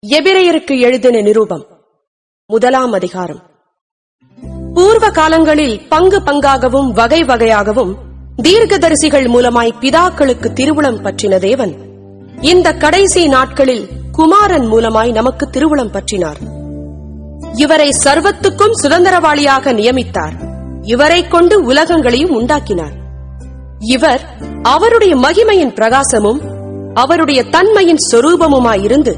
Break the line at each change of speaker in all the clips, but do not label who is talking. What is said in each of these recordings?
எபிரெயருக்கு எழுதின நிருபம் 1ஆம் அதிகாரம். பூர்வ காலங்களில் பங்கு பங்காகவும் வகை வகையாகவும் தீர்க்கதரிசிகள் மூலமாய் பிதாக்களுக்கு திருவுளம் பற்றின தேவன் இந்த கடைசி நாட்களில் குமாரன் மூலமாய் நமக்கு திருவுளம் பற்றினார். இவரை சர்வத்துக்கும் சுதந்திரவாளியாக நியமித்தார். இவரைக் கொண்டு உலகங்களையும் உண்டாக்கினார். இவர் அவருடைய மகிமையின் பிரகாசமும் அவருடைய தன்மையின் சொரூபமுமாயிருந்து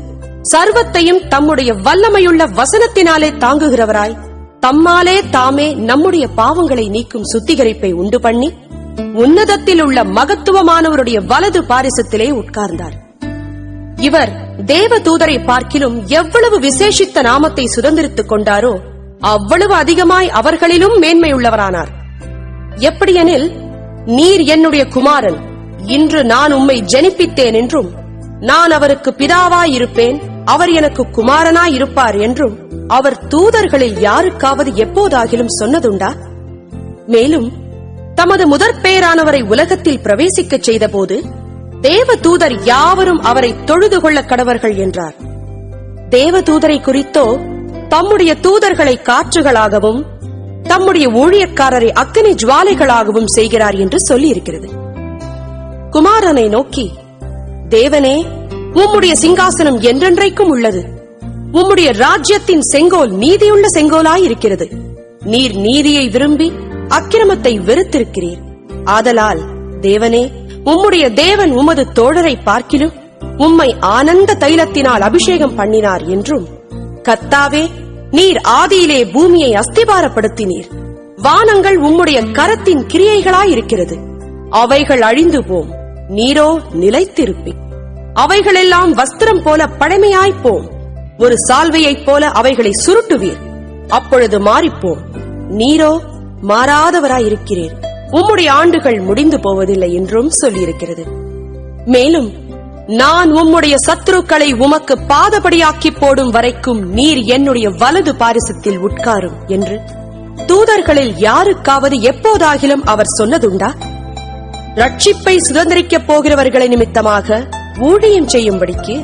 சர்வத்தையும் தம்முடைய வல்லமையுள்ள வசனத்தினாலே தாங்குகிறவராய் தம்மாலே தாமே நம்முடைய பாவங்களை நீக்கும் சுத்திகரிப்பை உண்டு பண்ணி உன்னதத்தில் உள்ள மகத்துவமானவருடைய வலது பாரிசத்திலே உட்கார்ந்தார். இவர் தேவ தூதரை பார்க்கிலும் எவ்வளவு விசேஷித்த நாமத்தை சுதந்திரித்துக் கொண்டாரோ அவ்வளவு அதிகமாய் அவர்களிலும் மேன்மையுள்ளவரானார். எப்படியெனில், நீர் என்னுடைய குமாரன், இன்று நான் உம்மை ஜனிப்பித்தேன் என்றும், நான் அவருக்கு பிதாவாயிருப்பேன், அவர் எனக்கு குமாரனாயிருப்பார் என்றும் அவர் தூதர்களில் யாருக்காவது எப்போதாகிலும் சொன்னதுண்டா? மேலும் தமது முதற்பெயரானவரை உலகத்தில் பிரவேசிக்கச் செய்தபோது தேவ தூதர் யாவரும் அவரை தொழுது கொள்ள கடவர்கள் என்றார். தேவ தூதரை குறித்தோ தம்முடைய தூதர்களை காற்றுகளாகவும் தம்முடைய ஊழியக்காரரை அக்கினி ஜுவாலைகளாகவும் செய்கிறார் என்று சொல்லியிருக்கிறது. குமாரனை நோக்கி, தேவனே, உம்முடைய சிங்காசனம் என்றென்றைக்கும் உள்ளது. உம்முடைய ராஜ்யத்தின் செங்கோல் நீதியுள்ள செங்கோலாயிருக்கிறது. நீர் நீதியை விரும்பி அக்கிரமத்தை வெறுத்திருக்கிறீர். ஆதலால் தேவனே, உம்முடைய தேவன் உமது தோழரை பார்க்கிலும் உம்மை ஆனந்த தைலத்தினால் அபிஷேகம் பண்ணினார் என்றும், கர்த்தாவே, நீர் ஆதியிலே பூமியை அஸ்திபாரப்படுத்தினீர். வானங்கள் உம்முடைய கரத்தின் கிரியைகளாயிருக்கிறது. அவைகள் அழிந்து போம், நீரோ நிலைத்திருப்பீர். அவைகளெல்லாம் வஸ்திரம் போல பழமையாய்ப்போம். ஒரு சால்வையைப் போல அவைகளை சுருட்டுவீர், அப்பொழுது மாறிப்போம். நீரோ மாறாதவராயிருக்கிறீர். உம்முடைய ஆண்டுகள் முடிந்து போவதில்லை என்றும் சொல்லியிருக்கிறது. மேலும், நான் உம்முடைய சத்துருக்களை உமக்கு பாதபடியாக்கி போடும் வரைக்கும் நீர் என்னுடைய வலது பாரிசத்தில் உட்காரும் என்று தூதர்களில் யாருக்காவது எப்போதாகிலும் அவர் சொன்னதுண்டா? ரட்சிப்பை சுதந்திரிக்கப் போகிறவர்களை நிமித்தமாக ஊழியம் செய்யும்படிக்கு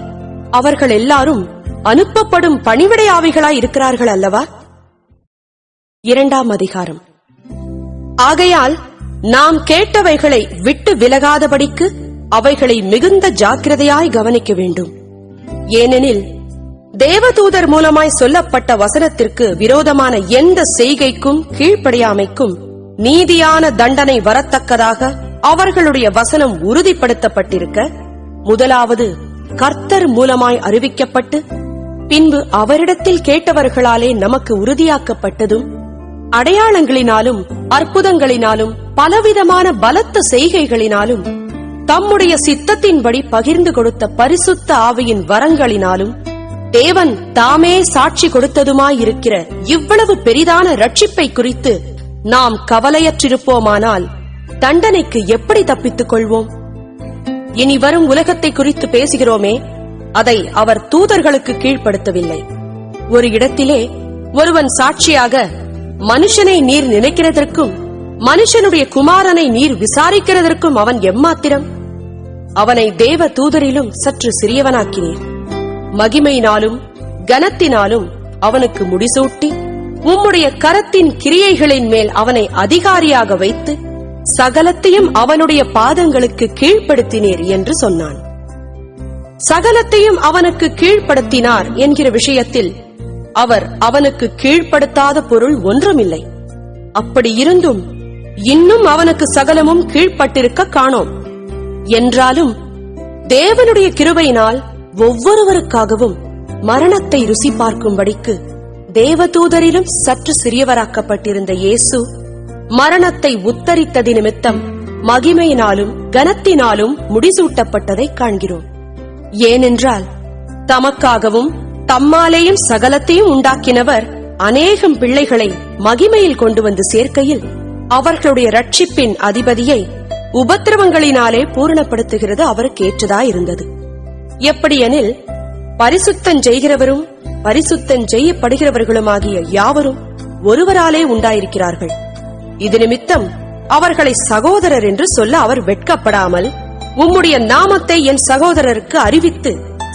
அவர்கள் எல்லாரும் அனுப்பப்படும் பணிவிடை ஆவிகளாய் இருக்கிறார்கள் அல்லவா? 2ஆம் அதிகாரம். ஆகையால் நாம் கேட்டவைகளை விட்டு விலகாதபடிக்கு அவைகளை மிகுந்த ஜாக்கிரதையாய் கவனிக்க வேண்டும். ஏனெனில், தேவதூதர் மூலமாய் சொல்லப்பட்ட வசனத்திற்கு விரோதமான எந்த செய்கைக்கும் கீழ்ப்படியாமைக்கும் நீதியான தண்டனை வரத்தக்கதாக அவர்களுடைய வசனம் உறுதிப்படுத்தப்பட்டிருக்க, முதலாவது கர்த்தர் மூலமாய் அறிவிக்கப்பட்டு பின்பு அவரிடத்தில் கேட்டவர்களாலே நமக்கு உறுதியாக்கப்பட்டதும், அடையாளங்களினாலும் அற்புதங்களினாலும் பலவிதமான பலத்த செய்கைகளினாலும் தம்முடைய சித்தத்தின்படி பகிர்ந்து கொடுத்த பரிசுத்த ஆவியின் வரங்களினாலும் தேவன் தாமே சாட்சி கொடுத்ததுமாயிருக்கிற இவ்வளவு பெரிதான ரட்சிப்பை குறித்து நாம் கவலையற்றிருப்போமானால் தண்டனைக்கு எப்படி தப்பித்துக் கொள்வோம்? இனி வரும் உலகத்தை குறித்து பேசுகிறோமே, அதை அவர் தூதர்களுக்கு கீழ்ப்படுத்தவில்லை. ஒரு இடத்திலே ஒருவன் சாட்சியாக, மனுஷனை நீர் நினைக்கிறதற்கும் மனுஷனுடைய குமாரனை நீர் விசாரிக்கிறதற்கும் அவன் எம்மாத்திரம்? அவனை தேவ தூதரிலும் சற்று சிறியவனாக்கினீர். மகிமையினாலும் கனத்தினாலும் அவனுக்கு முடிசூட்டி உம்முடைய கரத்தின் கிரியைகளின் மேல் அவனை அதிகாரியாக வைத்து சகலத்தையும் அவனுடைய பாதங்களுக்கு கீழ்ப்படுத்தினீர் என்று சொன்னான். சகலத்தையும் அவனுக்கு கீழ்ப்படுத்தினார் என்கிற விஷயத்தில் அவர் அவனுக்கு கீழ்ப்படுத்தாத பொருள் ஒன்றுமில்லை. அப்படி இருந்தும் இன்னும் அவனுக்கு சகலமும் கீழ்ப்பட்டிருக்க காணோம். என்றாலும் தேவனுடைய கிருபையினால் ஒவ்வொருவருக்காகவும் மரணத்தை ருசி பார்க்கும்படிக்கு தேவதூதரிலும் சற்று சிறியவராக்கப்பட்டிருந்த இயேசு மரணத்தை உத்தரித்தது நிமித்தம் மகிமையினாலும் கனத்தினாலும் முடிசூட்டப்பட்டதை காண்கிறோம். ஏனென்றால், தமக்காகவும் தம்மாலேயும் சகலத்தையும் உண்டாக்கினவர் அநேகம் பிள்ளைகளை மகிமையில் கொண்டு வந்து சேர்க்கையில் அவர்களுடைய ரட்சிப்பின் அதிபதியை உபத்திரவங்களினாலே பூரணப்படுத்துகிறது அவருக்கு ஏற்றதாயிருந்தது. எப்படியெனில், பரிசுத்தம் செய்கிறவரும் பரிசுத்தம் செய்யப்படுகிறவர்களுமாகிய யாவரும் ஒருவராலே உண்டாயிருக்கிறார்கள். இது நிமித்தம் அவர்களை சகோதரர் என்று சொல்ல அவர் வெட்கப்படாமல், உம்முடைய நாமத்தை என் சகோதரருக்கு அறிவித்து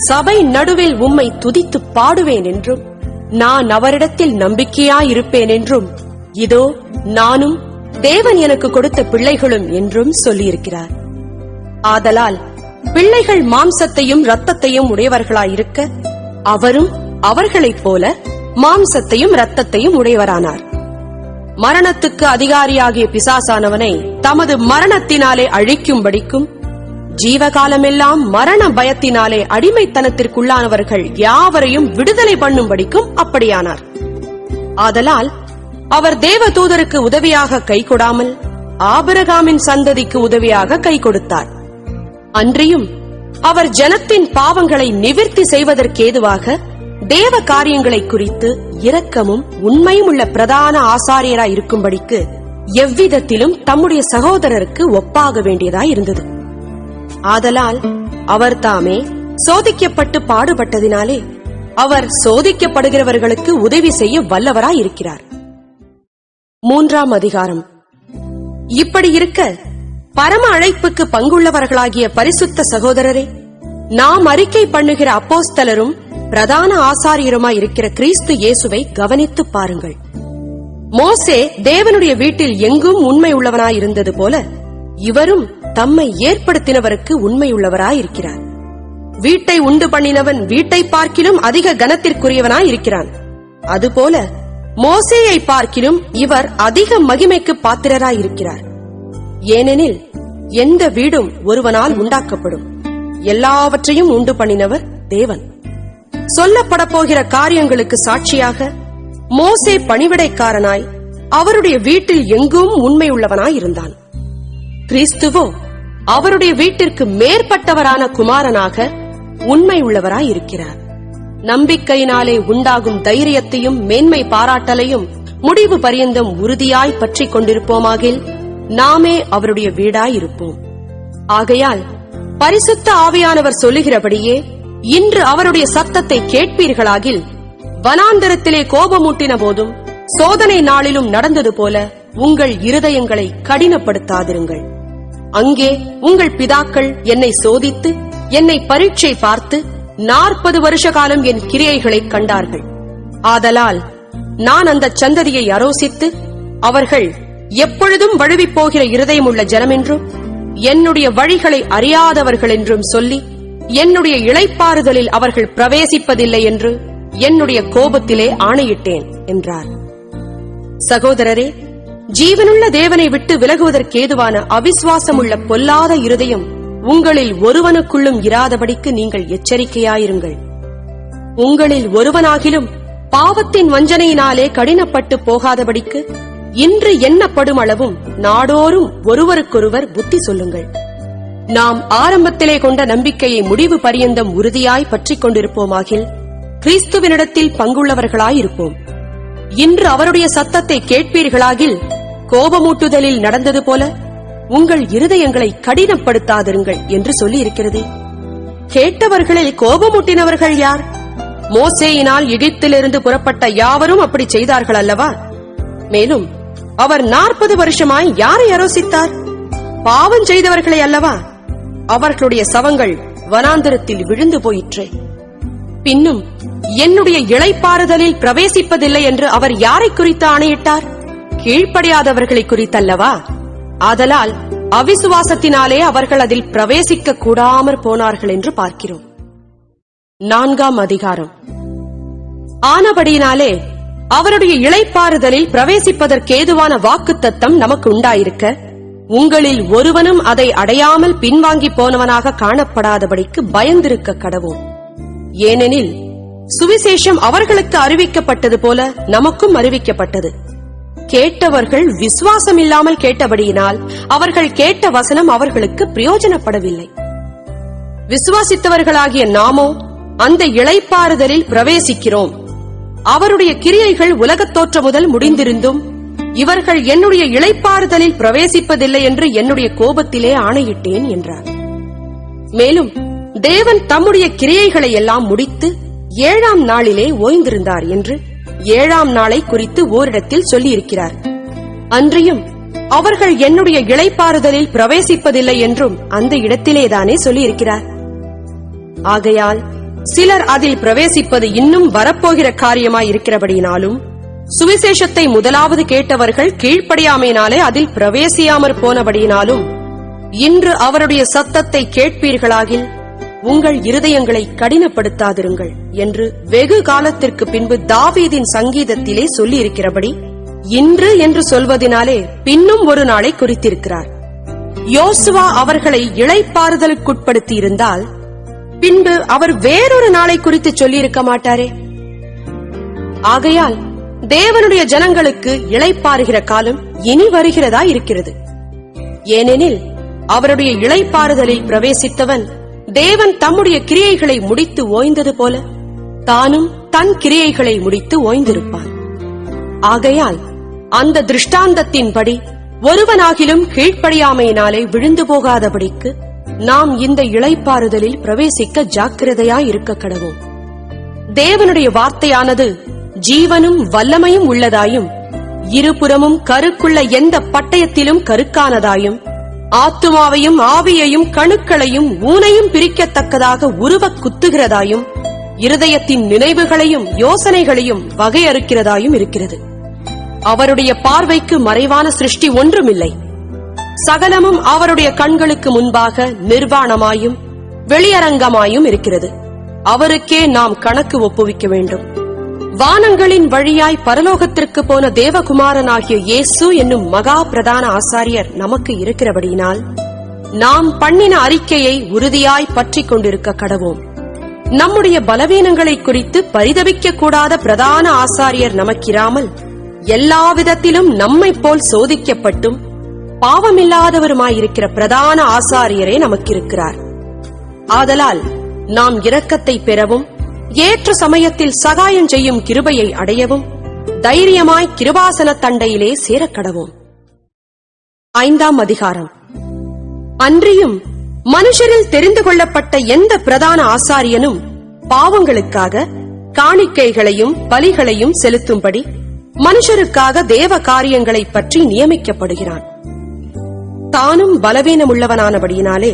சபை நடுவில் உம்மை துதித்து பாடுவேன் என்றும், நான் அவரிடத்தில் நம்பிக்கையாயிருப்பேன் என்றும், இதோ நானும் தேவன் எனக்கு கொடுத்த பிள்ளைகளும் என்றும் சொல்லியிருக்கிறார். ஆதலால் பிள்ளைகள் மாம்சத்தையும் இரத்தத்தையும் உடையவர்களாயிருக்க, அவரும் அவர்களைப் போல மாம்சத்தையும் இரத்தத்தையும் உடையவரானார். மரணத்துக்கு அதிகாரியாகிய பிசாசானவனை தமது மரணத்தினாலே அழிக்கும்படிக்கும், ஜீவகாலமெல்லாம் மரண பயத்தினாலே அடிமைத்தனத்திற்குள்ளானவர்கள் யாவரையும் விடுதலை பண்ணும்படிக்கும் அப்படியானார். ஆதலால் அவர் தேவதூதருக்கு உதவியாக கை கொடாமல் ஆபிரகாமின் சந்ததிக்கு உதவியாக கை கொடுத்தார். அன்றியும் அவர் ஜனத்தின் பாவங்களை நிவிர்த்தி செய்வதற்கேதுவாக தேவ காரியங்களை குறித்து இரக்கமும் உண்மையும் உள்ள பிரதான ஆசாரியராய் இருக்கும்படிக்கு எவ்விதத்திலும் தம்முடைய சகோதரருக்கு ஒப்பாக வேண்டியதாய் இருந்தது. ஆதலால் அவர் தாமே சோதிக்கப்பட்டு பாடுபட்டதினாலே அவர் சோதிக்கப்படுகிறவர்களுக்கு உதவி செய்ய வல்லவராய் இருக்கிறார். 3ஆம் அதிகாரம். இப்படி இருக்க, பரம அழைப்புக்கு பங்குள்ளவர்களாகிய பரிசுத்த சகோதரரே, நாம் அறிக்கை பண்ணுகிற அப்போஸ்தலரும் பிரதான ஆசாரியருமாய் இருக்கிற கிறிஸ்து இயேசுவை கவனித்து பாருங்கள். மோசே தேவனுடைய வீட்டில் எங்கும் உண்மை உள்ளவனாயிருந்தது போல, இவரும் தம்மை ஏற்படுத்தினவருக்கு உண்மையுள்ளவராயிருக்கிறார். வீட்டை உண்டு பண்ணினவன் வீட்டை பார்க்கிலும் அதிக கனத்திற்குரியவனாயிருக்கிறான். அதுபோல மோசேயை பார்க்கிலும் இவர் அதிக மகிமைக்கு பாத்திரராயிருக்கிறார். ஏனெனில் எந்த வீடும் ஒருவனால் உண்டாக்கப்படும், எல்லாவற்றையும் உண்டு பண்ணினவர் தேவன். சொல்லப்பட போகிற காரியங்களுக்கு சாட்சியாக மோசே பணிவிடைக்காரனாய் அவருடைய வீட்டில் எங்கும் உண்மையுள்ளவனாயிருந்தான். கிறிஸ்துவோ அவருடைய வீட்டிற்கு மேற்பட்டவரான குமாரனாக உண்மையுள்ளவராயிருக்கிறார். நம்பிக்கையினாலே உண்டாகும் தைரியத்தையும் மேன்மை பாராட்டலையும் முடிவு பரியந்தம் உறுதியாய் பற்றிக் கொண்டிருப்போமாகில் நாமே அவருடைய வீடாயிருப்போம். ஆகையால் பரிசுத்த ஆவியானவர் சொல்லுகிறபடியே இன்று அவருடைய சத்தத்தை கேட்பீர்களாகில், வனாந்தரத்திலே கோபமூட்டின போதும் சோதனை நாளிலும் நடந்தது போல உங்கள் இருதயங்களை கடினப்படுத்தாதிருங்கள். அங்கே உங்கள் பிதாக்கள் என்னை சோதித்து என்னை பரீட்சை பார்த்து 40 வருஷ காலம் என் கிரியைகளை கண்டார்கள். ஆதலால் நான் அந்த சந்ததியை அரோசித்து, அவர்கள் எப்பொழுதும் வழுவிப் போகிற இருதயமுள்ள ஜனமென்றும் என்னுடைய வழிகளை அறியாதவர்கள் என்றும் சொல்லி, என்னுடைய இளைப்பாறுதலில் அவர்கள் பிரவேசிப்பதில்லை என்று என்னுடைய கோபத்திலே ஆணையிட்டேன் என்றார். சகோதரரே, ஜீவனுள்ள தேவனை விட்டு விலகுவதற்கேதுவான அவிசுவாசமுள்ள பொல்லாத இருதயம் உங்களில் ஒருவனுக்குள்ளும் இராதபடிக்கு நீங்கள் எச்சரிக்கையாயிருங்கள். உங்களில் ஒருவனாகிலும் பாவத்தின் வஞ்சனையினாலே கடினப்பட்டு போகாதபடிக்கு இன்று எண்ணப்படும் அளவும் நாடோறும் ஒருவருக்கொருவர் புத்தி சொல்லுங்கள். நாம் ஆரம்பத்திலே கொண்ட நம்பிக்கையை முடிவு பரியந்தம் உறுதியாய் பற்றிக் கொண்டிருப்போமாகில் கிறிஸ்துவினிடத்தில் பங்குள்ளவர்களாயிருப்போம். இன்று அவருடைய சத்தத்தை கேட்பீர்களாகில், கோபமூட்டுதலில் நடந்தது போல உங்கள் இருதயங்களை கடினப்படுத்தாதிருங்கள் என்று சொல்லி இருக்கிறது. கேட்டவர்களில் கோபமூட்டினவர்கள் யார்? மோசேயினால் எகிப்திலிருந்து புறப்பட்ட யாவரும் அப்படி செய்தார்கள் அல்லவா? மேலும் அவர் 40 வருஷமாய் யாரை அரோசித்தார்? பாவம் செய்தவர்களை அல்லவா? அவர்களுடைய சவங்கள் வனாந்தரத்தில் விழுந்து போயிற்றே. பின்னும் என்னுடைய இளைப்பாறுதலில் பிரவேசிப்பதில்லை என்று அவர் யாரை குறித்து ஆணையிட்டார்? கீழ்ப்படியாதவர்களை குறித்தல்லவா? ஆதலால் அவிசுவாசத்தினாலே அவர்கள் அதில் பிரவேசிக்க கூடாமற் போனார்கள் என்று பார்க்கிறோம். 4ஆம் அதிகாரம். ஆனபடியினாலே அவருடைய இளைப்பாறுதலில் பிரவேசிப்பதற்கேதுவான வாக்குத்தத்தம் நமக்கு உண்டாயிருக்க, உங்களில் ஒருவனும் அதை அடையாமல் பின்வாங்கி போனவனாக காணப்படாதபடிக்கு பயந்திருக்க கடவோம். ஏனெனில் சுவிசேஷம் அவர்களுக்கு அறிவிக்கப்பட்டது போல நமக்கும் அறிவிக்கப்பட்டது. கேட்டவர்கள் விசுவாசம் இல்லாமல் கேட்டபடியினால் அவர்கள் கேட்ட வசனம் அவர்களுக்கு பிரயோஜனப்படவில்லை. விசுவாசித்தவர்களாகிய நாமோ அந்த இளைப்பாறுதலில் பிரவேசிக்கிறோம். அவருடைய கிரியைகள் உலகத் தோற்றம் முதல் முடிந்திருந்தும் இவர்கள் என்னுடைய இளைப்பாறுதலில் பிரவேசிப்பதில்லை என்று என்னுடைய கோபத்திலே ஆணையிட்டேன் என்றார். மேலும் தேவன் தம்முடைய கிரியைகளை எல்லாம் முடித்து 7ஆம் நாளிலே ஓய்ந்திருந்தார் என்று 7ஆம் நாளை குறித்து ஓரிடத்தில் சொல்லியிருக்கிறார். அன்றியும் அவர்கள் என்னுடைய இளைப்பாறுதலில் பிரவேசிப்பதில்லை என்றும் அந்த இடத்திலேதானே சொல்லியிருக்கிறார். ஆகையால் சிலர் அதில் பிரவேசிப்பது இன்னும் வரப்போகிற காரியமாய் இருக்கிறபடியினாலும், சுவிசேஷத்தை முதலாவது கேட்டவர்கள் கீழ்ப்படியாமையினாலே அதில் பிரவேசியாமற் போனபடியினாலும், இன்று அவருடைய சத்தத்தை கேட்பீர்களாகில் உங்கள் இருதயங்களை கடினப்படுத்தாதிருங்கள் என்று வெகு காலத்திற்கு பின்பு தாவீதின் சங்கீதத்திலே சொல்லியிருக்கிறபடி, இன்று என்று சொல்வதினாலே பின்னும் ஒரு நாளை குறித்திருக்கிறார். யோசுவா அவர்களை இளைப்பாறுதலுக்குட்படுத்தி இருந்தால் பின்பு அவர் வேறொரு நாளை குறித்து சொல்லியிருக்க மாட்டாரே. ஆகையால் தேவனுடைய ஜனங்களுக்கு இளைப்பாறுகிற காலம் இனி வருகிறதா இருக்கிறது. ஏனெனில் அவருடைய இளைப்பாறுதலில் பிரவேசித்தவன் தேவன் தம்முடைய கிரியைகளை முடித்து ஓய்ந்தது போல தானும் தன் கிரியைகளை முடித்து ஓய்ந்திருப்பான். ஆகையால் அந்த திருஷ்டாந்தத்தின்படி ஒருவனாகிலும் கீழ்ப்படியாமையினாலே விழுந்து போகாதபடிக்கு நாம் இந்த இளைப்பாறுதலில் பிரவேசிக்க ஜாக்கிரதையாயிருக்க கடவோம். தேவனுடைய வார்த்தையானது ஜீவனும் வல்லமையும் உள்ளதாயும், இருபுறமும் கருக்குள்ள எந்த பட்டயத்திலும் கருக்கானதாயும், ஆத்துமாவையும் ஆவியையும் கணுக்களையும் ஊனையும் பிரிக்கத்தக்கதாக உருவக் குத்துகிறதாயும், இருதயத்தின் நினைவுகளையும் யோசனைகளையும் வகையறுக்கிறதாயும் இருக்கிறது. அவருடைய பார்வைக்கு மறைவான சிருஷ்டி ஒன்றுமில்லை. சகலமும் அவருடைய கண்களுக்கு முன்பாக நிர்வாணமாயும் வெளியரங்கமாயும் இருக்கிறது. அவருக்கே நாம் கணக்கு ஒப்புவிக்க வேண்டும். வானங்களின் வழியாய் பரலோகத்திற்கு போன தேவகுமாரனாகிய இயேசு என்னும் மகா பிரதான ஆசாரியர் நமக்கு இருக்கிறபடியினால் நாம் பண்ணின அறிக்கையை உறுதியாய் பற்றிக் கொண்டிருக்க கடவோம். நம்முடைய பலவீனங்களை குறித்து பரிதபிக்க கூடாத பிரதான ஆசாரியர் நமக்கிராமல், எல்லா விதத்திலும் நம்மைப் போல் சோதிக்கப்பட்டும் பாவமில்லாதவருமாயிருக்கிற பிரதான ஆசாரியரே நமக்கிருக்கிறார். ஆதலால் நாம் இரக்கத்தை பெறவும் ஏற்ற சமயத்தில் சகாயம் செய்யும் கிருபையை அடையவும் தைரியமாய் கிருபாசன தண்டையிலே சேரக்கடவோம். 5ஆம் அதிகாரம். அன்றியும் மனுஷரில் தெரிந்து கொள்ளப்பட்ட எந்த பிரதான ஆசாரியனும் பாவங்களுக்காக காணிக்கைகளையும் பலிகளையும் செலுத்தும்படி மனுஷருக்காக தேவ காரியங்களை பற்றி நியமிக்கப்படுகிறான். தானும் பலவீனமுள்ளவனானபடியினாலே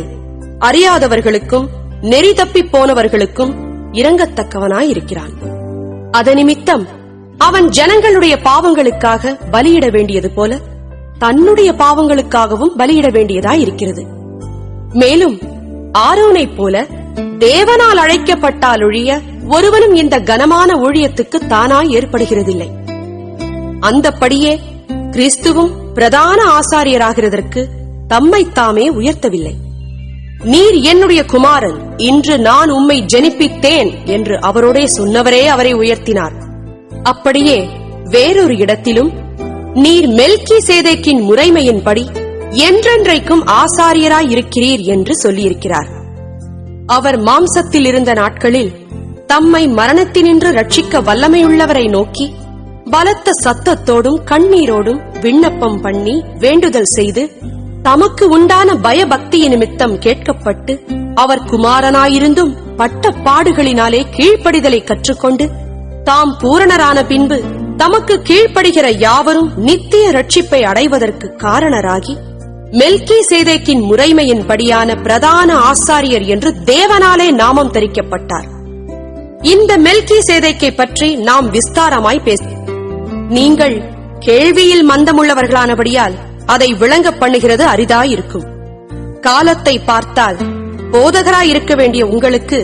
அறியாதவர்களுக்கும் நெறி தப்பிப் போனவர்களுக்கும் இரங்கத்தக்கவனாயிருக்கிறான். அதனிமித்தம் அவன் ஜனங்களுடைய பாவங்களுக்காக பலியிட வேண்டியது போல தன்னுடைய பாவங்களுக்காகவும் பலியிட வேண்டியதாயிருக்கிறது. மேலும் ஆரோனைப் போல தேவனால் அழைக்கப்பட்டாலொழிய ஒருவனும் இந்த கனமான ஊழியத்துக்கு தானாய் ஏற்படுகிறதில்லை. அந்தப்படியே கிறிஸ்துவும் பிரதான ஆசாரியராகிறதற்கு தம்மைத்தாமே உயர்த்தவில்லை. நீர் என்னுடைய குமாரன், இன்று நான் உம்மை ஜெனிப்பித்தேன் என்று அவரோடே சொன்னவரே அவரை உயர்த்தினார். அப்படியே வேறொரு இடத்திலும் நீர் மெல்கிசேதேக்கின் முறைமையின்படி என்றென்றைக்கும் ஆசாரியராய் இருக்கிறீர் என்று சொல்லியிருக்கிறார். அவர் மாம்சத்தில் இருந்த நாட்களில் தம்மை மரணத்தினின்று ரட்சிக்க வல்லமையுள்ளவரை நோக்கி பலத்த சத்தத்தோடும் கண்ணீரோடும் விண்ணப்பம் பண்ணி வேண்டுதல் செய்து தமக்கு உண்டான பயபக்திய நிமித்தம் கேட்கப்பட்டு அவர் குமாரனாயிருந்தும் பட்ட பாடுகளினாலே கீழ்ப்படிதலை கற்றுக்கொண்டு தாம் பூரணரான பின்பு தமக்கு கீழ்ப்படுகிற யாவரும் நித்திய ரட்சிப்பை அடைவதற்கு காரணராகி மெல்கிசேதேக்கின் முறைமையின்படியான பிரதான ஆசாரியர் என்று தேவனாலே நாமம் தரிக்கப்பட்டார். இந்த மெல்கிசேதேக்கை பற்றி நாம் விஸ்தாரமாய் பேச, நீங்கள் கேள்வியில் மந்தமுள்ளவர்களானபடியால் அதை விளங்க பண்ணுகிறது அரிதாயிருக்கும். காலத்தை பார்த்தால் போதகராயிருக்க வேண்டிய உங்களுக்கு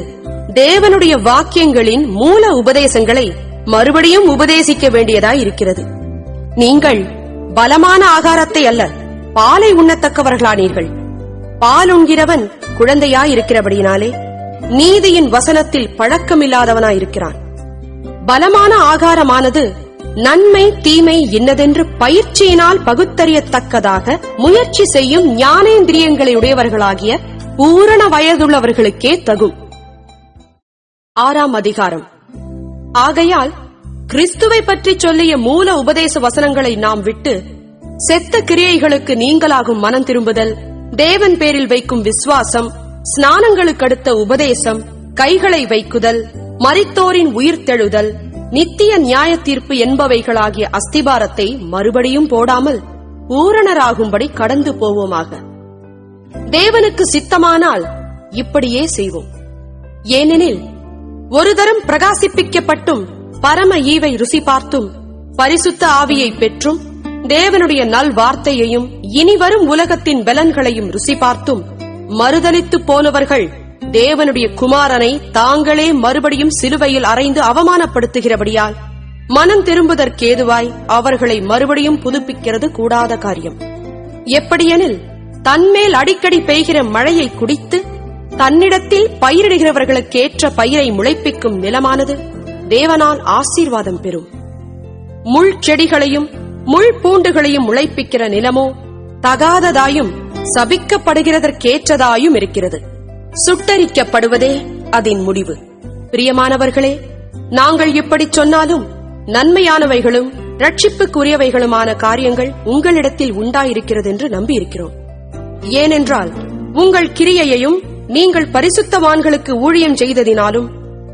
தேவனுடைய வாக்கியங்களின் மூல உபதேசங்களை மறுபடியும் உபதேசிக்க வேண்டியதாயிருக்கிறது. நீங்கள் பலமான ஆகாரத்தை அல்ல, பாலை உண்ணத்தக்கவர்களானீர்கள். பால் உண்கிறவன் குழந்தையாயிருக்கிறபடியினாலே நீதியின் வசனத்தில் பழக்கமில்லாதவனாயிருக்கிறான். பலமான ஆகாரமானது நன்மை தீமை இன்னதென்று பயிற்சியினால் பகுத்தறியத்தக்கதாக முயற்சி செய்யும் ஞானேந்திரியங்களை உடையவர்களாகிய பூரண வயதுள்ளவர்களுக்கே தகும். 6ஆம் அதிகாரம். ஆகையால் கிறிஸ்துவை பற்றி சொல்லிய மூல உபதேச வசனங்களை நாம் விட்டு செத்த கிரியைகளுக்கு நீங்களாகும் மனம் திரும்புதல், தேவன் பேரில் வைக்கும் விசுவாசம், ஸ்நானங்களுக்கடுத்த உபதேசம், கைகளை வைக்குதல், மரித்தோரின் உயிர்த்தெழுதல், நித்திய நியாய தீர்ப்பு என்பவைகளாகிய அஸ்திபாரத்தை மறுபடியும் போடாமல் பூரணராகும்படி கடந்து போவோமாக. தேவனுக்கு சித்தமானால் இப்படியே செய்வோம். ஏனெனில் ஒரு தரம் பிரகாசிப்பிக்கப்பட்டும் பரம ஈவை ருசி பார்த்தும் பரிசுத்த ஆவியை பெற்றும் தேவனுடைய நல் வார்த்தையையும் இனிவரும் உலகத்தின் பலன்களையும் ருசி பார்த்தும் மறுதலித்து போனவர்கள் தேவனுடைய குமாரனை தாங்களே மறுபடியும் சிலுவையில் அறைந்து அவமானப்படுத்துகிறபடியால் மனம் திரும்புதற்கேதுவாய் அவர்களை மறுபடியும் புதுப்பிக்கிறது கூடாத காரியம். எப்படியெனில் தன்மேல் அடிக்கடி பெய்கிற மழையை குடித்து தன்னிடத்தில் பயிரிடுகிறவர்களுக்கேற்ற பயிரை முளைப்பிக்கும் நிலமானது தேவனால் ஆசீர்வாதம் பெறும். முள் செடிகளையும் முள் பூண்டுகளையும் முளைப்பிக்கிற நிலமோ தகாததாயும் சபிக்கப்படுகிறதற்கேற்றதாயும் இருக்கிறது. சுட்டரிக்கப்படுவதே அதன் முடிவு. பிரியமானவர்களே, நாங்கள் இப்படி சொன்னாலும் நன்மையானவைகளும் ரட்சிப்புக்குரியவைகளுமான காரியங்கள் உங்களிடத்தில் உண்டாயிருக்கிறது என்று நம்பியிருக்கிறோம். ஏனென்றால் உங்கள் கிரியையையும் நீங்கள் பரிசுத்தவான்களுக்கு ஊழியம் செய்ததினாலும்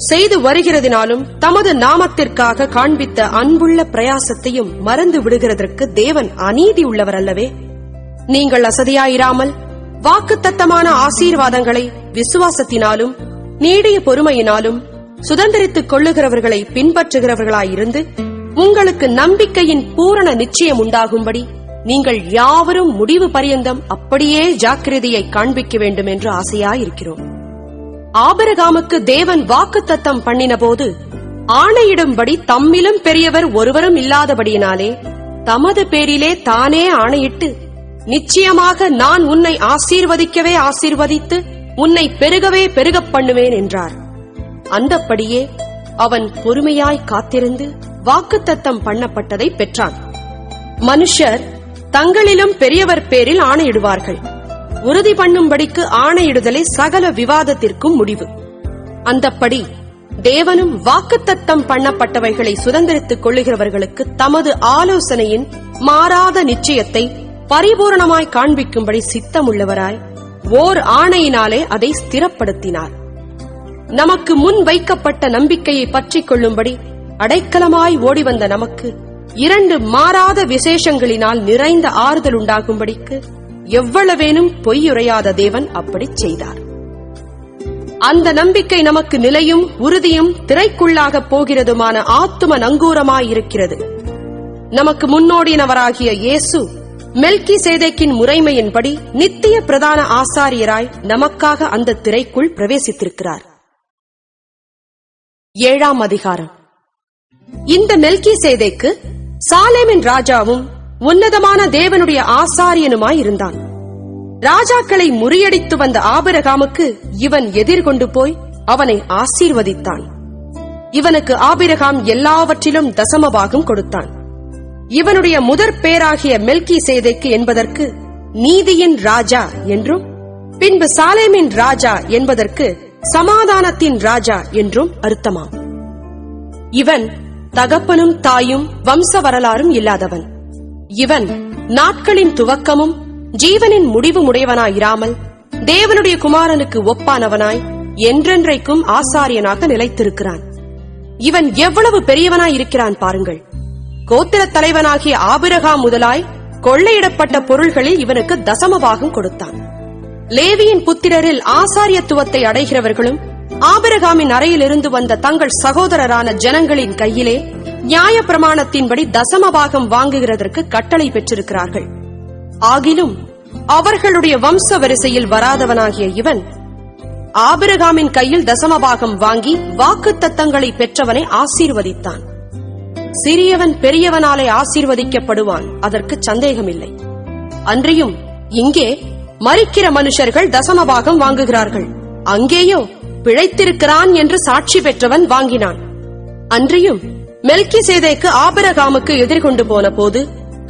செய்து வருகிறதினாலும் தமது நாமத்திற்காக காண்பித்த அன்புள்ள பிரயாசத்தையும் மறந்து விடுகிறதற்கு தேவன் அநீதி உள்ளவர் அல்லவே. நீங்கள் அசதியாயிராமல் வாக்குத்தத்தமான ஆசீர்வாதங்களை விசுவாசத்தினாலும் நீடிய பொறுமையினாலும் சுதந்திரித்துக் கொள்ளுகிறவர்களை பின்பற்றுகிறவர்களாயிருந்து உங்களுக்கு நம்பிக்கையின் பூரண நிச்சயம் உண்டாகும்படி நீங்கள் யாவரும் முடிவு பரியந்தம் அப்படியே ஜாக்கிரதையை காண்பிக்க வேண்டும் என்று ஆசையாயிருக்கிறோம். ஆபிரகாமுக்கு தேவன் வாக்குத்தத்தம் பண்ணின போது ஆணையிடும்படி தம்மிலும் பெரியவர் ஒருவரும் இல்லாதபடியினாலே தமது பேரிலே தானே ஆணையிட்டு, நிச்சயமாக நான் உன்னை ஆசீர்வதிக்கவே ஆசீர்வதித்து உன்னை பெருகவே பெருகப் பண்ணுவேன் என்றார். அந்தப்படியே அவன் பொறுமையாய் காத்திருந்து வாக்குத்தத்தம் பண்ணப்பட்டதை பெற்றான். மனுஷர் தங்களிலும் பெரியவர் பேரில் ஆணையிடுவார்கள். உறுதி பண்ணும்படிக்கு ஆணையிடுதலை சகல விவாதத்திற்கும் முடிவு. அந்தப்படி தேவனும் வாக்குத்தத்தம் பண்ணப்பட்டவைகளை சுதந்திரித்துக் கொள்ளுகிறவர்களுக்கு தமது ஆலோசனையின் மாறாத நிச்சயத்தை பரிபூரணமாய் காண்பிக்கும்படி சித்தமுள்ளவராய் ஓர் ஆணையினாலே அதை ஸ்திரப்படுத்தினார். நமக்கு முன் வைக்கப்பட்ட நம்பிக்கையை பற்றிக் கொள்ளும்படி அடைக்கலமாய் ஓடிவந்த நமக்கு 2 மாறாத விசேஷங்களினால் நிறைந்த ஆறுதல் உண்டாகும்படிக்கு எவ்வளவேனும் பொய்யுரையாத தேவன் அப்படி செய்தார். அந்த நம்பிக்கை நமக்கு நிலையும் உறுதியும் திரைக்குள்ளாக போகிறதுமான ஆத்தும நங்கூரமாயிருக்கிறது. நமக்கு முன்னோடினவராகிய இயேசு மெல்கிசேதேக்கின் முறைமையின்படி நித்திய பிரதான ஆசாரியராய் நமக்காக அந்த திரைக்குள் பிரவேசித்திருக்கிறார். 7ஆம் அதிகாரம். இந்த மெல்கிசேதேக்கு சாலேமின் ராஜாவும் உன்னதமான தேவனுடைய ஆசாரியனுமாய் இருந்தான். ராஜாக்களை முறியடித்து வந்த ஆபிரகாமுக்கு இவன் எதிர்கொண்டு போய் அவனை ஆசீர்வதித்தான். இவனுக்கு ஆபிரகாம் எல்லாவற்றிலும் தசமபாகம் கொடுத்தான். இவனுடைய முதற் பேராகிய மெல்கிசேதேக்கு என்பதற்கு நீதியின் ராஜா என்றும், பின்பு சாலேமின் ராஜா என்பதற்கு சமாதானத்தின் ராஜா என்றும் அர்த்தமாம். இவன் தகப்பனும் தாயும் வம்ச வரலாறும் இல்லாதவன். இவன் நாட்களின் துவக்கமும் ஜீவனின் முடிவும் உடையவனாயிராமல் தேவனுடைய குமாரனுக்கு ஒப்பானவனாய் என்றென்றைக்கும் ஆசாரியனாக நிலைத்திருக்கிறான். இவன் எவ்வளவு பெரியவனாயிருக்கிறான் பாருங்கள். கோத்திர தலைவனாகிய ஆபிரகாம் முதலாய் கொள்ளையிடப்பட்ட பொருள்களில் இவனுக்கு தசமபாகம் கொடுத்தான். லேவியின் புத்திரரில் ஆசாரியத்துவத்தை அடைகிறவர்களும் ஆபிரகாமின் அறையிலிருந்து வந்த தங்கள் சகோதரரான ஜனங்களின் கையிலே நியாய பிரமாணத்தின்படி தசமபாகம் வாங்குகிறதற்கு கட்டளை பெற்றிருக்கிறார்கள். ஆகிலும் அவர்களுடைய வம்ச வரிசையில் வராதவனாகிய இவன் ஆபிரகாமின் கையில் தசமபாகம் வாங்கி வாக்குத்தத்தங்களை பெற்றவனை ஆசீர்வதித்தான். சிறியவன் பெரியவனாலே ஆசீர்வதிக்கப்படுவான், அதற்கு சந்தேகமில்லை. அன்றியும் இங்கே மரிக்கிற மனுஷர்கள் தசமபாகம் வாங்குகிறார்கள், அங்கேயோ பிழைத்திருக்கிறான் என்று சாட்சி பெற்றவன் வாங்கினான். அன்றியும் மெல்கிசேதேக்கு ஆபிரகாமுக்கு எதிர்கொண்டு போன போது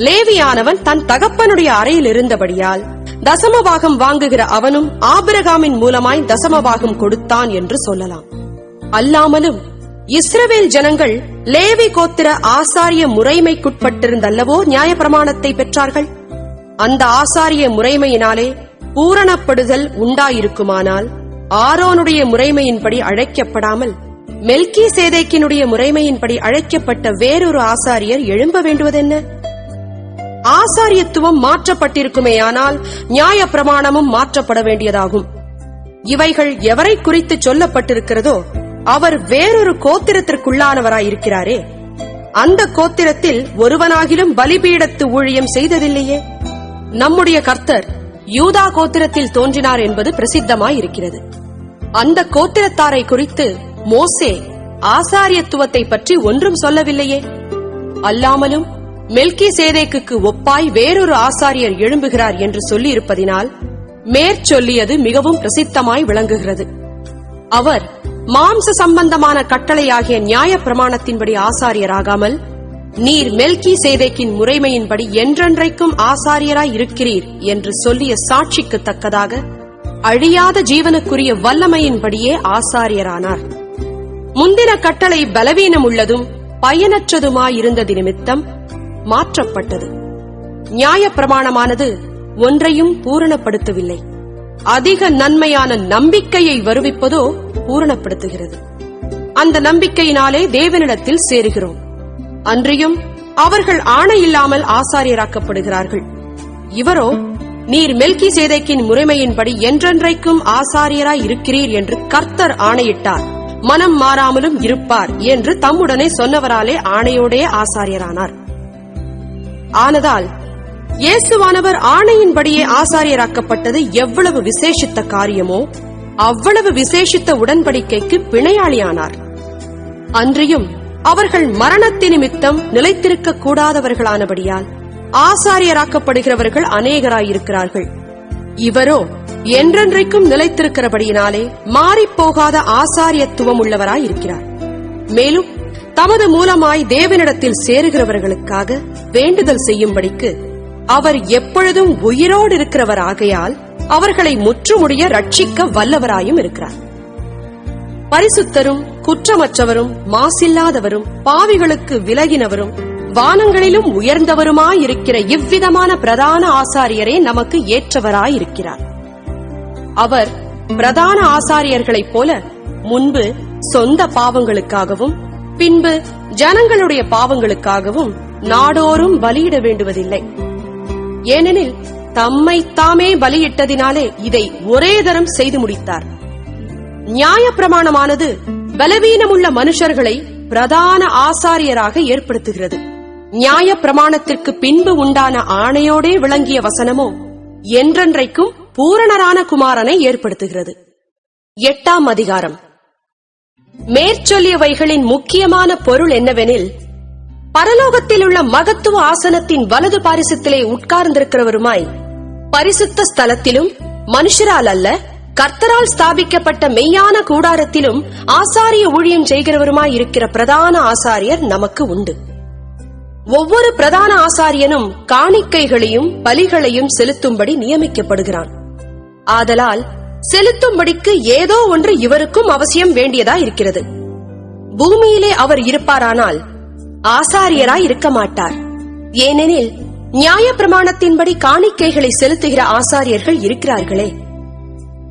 லேவியானவன் தன் தகப்பனுடைய அறையில் இருந்தபடியால் தசமபாகம் வாங்குகிற அவனும் ஆபிரகாமின் மூலமாய் தசமபாகம் கொடுத்தான் என்று சொல்லலாம். அல்லாமலும் இஸ்ரவேல் ஜனங்கள் லேவி கோத்திர ஆசாரிய முறைமைக்குட்பட்டிருந்தல்லவோ நியாயப்பிரமாணத்தை பெற்றார்கள். அந்த ஆசாரிய முறைமையினாலே பூரணப்படுதல் உண்டாயிருக்குமானால் ஆரோனுடைய முறைமையின்படி அழைக்கப்படாமல் மெல்கிசேதேக்கினுடைய முறைமையின்படி அழைக்கப்பட்ட வேறொரு ஆசாரியர் எழும்ப வேண்டுவதென்ன? ஆசாரியத்துவம் மாற்றப்பட்டிருக்குமேயானால் நியாய பிரமாணமும் மாற்றப்பட வேண்டியதாகும். இவைகள் எவரை குறித்து சொல்லப்பட்டிருக்கிறதோ அவர் வேறொரு கோத்திரத்திற்குள்ளானவராயிருக்கிறாரே, அந்த கோத்திரத்தில் ஒருவனாகிலும் பலிபீடத்து ஊழியம் செய்ததில்லையே. நம்முடைய கர்த்தர் யூதா கோத்திரத்தில் தோன்றினார் என்பது பிரசித்தமாயிருக்கிறது. அந்த கோத்திரத்தாரை குறித்து மோசே ஆசாரியத்துவத்தை பற்றி ஒன்றும் சொல்லவில்லையே. அல்லாமலும் மெல்கிசேதேக்குக்கு ஒப்பாய் வேறொரு ஆசாரியர் எழும்புகிறார் என்று சொல்லியிருப்பதினால் மேற்சொல்லியது மிகவும் பிரசித்தமாய் விளங்குகிறது. அவர் மாம்ச சம்பந்தமான கட்டளையாகிய நியாய பிரமாணத்தின்படி ஆசாரியராகாமல், நீர் மெல்கிசேதேக்கின் முறைமையின்படி என்றென்றைக்கும் ஆசாரியராய் இருக்கிறீர் என்று சொல்லிய சாட்சிக்கு தக்கதாக அழியாத ஜீவனுக்குரிய வல்லமையின்படியே ஆசாரியரானார். முந்தின கட்டளை பலவீனம் உள்ளதும் பயனற்றதுமாயிருந்தது நிமித்தம் மாற்றப்பட்டது. நியாய பிரமாணமானது ஒன்றையும் பூரணப்படுத்தவில்லை. அதிக நன்மையான நம்பிக்கையை வருவிப்பதோ பூரணப்படுத்துகிறது. அந்த நம்பிக்கையினாலே தேவனிடத்தில் சேருகிறோம். அன்றியும் அவர்கள் ஆணையில்லாமல் ஆசாரியராக்கப்படுகிறார்கள். இவரோ, நீர் மெல்கிசேதேக்கின் முறைமையின்படி என்றென்றைக்கும் ஆசாரியராய் இருக்கிறீர் என்று கர்த்தர் ஆணையிட்டார், மனம் மாறாமலும் இருப்பார் என்று தம்முடனே சொன்னவராலே ஆணையோடே ஆசாரியரானார். ஆனதால் இயேசுவானவர் ஆணையின்படியே ஆசாரியராக்கப்பட்டது எவ்வளவு விசேஷித்த காரியமோ அவ்வளவு விசேஷித்த உடன்படிக்கைக்கு பிணையாளியானார். அன்றியும் அவர்கள் மரணத்தி நிமித்தம் நிலைத்திருக்க கூடாதவர்களானபடியால் ஆசாரியராக்கப்படுகிறவர்கள் அநேகராயிருக்கிறார்கள். இவரோ என்றென்றைக்கும் நிலைத்திருக்கிறபடியினாலே மாறிப்போகாத ஆசாரியத்துவம் உள்ளவராயிருக்கிறார். மேலும் தமது மூலமாய் தேவனிடத்தில் சேருகிறவர்களுக்காக வேண்டுதல் செய்யும்படிக்கு அவர் எப்பொழுதும் உயிரோடு இருக்கிறவர் ஆகையால் அவர்களை முற்றுமுடிய ரட்சிக்க வல்லவராயும் இருக்கிறார். பரிசுத்தரும் குற்றமற்றவரும் மாசில்லாதவரும் பாவிகளுக்கு விலகினவரும் வானங்களிலும் உயர்ந்தவருமாயிருக்கிற இவ்விதமான பிரதான ஆசாரியரே நமக்கு ஏற்றவராயிருக்கிறார். அவர் பிரதான ஆசாரியர்களைப் போல முன்பு சொந்த பாவங்களுக்காகவும் பின்பு ஜனங்களுடைய பாவங்களுக்காகவும் நாடோறும் பலியிட வேண்டுவதில்லை. ஏனெனில் தம்மை தாமே பலியிட்டதினாலே இதை ஒரே தரம் செய்து முடித்தார். நியாய பிரமாணமானது பலவீனமுள்ள மனுஷர்களை பிரதான ஆசாரியராக ஏற்படுத்துகிறது. நியாய பிரமாணத்திற்கு பின்பு உண்டான ஆணையோடே விளங்கிய வசனமோ என்றென்றைக்கும் பூரணரான குமாரனை ஏற்படுத்துகிறது. 8ஆம் அதிகாரம். மேற்சொல்லியவைகளின் முக்கியமான பொருள் என்னவெனில், பரலோகத்தில் உள்ள மகத்துவ ஆசனத்தின் வலது பாரிசத்திலே உட்கார்ந்திருக்கிறவருமாய் பரிசுத்த ஸ்தலத்திலும் மனுஷரால் அல்ல கர்த்தரால் ஸ்தாபிக்கப்பட்ட மெய்யான கூடாரத்திலும் ஆசாரிய ஊழியம் செய்கிறவருமாய் இருக்கிற பிரதான ஆசாரியர் நமக்கு உண்டு. ஒவ்வொரு பிரதான ஆசாரியனும் காணிக்கைகளையும் பலிகளையும் செலுத்தும்படி நியமிக்கப்படுகிறான். ஆதலால் செலுத்தும்படிக்கு ஏதோ ஒன்று இவருக்கும் அவசியம் வேண்டியதா இருக்கிறது. பூமியிலே அவர் இருப்பாரானால் ஆசாரியராய் இருக்க மாட்டார். ஏனெனில் நியாய பிரமாணத்தின்படி காணிக்கைகளை செலுத்துகிற ஆசாரியர்கள் இருக்கிறார்களே.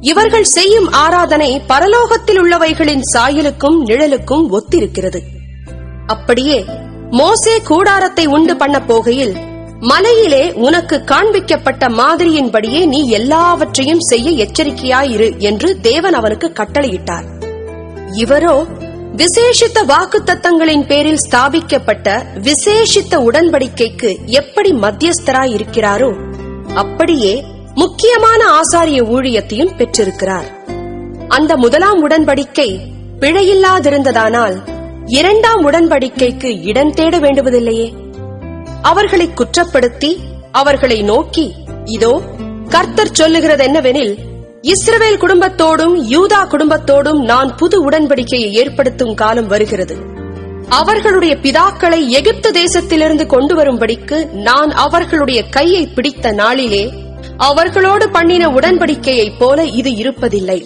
இவர்கள் செய்யும் ஆராதனை பரலோகத்தில் உள்ளவைகளின் சாயலுக்கும் நிழலுக்கும் ஒத்திருக்கிறது. அப்படியே மோசே கூடாரத்தை உண்டு பண்ண போகையில் மலையிலே உனக்கு காண்பிக்கப்பட்ட மாதிரியின்படியே நீ எல்லாவற்றையும் செய்ய எச்சரிக்கையாயிரு என்று தேவன் அவனுக்கு கட்டளையிட்டார். இவரோ விசேஷித்த வாக்குத்தத்தங்களின் பேரில் ஸ்தாபிக்கப்பட்ட விசேஷித்த உடன்படிக்கைக்கு எப்படி மத்தியஸ்தராயிருக்கிறாரோ அப்படியே முக்கியமான ஆசாரிய ஊழியத்தையும் பெற்றிருக்கிறார். அந்த முதலாம் உடன்படிக்கை பிழையில்லாதிருந்ததானால் 2ஆம் உடன்படிக்கைக்கு இடம் தேட வேண்டுவதில்லையே. அவர்களை குற்றப்படுத்தி அவர்களை நோக்கி, இதோ கர்த்தர் சொல்லுகிறது என்னவெனில், இஸ்ரவேல் குடும்பத்தோடும் யூதா குடும்பத்தோடும் நான் புது உடன்படிக்கையை ஏற்படுத்தும் காலம் வருகிறது. அவர்களுடைய பிதாக்களை எகிப்து தேசத்திலிருந்து கொண்டு வரும்படிக்கு நான் அவர்களுடைய கையை பிடித்த நாளிலே அவர்களோடு பண்ணின உடன்படிக்கையைப் போல இது இருப்பதில்லை.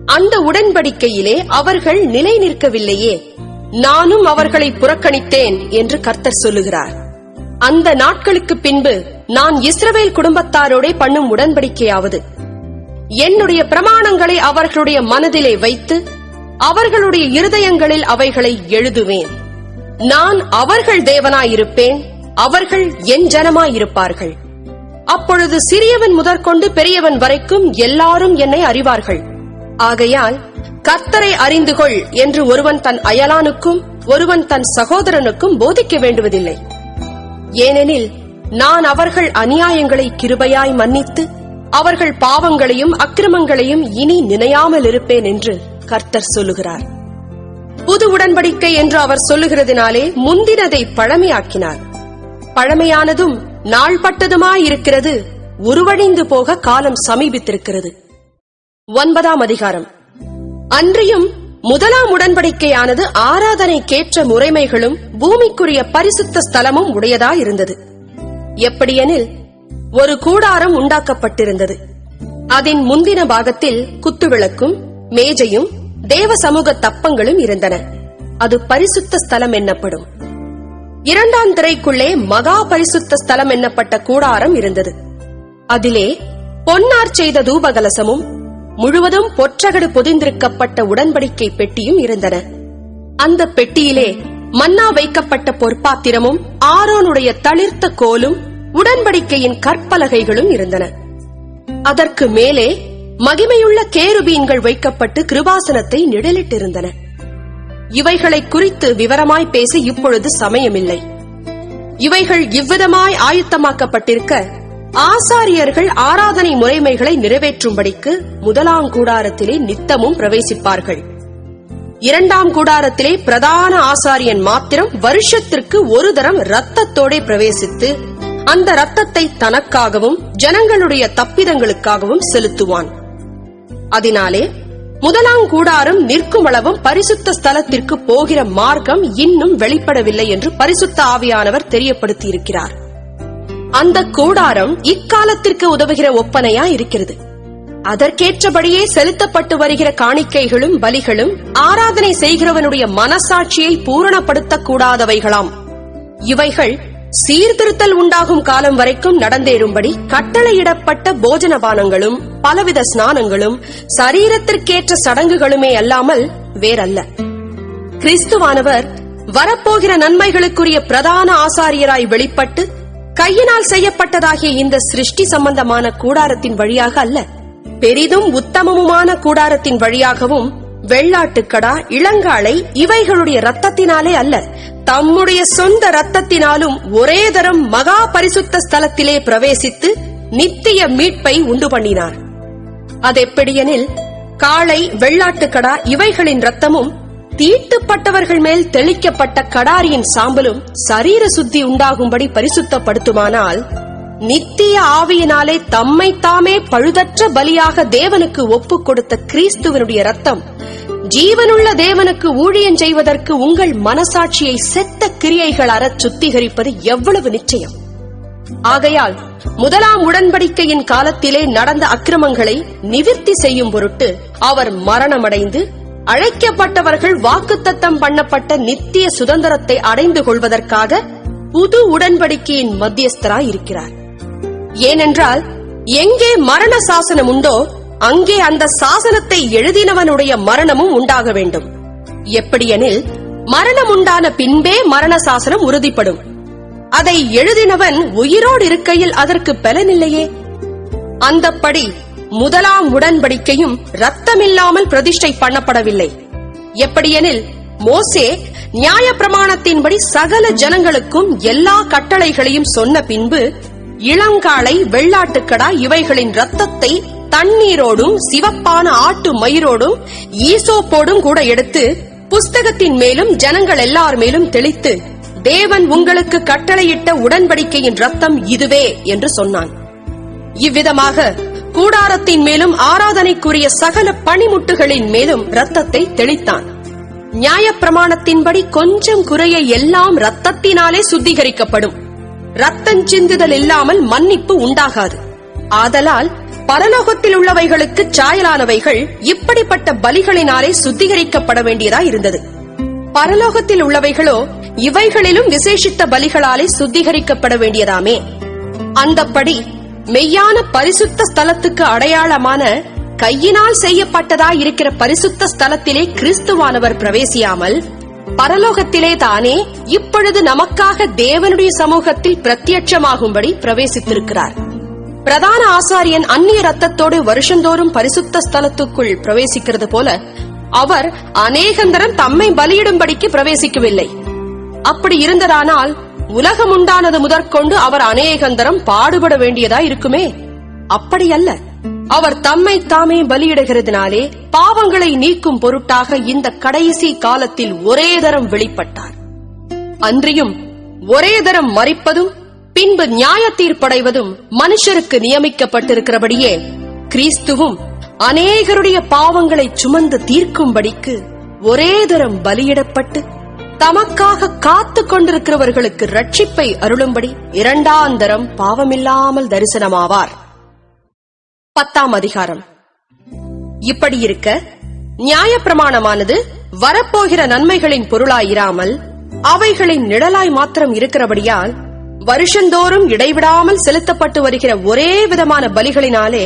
அந்த உடன்படிக்கையிலே அவர்கள் நிலை நிற்கவில்லையே, நானும் அவர்களை புறக்கணித்தேன் என்று கர்த்தர் சொல்லுகிறார். அந்த நாட்களுக்கு பின்பு நான் இஸ்ரவேல் குடும்பத்தாரோடே பண்ணும் உடன்படிக்கையாவது, என்னுடைய பிரமாணங்களை அவர்களுடைய மனதிலே வைத்து அவர்களுடைய இருதயங்களில் அவைகளை எழுதுவேன். நான் அவர்கள் தேவனாயிருப்பேன், அவர்கள் என் ஜனமாயிருப்பார்கள். அப்பொழுது சிறியவன் முதற்கொண்டு பெரியவன் வரைக்கும் எல்லாரும் என்னை அறிவார்கள். ஆகையால் கர்த்தரை அறிந்து கொள் என்று ஒருவன் தன் அயலானுக்கும் ஒருவன் தன் சகோதரனுக்கும் போதிக்க வேண்டுவதில்லை. ஏனெனில் நான் அவர்கள் அநியாயங்களை கிருபையாய் மன்னித்து அவர்கள் பாவங்களையும் அக்கிரமங்களையும் இனி நினையாமல் இருப்பேன் என்று கர்த்தர் சொல்லுகிறார். புது உடன்படிக்கை என்று அவர் சொல்லுகிறதினாலே முந்தினதை பழமையாக்கினார். பழமையானதும் நாள்பட்டதுமாயிருக்கிறது, உருவழிந்து போக காலம் சமீபித்திருக்கிறது. 9ஆம் அதிகாரம். அன்றியும் 1ஆம் உடன்படிக்கையானது ஆராதனைக்கேற்ற முறைமைகளும் பூமிக்குரிய பரிசுத்த ஸ்தலமும் உடையதாயிருந்தது. எப்படியெனில், ஒரு கூடாரம் உண்டாக்கப்பட்டிருந்தது. அதன் முந்தின பாகத்தில் குத்துவிளக்கும் மேஜையும் தேவ சமூக தப்பங்களும் இருந்தன. அது பரிசுத்த ஸ்தலம் என்னப்படும். 2ஆம் திரைக்குள்ளே மகா பரிசுத்த ஸ்தலம் என்னப்பட்ட கூடாரம் இருந்தது. அதிலே பொன்னார் செய்த தூபகலசமும் முழுவதும் பொற்றகடு பொதிந்திருக்கப்பட்ட உடன்படிக்கை பெட்டியும் இருந்தன. அந்த பெட்டியிலே மன்னா வைக்கப்பட்ட பொற்பாத்திரமும் ஆரோனுடைய தளிர்த்த கோலும் உடன்படிக்கையின் கற்பலகைகளும் இருந்தன. அதற்கு மேலே மகிமையுள்ள கேருபீன்கள் வைக்கப்பட்டு கிருபாசனத்தை நிழலிட்டிருந்தன. இவைகளை குறித்து விவரமாய் பேச இப்பொழுது சமயமில்லை. இவைகள் இவ்விதமாய் ஆயத்தமாக்கப்பட்டிருக்க ஆசாரியர்கள் ஆராதனை முறைமைகளை நிறைவேற்றும்படிக்கு 1ஆம் கூடாரத்திலே நித்தமும் பிரவேசிப்பார்கள். 2ஆம் கூடாரத்திலே பிரதான ஆசாரியன் மாத்திரம் வருஷத்திற்கு ஒரு தரம் இரத்தத்தோடே பிரவேசித்து அந்த இரத்தத்தை தனக்காகவும் ஜனங்களுடைய தப்பிதங்களுக்காகவும் செலுத்துவான். அதனாலே 1ஆம் கூடாரம் நிற்கும் அளவும் பரிசுத்த ஸ்தலத்திற்கு போகிற மார்க்கம் இன்னும் வெளிப்படவில்லை என்று பரிசுத்த ஆவியானவர் தெரியப்படுத்தியிருக்கிறார். அந்த கூடாரம் இக்காலத்திற்கு உதவுகிற ஒப்பனையா இருக்கிறது. அதற்கேற்றபடியே செலுத்தப்பட்டு வருகிற காணிக்கைகளும் பலிகளும் ஆராதனை செய்கிறவனுடைய மனசாட்சியை பூரணப்படுத்தக் கூடாதவைகளாம். இவைகள் சீர்திருத்தல் உண்டாகும் காலம் வரைக்கும் நடந்தேறும்படி கட்டளையிடப்பட்ட போஜனபானங்களும் பலவித ஸ்நானங்களும் சரீரத்திற்கேற்ற சடங்குகளுமே அல்லாமல் வேறல்ல. கிறிஸ்துவானவர் வரப்போகிற நன்மைகளுக்குரிய பிரதான ஆசாரியராய் வெளிப்பட்டு கையினால் செய்யப்பட்டதாகிய இந்த சிருஷ்டி சம்பந்தமான கூடாரத்தின் வழியாக அல்ல, பெரிதும் உத்தமமுமான கூடாரத்தின் வழியாகவும் வெள்ளாட்டுக்கடா இளங்காளை இவைகளுடைய இரத்தத்தினாலே அல்ல, தம்முடைய சொந்த இரத்தத்தினாலும் ஒரே தரம் மகா பரிசுத்த ஸ்தலத்திலே பிரவேசித்து நித்திய மீட்பை உண்டு பண்ணினார். அதெப்படியெனில், காளை வெள்ளாட்டுக்கடா இவைகளின் இரத்தமும் தீட்டுப்பட்டவர்கள் மேல் தெளிக்கப்பட்ட கடாரியின் சாம்பலும் சரீர சுத்தி உண்டாகும்படி பரிசுத்தப்படுத்துமானால், நித்திய ஆவியினாலே தம்மை தாமே பழுதற்ற பலியாக தேவனுக்கு ஒப்புக் கொடுத்த கிறிஸ்துவனுடைய இரத்தம் ஜீவனுள்ள தேவனுக்கு ஊழியம் செய்வதற்கு உங்கள் மனசாட்சியை செத்த கிரியைகள் அறச் சுத்திகரிப்பது எவ்வளவு நிச்சயம். ஆகையால் 1ஆம் உடன்படிக்கையின் காலத்திலே நடந்த அக்கிரமங்களை நிவிர்த்தி செய்யும் பொருட்டு அவர் மரணமடைந்து அழைக்கப்பட்டவர்கள் வாக்குத்தத்தம் பண்ணப்பட்ட நித்திய சுதந்திரத்தை அடைந்து கொள்வதற்காக புது உடன்படிக்கையின் மத்தியஸ்தராய் இருக்கிறார். ஏனென்றால், எங்கே மரண சாசனம் உண்டோ அங்கே அந்த சாசனத்தை எழுதினவனுடைய மரணமும் உண்டாக வேண்டும். எப்படியெனில், மரணம் உண்டான பின்பே மரண சாசனம் உறுதிப்படும். அதை எழுதினவன் உயிரோடு இருக்கையில் அதற்கு பலனில்லையே. அந்தப்படி 1ஆம் உடன்படிக்கையும் இரத்தமில்லாமல் பிரதிஷ்டை பண்ணப்படவில்லை. எப்படியெனில், மோசே நியாய பிரமாணத்தின்படி சகல ஜனங்களுக்கும் எல்லா கட்டளைகளையும் சொன்ன பின்பு இளங்காளை வெள்ளாட்டுக்கடா இவைகளின் இரத்தத்தை தண்ணீரோடும் சிவப்பான ஆட்டு மயிரோடும் ஈசோப்போடும் கூட எடுத்து புஸ்தகத்தின் மேலும் ஜனங்கள் எல்லார் மேலும் தெளித்து, தேவன் உங்களுக்கு கட்டளையிட்ட உடன்படிக்கையின் இரத்தம் இதுவே என்று சொன்னான். இவ்விதமாக கூடாரத்தின் மேலும் ஆராதனைக்குரிய சகல பணிமுட்டுகளின் மேலும் இரத்தத்தை தெளித்தான். நியாயப்பிரமாணத்தின்படி கொஞ்சம் குறைய எல்லாம் இரத்தத்தினாலே சுத்திகரிக்கப்படும். இரத்தம் சிந்துதல் இல்லாமல் மன்னிப்பு உண்டாகாது. ஆதலால் பரலோகத்தில் உள்ளவைகளுக்கு சாயலானவைகள் இப்படிப்பட்ட பலிகளினாலே சுத்திகரிக்கப்பட வேண்டியதாய் இருந்தது. பரலோகத்தில் உள்ளவைகளோ இவைகளிலும் விசேஷித்த பலிகளாலே சுத்திகரிக்கப்பட வேண்டியதாமே. அந்தப்படி மெய்யான பரிசுத்த ஸ்தலத்துக்கு அடையாளமான கையினால் செய்யப்பட்டதாய் இருக்கிற பரிசுத்த ஸ்தலத்திலே கிறிஸ்துவானவர் பிரவேசியாமல் பரலோகத்திலே தானே இப்பொழுது நமக்காக தேவனுடைய சமூகத்தில் பிரத்யட்சமாகும்படி பிரவேசித்திருக்கிறார். பிரதான ஆசாரியன் அந்நிய ரத்தத்தோடு வருஷந்தோறும் பரிசுத்த ஸ்தலத்துக்குள் பிரவேசிக்கிறது போல அவர் அநேகந்தரம் தம்மை பலியிடும்படிக்கு பிரவேசிக்கவில்லை. அப்படி இருந்ததானால் உலகம் உண்டானது முதற்கொண்டு அவர் அநேகந்தரம் பாடுபட வேண்டியதாய் இருக்குமே. அப்படியல்ல, அவர் தம்மை தாமே பலியிடுகிறதுனாலே பாவங்களை நீக்கும் பொருட்டாக இந்த கடைசி காலத்தில் ஒரே தரம் வெளிப்பட்டார். அன்றியும் ஒரே தரம் மரிப்பதும் பின்பு நியாய தீர்ப்படைவதும் மனுஷருக்கு நியமிக்கப்பட்டிருக்கிறபடியே கிறிஸ்துவும் அநேகருடைய பாவங்களை சுமந்து தீர்க்கும்படிக்கு ஒரே தரம் பலியிடப்பட்டு தமக்காக காத்துக் கொண்டிருக்கிறவர்களுக்கு ரட்சிப்பை அருளும்படி இரண்டாந்தரம் பாவமில்லாமல் தரிசனமாவார். 10ஆம் அதிகாரம். இப்படி இருக்க நியாயப்பிரமாணமானது வரப்போகிற நன்மைகளின் பொருளாயிராமல் அவைகளின் நிழலாய் மாத்திரம் இருக்கிறபடியால் வருஷந்தோறும் இடைவிடாமல் செலுத்தப்பட்டு வருகிற ஒரே விதமான பலிகளினாலே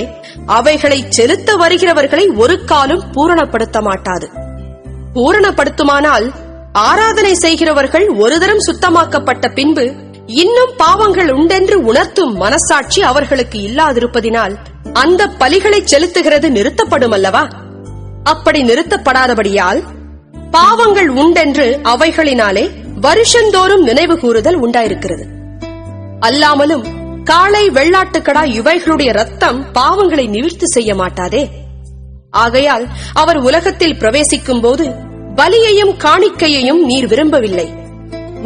அவைகளை செலுத்த வருகிறவர்களை ஒரு காலம் பூரணப்படுத்த மாட்டாது. பூரணப்படுத்துமானால் ஆராதனை செய்கிறவர்கள் ஒரு தரம் சுத்தமாக்கப்பட்ட பின்பு இன்னும் பாவங்கள் உண்டென்று உணர்த்தும் மனசாட்சி அவர்களுக்கு இல்லாதிருப்பதினால் அந்த பலிகளை செலுத்துகிறது நிறுத்தப்படும் அல்லவா? அப்படி நிறுத்தப்படாதபடியால் பாவங்கள் உண்டென்று அவைகளினாலே வருஷந்தோறும் நினைவு கூறுதல் உண்டாயிருக்கிறது. அல்லாமலும் காளை வெள்ளாட்டுக்கடா இவைகளுடைய ரத்தம் பாவங்களை நிவர்த்தி செய்ய மாட்டாதே. ஆகையால் அவர் உலகத்தில் பிரவேசிக்கும் போது பலியையும் காணிக்கையையும் நீர் விரும்பவில்லை.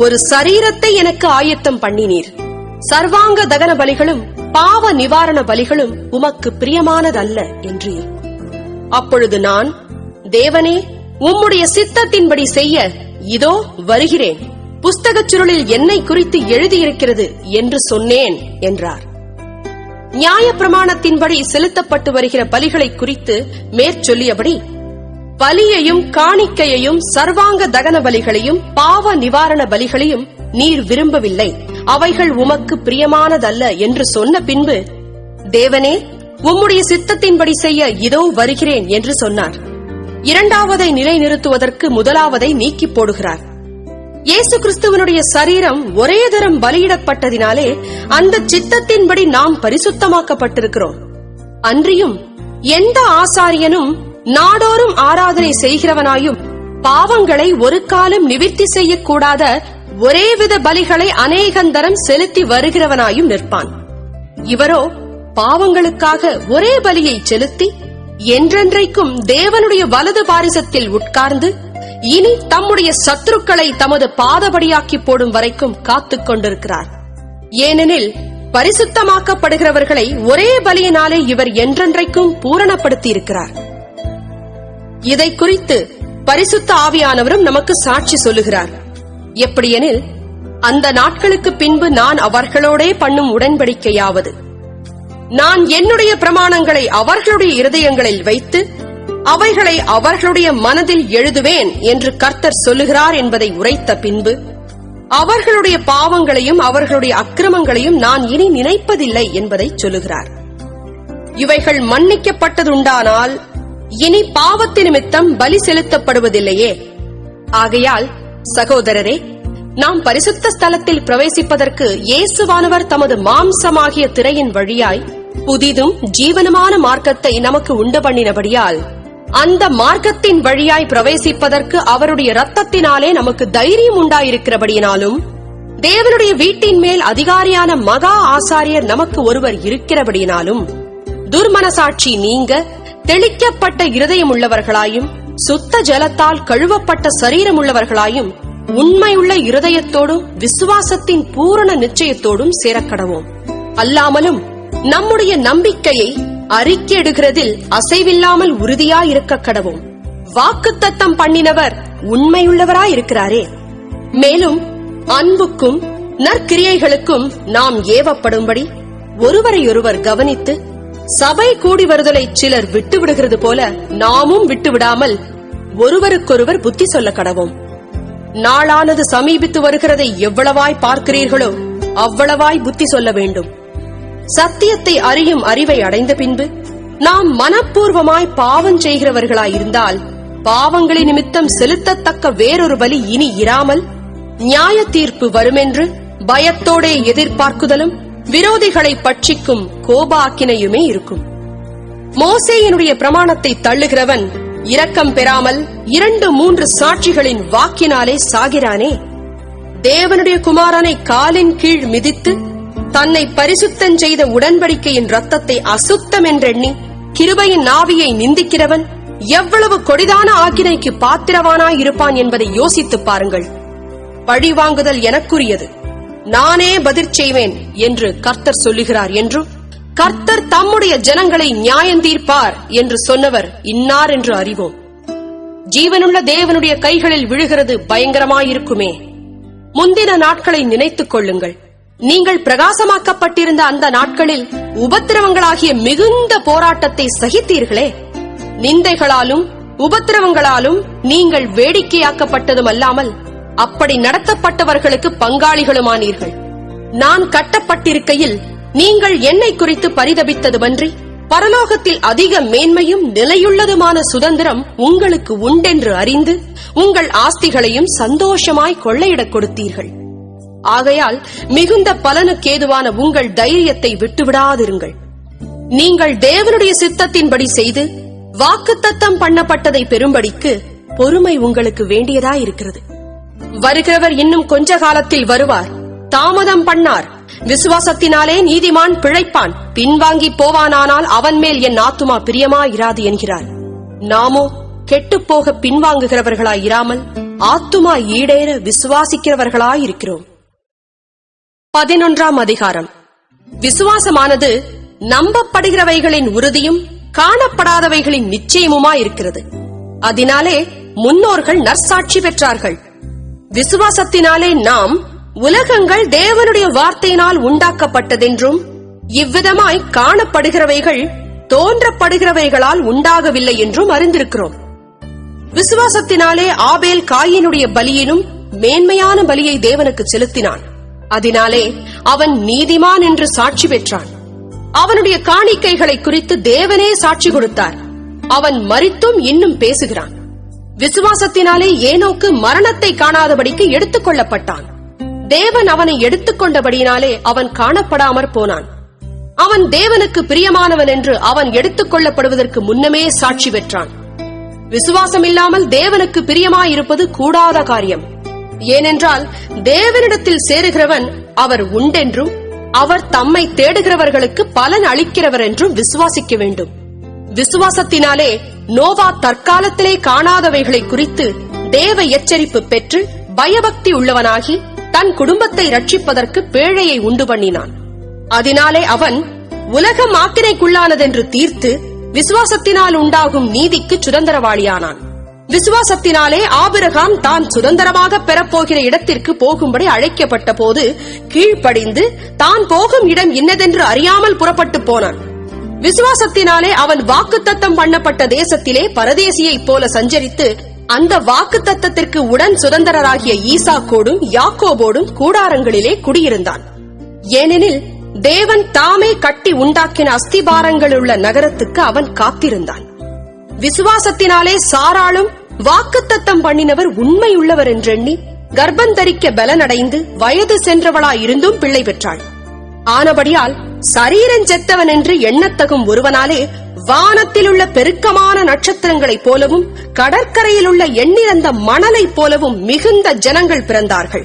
ஒரு சரீரத்தை எனக்கு ஆயத்தம் பண்ணினீர். சர்வாங்க தகன பலிகளும் பாவ நிவாரண பலிகளும் உமக்கு பிரியமானதல்ல என்றீர். அப்பொழுது நான், தேவனே, உம்முடைய சித்தத்தின்படி செய்ய இதோ வருகிறேன், புஸ்தகச் சுருளில் என்னை குறித்து எழுதியிருக்கிறது என்று சொன்னேன் என்றார். நியாயப்பிரமாணத்தின்படி செலுத்தப்பட்டு வருகிற பலிகளை குறித்து மேற்சொல்லியபடி பலியையும் காணிக்கையையும் சர்வாங்க தகன பலிகளையும் பாவ நிவாரண பலிகளையும் நீர் விரும்பவில்லை, அவைகள் உமக்கு பிரியமானதல்ல என்று சொன்ன பின்பு, தேவனே, உம்முடைய சித்தத்தின்படி செய்ய இதோ வருகிறேன் என்று சொன்னார். இரண்டாவதை நிலைநிறுத்துவதற்கு முதலாவதை நீக்கி போடுகிறார். இயேசு கிறிஸ்துவனுடைய சரீரம் ஒரே தரம் பலியிடப்பட்டதினாலே அந்த சித்தத்தின்படி நாம் பரிசுத்தமாக்கப்பட்டிருக்கிறோம். அன்றியும் எந்த ஆசாரியனும் நாடோறும் ஆராதனை செய்கிறவனாயும் பாவங்களை ஒரு காலம் நிவிர்த்தி செய்யக்கூடாத ஒரேவித பலிகளை அநேகந்தரம் செலுத்தி வருகிறவனாயும் நிற்பான். இவரோ பாவங்களுக்காக ஒரே பலியை செலுத்தி என்றென்றைக்கும் தேவனுடைய வலது பாரிசத்தில் உட்கார்ந்து இனி தம்முடைய சத்துருக்களை தமது பாதபடியாக்கி போடும் வரைக்கும் காத்துக் கொண்டிருக்கிறார். ஏனெனில் பரிசுத்தமாக்கப்படுகிறவர்களை ஒரே பலியினாலே இவர் என்றென்றைக்கும் பூரணப்படுத்தி இருக்கிறார். இதை குறித்து பரிசுத்த ஆவியானவரும் நமக்கு சாட்சி சொல்லுகிறார். எப்படியெனில், அந்த நாட்களுக்கு பின்பு நான் அவர்களோடே பண்ணும் உடன்படிக்கையாவது, நான் என்னுடைய பிரமாணங்களை அவர்களுடைய இருதயங்களில் வைத்து அவைகளை அவர்களுடைய மனதில் எழுதுவேன் என்று கர்த்தர் சொல்லுகிறார் என்பதை உரைத்த பின்பு அவர்களுடைய பாவங்களையும் அவர்களுடைய அக்கிரமங்களையும் நான் இனி நினைப்பதில்லை என்பதை சொல்லுகிறார். இவைகள் மன்னிக்கப்பட்டதுண்டானால் இனி பாவத்து நிமித்தம் பலி செலுத்தப்படுவதில்லையே. ஆகையால் சகோதரரே, நாம் பரிசுத்த ஸ்தலத்தில் பிரவேசிப்பதற்கு இயேசுவானவர் தமது மாம்சமாகிய திரையின் வழியாய் புதிதும் ஜீவனமான மார்க்கத்தை நமக்கு உண்டு பண்ணினபடியால் அந்த மார்க்கத்தின் வழியாய் பிரவேசிப்பதற்கு அவருடைய இரத்தத்தினாலே நமக்கு தைரியம் உண்டாயிருக்கிறபடியினாலும் தேவனுடைய வீட்டின் மேல் அதிகாரியான மகா ஆசாரியர் நமக்கு ஒருவர் இருக்கிறபடியினாலும் துர்மனசாட்சி நீங்க தெளிக்கப்பட்ட இருதயம் உள்ளவர்களாயும் சுத்த ஜலத்தால் கழுவப்பட்ட சரீரம் உள்ளவர்களாயும் உண்மையுள்ள இருதயத்தோடும் விசுவாசத்தின் பூரண நிச்சயத்தோடும் சேரக்கடவோம். அல்லாமலும் நம்முடைய நம்பிக்கையை அறிக்கையிடுகிறதில் அசைவில்லாமல் உறுதியாயிருக்க கடவோம். வாக்குத்தத்தம் பண்ணினவர் உண்மையுள்ளவராயிருக்கிறாரே. மேலும் அன்புக்கும் நற்கிரியைகளுக்கும் நாம் ஏவப்படும்படி ஒருவரையொருவர் கவனித்து சபை கூடி வருதலை சிலர் விட்டுவிடுகிறது போல நாமும் விட்டுவிடாமல் ஒருவருக்கொருவர் புத்தி சொல்ல கடவோம். நாளானது சமீபித்து வருகிறதை எவ்வளவாய் பார்க்கிறீர்களோ அவ்வளவாய் புத்தி சொல்ல வேண்டும். சத்தியத்தை அறியும் அறிவை அடைந்த பின்பு நாம் மனப்பூர்வமாய் பாவம் செய்கிறவர்களாயிருந்தால் பாவங்களின் நிமித்தம் செலுத்தத்தக்க வேறொரு பலி இனி இராமல் நியாய தீர்ப்பு வருமென்று பயத்தோடே எதிர்பார்க்குதலும் விரோதிகளை பட்சிக்கும் கோபாக்கினையுமே இருக்கும். மோசேயினுடைய பிரமாணத்தை தள்ளுகிறவன் இரக்கம் பெறாமல் 2-3 சாட்சிகளின் வாக்கினாலே சாகிறானே. தேவனுடைய குமாரனை காலின் கீழ் மிதித்து தன்னை பரிசுத்தம் செய்த உடன்படிக்கையின் இரத்தத்தை அசுத்தம் என்றெண்ணி கிருபையின் ஆவியை நிந்திக்கிறவன் எவ்வளவு கொடிதான ஆக்கினைக்கு பாத்திரவானாயிருப்பான் என்பதை யோசித்துப் பாருங்கள். பழிவாங்குதல் எனக்குரியது, நானே பதில் செய்வேன் என்று கர்த்தர் சொல்லுகிறார் என்றும், கர்த்தர் தம்முடைய ஜனங்களை நியாயந்தீர்ப்பார் என்று சொன்னவர் இன்னார் என்று அறிவோம். ஜீவனுள்ள தேவனுடைய கைகளில் விழுகிறது பயங்கரமாயிருக்குமே. முந்தின நாட்களை நினைத்துக் கொள்ளுங்கள். நீங்கள் பிரகாசமாக்கப்பட்டிருந்த அந்த நாட்களில் உபத்திரவங்களாகிய மிகுந்த போராட்டத்தை சகித்தீர்களே. நிந்தைகளாலும் உபத்திரவங்களாலும் நீங்கள் வேடிக்கையாக்கப்பட்டதும் அல்லாமல் அப்படி நடத்தப்பட்டவர்களுக்கு பங்காளிகளுமானீர்கள். நான் கட்டப்பட்டிருக்கையில் நீங்கள் என்னை குறித்து பரிதபித்ததுமன்றி பரலோகத்தில் அதிக மேன்மையும் நிலையுள்ளதுமான சுதந்திரம் உங்களுக்கு உண்டென்று அறிந்து உங்கள் ஆஸ்திகளையும் சந்தோஷமாய் கொள்ளையிடக் கொடுத்தீர்கள். ஆகையால் மிகுந்த பலனுக்கேதுவான உங்கள் தைரியத்தை விட்டுவிடாதிருங்கள். நீங்கள் தேவனுடைய சித்தத்தின்படி செய்து வாக்குத்தத்தம் பண்ணப்பட்டதை பெறும்படிக்கு பொறுமை உங்களுக்கு வேண்டியதாயிருக்கிறது. வருகிறவர் இன்னும் கொஞ்ச காலத்தில் வருவார், தாமதம் பண்ணார். விசுவாசத்தினாலே நீதிமான் பிழைப்பான், பின்வாங்கி போவானானால் அவன் மேல் என் ஆத்துமா பிரியமாயிராது என்கிறார். நாமோ கெட்டுப்போக பின்வாங்குகிறவர்களாயிராமல் ஆத்துமா ஈடேற விசுவாசிக்கிறவர்களாயிருக்கிறோம். 11ஆம் அதிகாரம். விசுவாசமானது நம்பப்படுகிறவைகளின் உறுதியும் காணப்படாதவைகளின் நிச்சயமுமாயிருக்கிறது. அதனாலே முன்னோர்கள் நற்சாட்சி பெற்றார்கள். விசுவாசத்தினாலே நாம் உலகங்கள் தேவனுடைய வார்த்தையினால் உண்டாக்கப்பட்டதென்றும், இவ்விதமாய் காணப்படுகிறவைகள் தோன்றப்படுகிறவைகளால் உண்டாகவில்லை என்றும் அறிந்திருக்கிறோம். விசுவாசத்தினாலே ஆபேல் காயினுடைய பலியிலும் மேன்மையான பலியை தேவனுக்கு செலுத்தினான். அதனாலே அவன் நீதிமான் என்று சாட்சி பெற்றான். அவனுடைய காணிக்கைகளை குறித்து தேவனே சாட்சி கொடுத்தார். அவன் மரித்தும் இன்னும் பேசுகிறான். விசுவாசத்தினாலே ஏனோக்கு மரணத்தை காணாதபடிக்கு எடுத்துக் கொள்ளப்பட்டான். தேவன் அவனை எடுத்துக்கொண்டபடியினாலே அவன் காணப்படாமற் போனான். அவன் தேவனுக்கு பிரியமானவன் என்று அவன் எடுத்துக் கொள்ளப்படுவதற்கு முன்னமே சாட்சி பெற்றான். விசுவாசம் இல்லாமல் தேவனுக்கு பிரியமாயிருப்பது கூடாத காரியம். ஏனென்றால் தேவனிடத்தில் சேருகிறவன் அவர் உண்டென்றும் அவர் தம்மை தேடுகிறவர்களுக்கு பலன் அளிக்கிறவர் என்றும் விசுவாசிக்க வேண்டும். விசுவாசத்தினாலே நோவா தற்காலத்திலே காணாதவைகளை குறித்து தேவ எச்சரிப்பு பெற்று பயபக்தி உள்ளவனாகி தன் குடும்பத்தை ரட்சிப்பதற்கு பேழையை உண்டு பண்ணினான். அதனாலே அவன் உலகம் ஆக்கினைக்குள்ளானதென்று தீர்த்து விசுவாசத்தினால் உண்டாகும் நீதிக்கு சுதந்திரவாளியானான். விசுவாசத்தினாலே ஆபிரகாம் தான் சுதந்திரமாக பெறப்போகிற இடத்திற்கு போகும்படி அழைக்கப்பட்ட போது கீழ்ப்படிந்து தான் போகும் இடம் இன்னதென்று அறியாமல் புறப்பட்டு போனான். விசுவாசத்தினாலே அவன் வாக்குத்தத்தம் பண்ணப்பட்ட தேசத்திலே பரதேசியைப் போல சஞ்சரித்து அந்த வாக்குத்தத்தத்திற்கு உடன் சுதந்திரராகிய ஈசாக்கோடும் யாக்கோபோடும் கூடாரங்களிலே குடியிருந்தான். ஏனெனில் தேவன் தாமே கட்டி உண்டாக்கின அஸ்திபாரங்களுள்ள நகரத்துக்கு அவன் காத்திருந்தான். விசுவாசத்தினாலே சாராளும் வாக்குத்தத்தம் பண்ணினவர் உண்மையுள்ளவர் என்றெண்ணி கர்ப்பந்தரிக்க பலனடைந்து வயது சென்றவளாயிருந்தும் பிள்ளை பெற்றாள். ஆனபடியால் சரீரஞ்செத்தவன் என்று எண்ணத்தகும் ஒருவனாலே வானத்திலுள்ள பெருக்கமான நட்சத்திரங்களைப் போலவும் கடற்கரையிலுள்ள எண்ணிறந்த மணலைப் போலவும் மிகுந்த ஜனங்கள் பிறந்தார்கள்.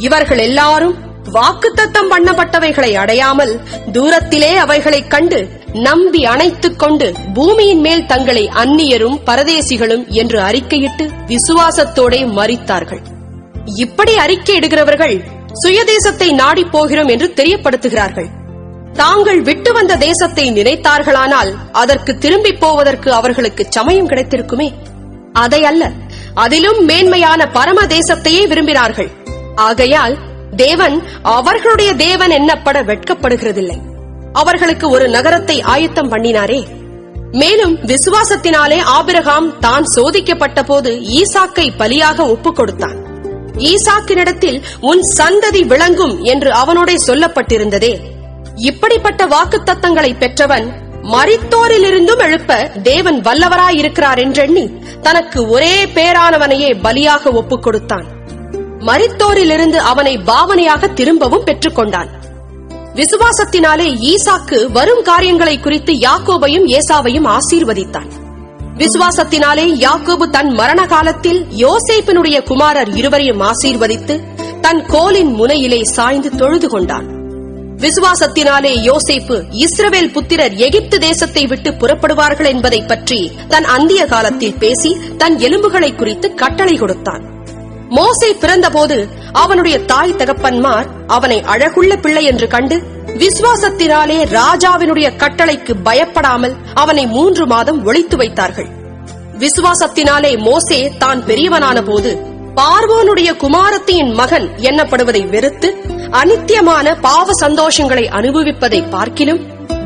இவர்கள் எல்லாரும் வாக்குத்தத்தம் பண்ணப்பட்டவைகளை அடையாமல் தூரத்திலே அவைகளைக் கண்டு நம்பி அணைத்துக் கொண்டு பூமியின் மேல் தங்களை அந்நியரும் பரதேசிகளும் என்று அறிக்கையிட்டு விசுவாசத்தோடே மரித்தார்கள். இப்படி அறிக்கையிடுகிறவர்கள் சுயதேசத்தை நாடி போகிறோம் என்று தெரியப்படுத்துகிறார்கள். தாங்கள் விட்டு வந்த தேசத்தை நினைத்தார்களானால் அதற்கு திரும்பி போவதற்கு அவர்களுக்கு சமயம் கிடைத்திருக்குமே. அதை அல்ல, அதிலும் மேன்மையான பரம தேசத்தையே விரும்பினார்கள். ஆகையால் தேவன் அவர்களுடைய தேவன் என்னப்பட வெட்கப்படுகிறதில்லை. அவர்களுக்கு ஒரு நகரத்தை ஆயத்தம் பண்ணினாரே. மேலும் விசுவாசத்தினாலே ஆபிரகாம் தான் சோதிக்கப்பட்ட போது ஈசாக்கை பலியாக ஒப்புக் கொடுத்தான். ஈசாக்கினிடத்தில் உன் சந்ததி விளங்கும் என்று அவனோடே சொல்லப்பட்டிருந்ததே. இப்படிப்பட்ட வாக்குத்தத்தங்களை பெற்றவன் மரித்தோரிலிருந்தும் எழுப்ப தேவன் வல்லவராயிருக்கிறார் என்றெண்ணி தனக்கு ஒரே பேரானவனையே பலியாக ஒப்புக் கொடுத்தான். மரித்தோரிலிருந்து அவனை பாவனையாக திரும்பவும் பெற்றுக்கொண்டான். விசுவாசத்தினாலே ஈசாக்கு வரும் காரியங்களை குறித்து யாக்கோபையும் ஏசாவையும் ஆசீர்வதித்தான். விசுவாசத்தினாலே யாக்கோபு தன் மரண காலத்தில் யோசேப்பினுடைய குமாரர் இருவரையும் ஆசீர்வதித்து தன் கோலின் முனையிலே சாய்ந்து தொழுது கொண்டான். விசுவாசத்தினாலே யோசேப்பு இஸ்ரவேல் புத்திரர் எகிப்து தேசத்தை விட்டு புறப்படுவார்கள் என்பதை பற்றி தன் அந்திய காலத்தில் பேசி தன் எலும்புகளை குறித்து கட்டளை கொடுத்தான். மோசே பிறந்தபோது அவனுடைய தாய் தகப்பன்மார் அவனை அழகுள்ள பிள்ளை என்று கண்டு விசுவாசத்தினாலே ராஜாவினுடைய கட்டளைக்கு பயப்படாமல் அவனை 3 மாதம் ஒளித்து வைத்தார்கள். விசுவாசத்தினாலே மோசே தான் பெரியவனான போது பார்வோனுடைய குமாரத்தியின் மகன் எண்ணப்படுவதை வெறுத்து அநித்தியமான பாவ சந்தோஷங்களை அனுபவிப்பதை பார்க்கிலும்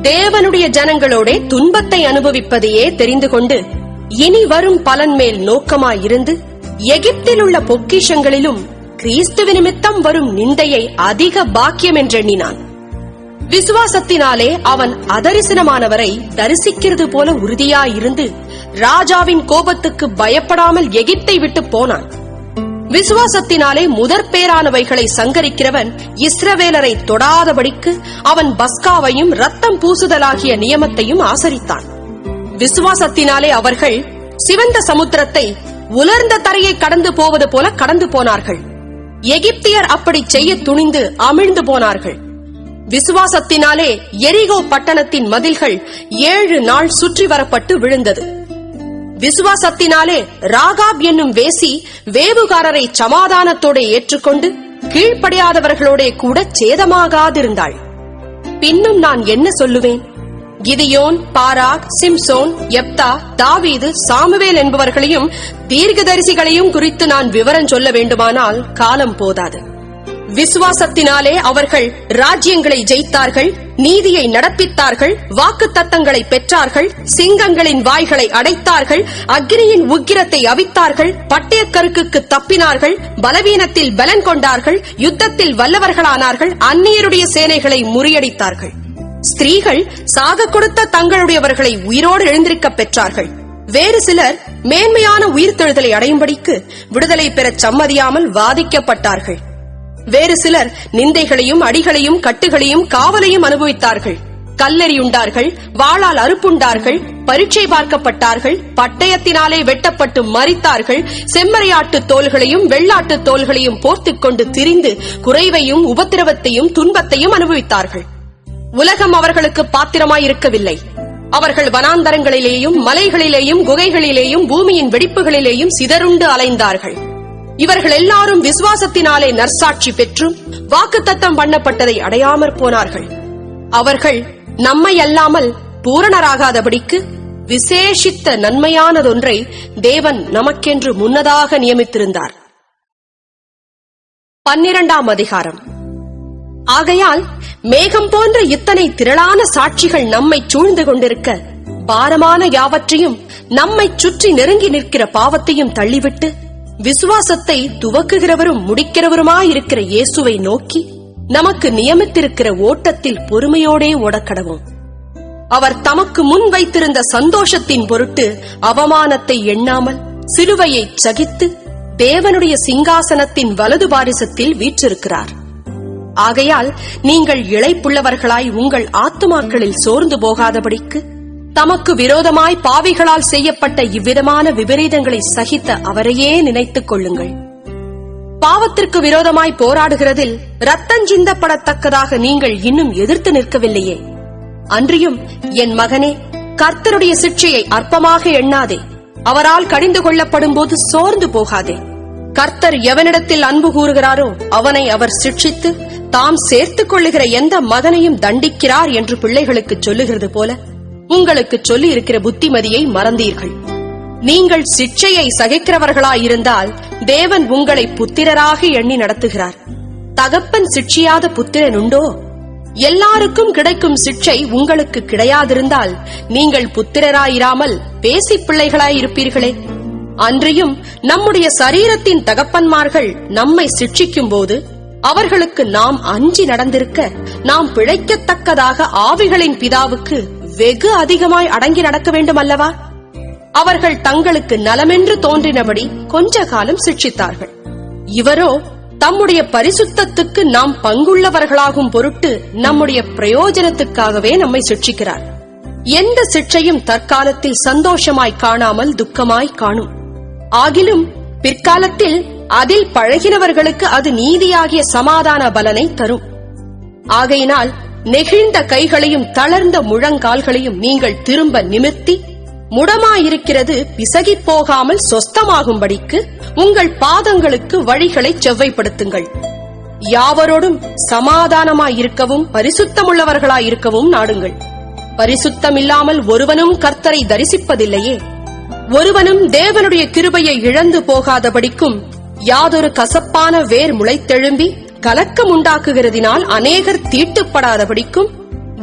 தேவனுடைய ஜனங்களோட துன்பத்தை அனுபவிப்பதையே தெரிந்து கொண்டு இனி வரும் பலன் மேல் நோக்கமாயிருந்து எகிப்தில் உள்ள பொக்கிஷங்களிலும் கிறிஸ்துவ நிமித்தம் வரும் நிந்தையை அதிக பாக்கியம் என்றெண்ணினான். விசுவாசத்தினாலே அவன் அதரிசனமானவரை தரிசிக்கிறது போல உறுதியாயிருந்து ராஜாவின் கோபத்துக்கு பயப்படாமல் எகிப்தை விட்டு போனான். விசுவாசத்தினாலே முதற்பேரானவைகளை சங்கரிக்கிறவன் இஸ்ரவேலரை தொடாதபடிக்கு அவன் பஸ்காவையும் ரத்தம் பூசுதலாகிய நியமத்தையும் ஆசரித்தான். விசுவாசத்தினாலே அவர்கள் சிவந்த சமுத்திரத்தை உலர்ந்த தரையை கடந்து போவது போல கடந்து போனார்கள். எகிப்தியர் அப்படி செய்ய துணிந்து அமிழ்ந்து போனார்கள். விசுவாசத்தினாலே எரிகோ பட்டணத்தின் மதில்கள் 7 நாள் சுற்றி வரப்பட்டு விழுந்தது. விசுவாசத்தினாலே ராகாப் என்னும் வேசி வேவுகாரரை சமாதானத்தோட ஏற்றுக்கொண்டு கீழ்ப்படியாதவர்களோட கூட சேதமாகாதிருந்தாள். பின்னும் நான் என்ன சொல்லுவேன்? கிதியோன், பாராக், சிம்சோன், யெப்தா, தாவீது, சாமுவேல் என்பவர்களையும் தீர்க்கதரிசிகளையும் குறித்து நான் விவரம் சொல்ல வேண்டுமானால் காலம் போதாது. விசுவாசத்தினாலே அவர்கள் ராஜ்யங்களை ஜெயித்தார்கள், நீதியை நடப்பித்தார்கள், வாக்குத்தத்தங்களை பெற்றார்கள், சிங்கங்களின் வாய்களை அடைத்தார்கள், அக்கினியின் உக்கிரத்தை அவித்தார்கள், பட்டயக்கருக்குக்கு தப்பினார்கள், பலவீனத்தில் பலன் கொண்டார்கள், யுத்தத்தில் வல்லவர்களானார்கள், அந்நியருடைய சேனைகளை முறியடித்தார்கள். ஸ்திரீகள் சாக கொடுத்த தங்களுடையவர்களை உயிரோடு எழுந்திருக்க பெற்றார்கள். வேறு சிலர் மேன்மையான உயிர்த்தெழுதலை அடையும்படிக்கு விடுதலை பெறச் சம்மதியாமல் வாதிக்கப்பட்டார்கள். வேறு சிலர் நிந்தைகளையும் அடிகளையும் கட்டுகளையும் காவலையும் அனுபவித்தார்கள். கல்லெறியுண்டார்கள், வாளால் அறுப்புண்டார்கள், பரீட்சை பார்க்கப்பட்டார்கள், பட்டயத்தினாலே வெட்டப்பட்டு மரித்தார்கள், செம்மறியாட்டு தோள்களையும் வெள்ளாட்டு தோள்களையும் போர்த்துக் கொண்டு திரிந்து குறைவையும் உபத்திரவத்தையும் துன்பத்தையும் அனுபவித்தார்கள். உலகம் அவர்களுக்கு பாத்திரமாயிருக்கவில்லை. அவர்கள் வனாந்தரங்களிலேயும் மலைகளிலேயும் குகைகளிலேயும் பூமியின் வெடிப்புகளிலேயும் சிதறுண்டு அலைந்தார்கள். இவர்கள் எல்லாரும் விசுவாசத்தினாலே நற்சாட்சி பெற்றும் வாக்குத்தத்தம் பண்ணப்பட்டதை அடையாமற் போனார்கள். அவர்கள் நம்மை அல்லாமல் பூரணராகாதபடிக்கு விசேஷித்த நன்மையானதொன்றை தேவன் நமக்கென்று முன்னதாக நியமித்திருந்தார். 12ஆம் அதிகாரம். ஆகையால் மேகம் போன்ற இத்தனை திரளான சாட்சிகள் நம்மை சூழ்ந்து கொண்டிருக்க பாரமான யாவற்றையும் நம்மை சுற்றி நெருங்கி நிற்கிற பாவத்தையும் தள்ளிவிட்டு விசுவாசத்தை துவக்குகிறவரும் முடிக்கிறவருமாயிருக்கிற இயேசுவை நோக்கி நமக்கு நியமித்திருக்கிற ஓட்டத்தில் பொறுமையோடே ஓடக்கடவும். அவர் தமக்கு முன் வைத்திருந்த சந்தோஷத்தின் பொருட்டு அவமானத்தை எண்ணாமல் சிலுவையை சகித்து தேவனுடைய சிங்காசனத்தின் வலது பாரிசத்தில் வீற்றிருக்கிறார். ஆகையால் நீங்கள் இளைப்புள்ளவர்களாய் உங்கள் ஆத்துமாக்களில் சோர்ந்து போகாதபடிக்கு தமக்கு விரோதமாய் பாவிகளால் செய்யப்பட்ட இவ்விதமான விபரீதங்களை சகித்த அவரையே நினைத்துக் கொள்ளுங்கள். பாவத்திற்கு விரோதமாய் போராடுகிறதில் இரத்தஞ்சிந்தப்படத்தக்கதாக நீங்கள் இன்னும் எதிர்த்து நிற்கவில்லையே. அன்றியும் என் மகனே, கர்த்தருடைய சிட்சையை அற்பமாக எண்ணாதே. அவரால் கடிந்து கொள்ளப்படும் போது சோர்ந்து போகாதே. கர்த்தர் எவனிடத்தில் அன்பு கூறுகிறாரோ அவனை அவர் சிட்சித்து தாம் சேர்த்துக் கொள்ளுகிற எந்த மகனையும் தண்டிக்கிறார் என்று பிள்ளைகளுக்கு சொல்லுகிறது போல உங்களுக்கு சொல்லி இருக்கிற புத்திமதியை மறந்தீர்கள். நீங்கள் சிட்சையை சகிக்கிறவர்களாயிருந்தால் தேவன் உங்களை புத்திரராக எண்ணி நடத்துகிறார். தகப்பன் சிட்சியாத புத்திரன் உண்டோ? எல்லாருக்கும் கிடைக்கும் சிட்சை உங்களுக்கு கிடையாதிருந்தால் நீங்கள் புத்திரராயிராமல் பேசி பிள்ளைகளாயிருப்பீர்களே. அன்றியும் நம்முடைய சரீரத்தின் தகப்பன்மார்கள் நம்மை சிட்சிக்கும் போது அவர்களுக்கு நாம் அஞ்சி நடந்திருக்க நாம் பிழைக்கத்தக்கதாக ஆவிகளின் பிதாவுக்கு வெகு அதிகமாய் அடங்கி நடக்க வேண்டும் அல்லவா? அவர்கள் தங்களுக்கு நலமென்று தோன்றினபடி கொஞ்ச காலம் சிட்சித்தார்கள். இவரோ தம்முடைய பரிசுத்தத்துக்கு நாம் பங்குள்ளவர்களாகும் பொருட்டு நம்முடைய பிரயோஜனத்துக்காகவே நம்மை சிட்சிக்கிறார். எந்த சிற்றையும் தற்காலத்தில் சந்தோஷமாய் காணாமல் துக்கமாய் காணும். ஆகிலும் பிற்காலத்தில் அதில் பழகினவர்களுக்கு அது நீதியாகிய சமாதான பலனை தரும். ஆகையினால் நெகிழ்ந்த கைகளையும் தளர்ந்த முழங்கால்களையும் நீங்கள் திரும்ப நிமிர்த்தி, முடமாயிருக்கிறது பிசகிப் போகாமல் சொஸ்தமாகும்படிக்கு உங்கள் பாதங்களுக்கு வழிகளை செவ்வைப்படுத்துங்கள். யாவரோடும் சமாதானமாயிருக்கவும் பரிசுத்தமுள்ளவர்களாயிருக்கவும் நாடுங்கள். பரிசுத்தமில்லாமல் ஒருவனும் கர்த்தரை தரிசிப்பதில்லையே. ஒருவனும் தேவனுடைய கிருபையை இழந்து போகாதபடிக்கும் யாதொரு கசப்பான வேர் முளைத்தெழும்பி கலக்கம் உண்டாக்குகிறதினால் அநேகர் தீட்டுப்படாதபடிக்கும்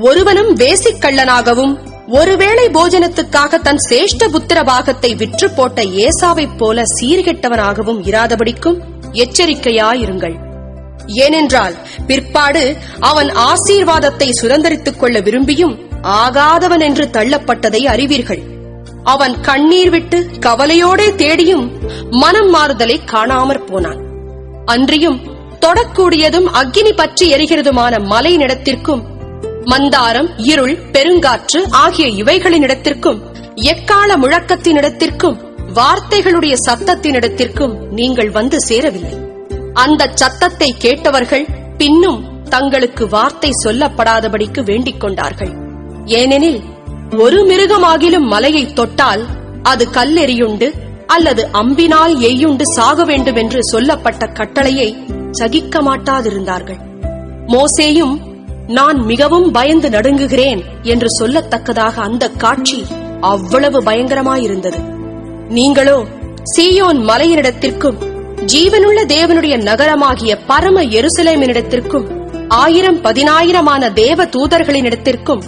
ஒருவனும் வேசிக்கள்ளனாகவும் ஒருவேளை போஜனத்துக்காக தன் சேஷ்ட புத்திர பாகத்தை விற்று போட்ட ஏசாவைப் போல சீர்கெட்டவனாகவும் இராதபடிக்கும் எச்சரிக்கையாயிருங்கள். ஏனென்றால் பிற்பாடு அவன் ஆசீர்வாதத்தை சுதந்தரித்துக் கொள்ள விரும்பியும் ஆகாதவன் என்று தள்ளப்பட்டதை அறிவீர்கள். அவன் கண்ணீர் விட்டு கவலையோடே தேடியும் மனம் மாறுதலை காணாமற் போனான். அன்றியும் தொடக்கூடியதும் அக்கினி பற்றி எரிகிறதுமான மலை நிலத்திற்கும் மந்தாரம், இருள், பெருங்காற்று ஆகிய இவைகளினிடத்திற்கும் எக்கால முழக்கத்தினிடத்திற்கும் வார்த்தைகளுடைய சத்தத்தினிடத்திற்கும் நீங்கள் வந்து சேரவில்லை. அந்த சத்தத்தை கேட்டவர்கள் பின்னும் தங்களுக்கு வார்த்தை சொல்லப்படாதபடிக்கு வேண்டிக் கொண்டார்கள். ஏனெனில் ஒரு மிருகமாகிலும் மலையை தொட்டால் அது கல்லெறியுண்டு அல்லது அம்பினால் எய்யுண்டு சாக வேண்டும் என்று சொல்லப்பட்ட கட்டளையை சகிக்க மாட்டாதிருந்தார்கள். மோசேயும் நான் மிகவும் பயந்து நடுங்குகிறேன் என்று சொல்லத்தக்கதாக அந்த காட்சி அவ்வளவு பயங்கரமாயிருந்தது. நீங்களோ சீயோன் மலையினிடத்திற்கும் ஜீவனுள்ள தேவனுடைய நகரமாகிய பரம எருசலேமினிடத்திற்கும் 1000-10,000 தேவ தூதர்களினிடத்திற்கும்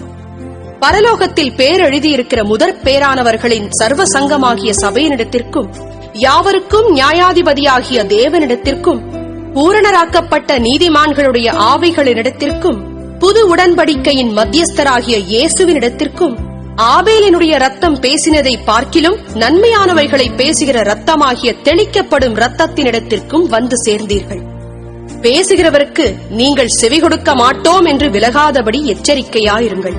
பரலோகத்தில் பேர் எழுதியிருக்கிற முதற் பேரானவர்களின் சர்வ சங்கமாகிய சபையினிடத்திற்கும் யாவருக்கும் நியாயாதிபதியாகிய தேவனிடத்திற்கும் பூரணராக்கப்பட்ட நீதிமான்களுடைய ஆவிகளினிடத்திற்கும் புது உடன்படிக்கையின் மத்தியஸ்தராகிய இயேசுவினிடத்திற்கும் ஆபேலினுடைய ரத்தம் பேசினதை பார்க்கிலும் நன்மையானவைகளை பேசுகிற ரத்தமாகிய தெளிக்கப்படும் ரத்தத்தினிடத்திற்கும் வந்து சேர்ந்தீர்கள். பேசுகிறவருக்கு நீங்கள் செவி கொடுக்க மாட்டோம் என்று விலகாதபடி எச்சரிக்கையாயிருங்கள்.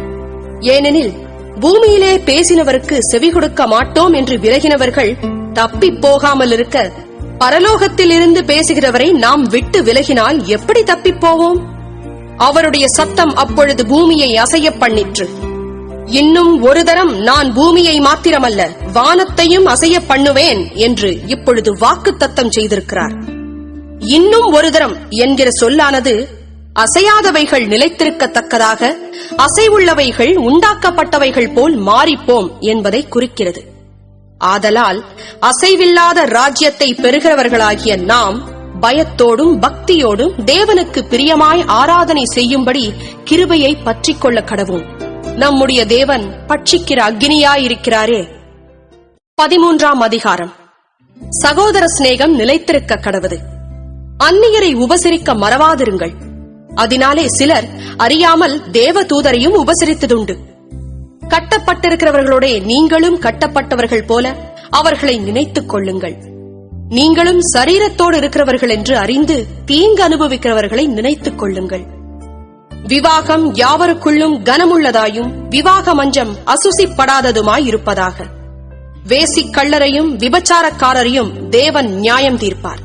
ஏனெனில் பூமியிலே பேசினவருக்கு செவி கொடுக்க மாட்டோம் என்று விலகினவர்கள் தப்பிப் போகாமல் இருக்க பரலோகத்தில் இருந்து பேசுகிறவரை நாம் விட்டு விலகினால் எப்படி தப்பிப் போவோம்? அவருடைய சத்தம் அப்பொழுது பூமியை அசைய பண்ணிற்று. இன்னும் ஒரு தரம் நான் பூமியை மாத்திரமல்ல வானத்தையும் அசைய பண்ணுவேன் என்று இப்பொழுது வாக்குத்தத்தம் செய்திருக்கிறார். இன்னும் ஒரு தரம் என்கிற சொல்லானது அசையாதவைகள் நிலைத்திருக்கத்தக்கதாக அசைவுள்ளவைகள் உண்டாக்கப்பட்டவைகள் போல் மாறிப்போம் என்பதை குறிக்கிறது. ஆதலால் அசைவில்லாத ராஜ்யத்தை பெறுகிறவர்களாகிய நாம் பயத்தோடும் பக்தியோடும் தேவனுக்கு பிரியமாய் ஆராதனை செய்யும்படி கிருபையை பற்றிக் கொள்ள கடவோம். நம்முடைய தேவன் பட்சிக்கிற அக்னியாயிருக்கிறாரே. 13ஆம் அதிகாரம். சகோதர சிநேகம் நிலைத்திருக்க கடவது. அந்நியரை உபசரிக்க மறவாதிருங்கள். அதனாலே சிலர் அறியாமல் தேவ தூதரையும் உபசரித்ததுண்டு. கட்டப்பட்டிருக்கிறவர்களோட நீங்களும் கட்டப்பட்டவர்கள் போல அவர்களை நினைத்துக் கொள்ளுங்கள். நீங்களும் சரீரத்தோடு இருக்கிறவர்கள் என்று அறிந்து தீங்கு அனுபவிக்கிறவர்களை நினைத்துக் கொள்ளுங்கள். விவாகம் யாவருக்குள்ளும் கனமுள்ளதாயும் விவாக மஞ்சம் அசுசிப்படாததுமாய் இருப்பதாக. வேசிக் கள்ளரையும் விபச்சாரக்காரரையும் தேவன் நியாயம் தீர்ப்பார்.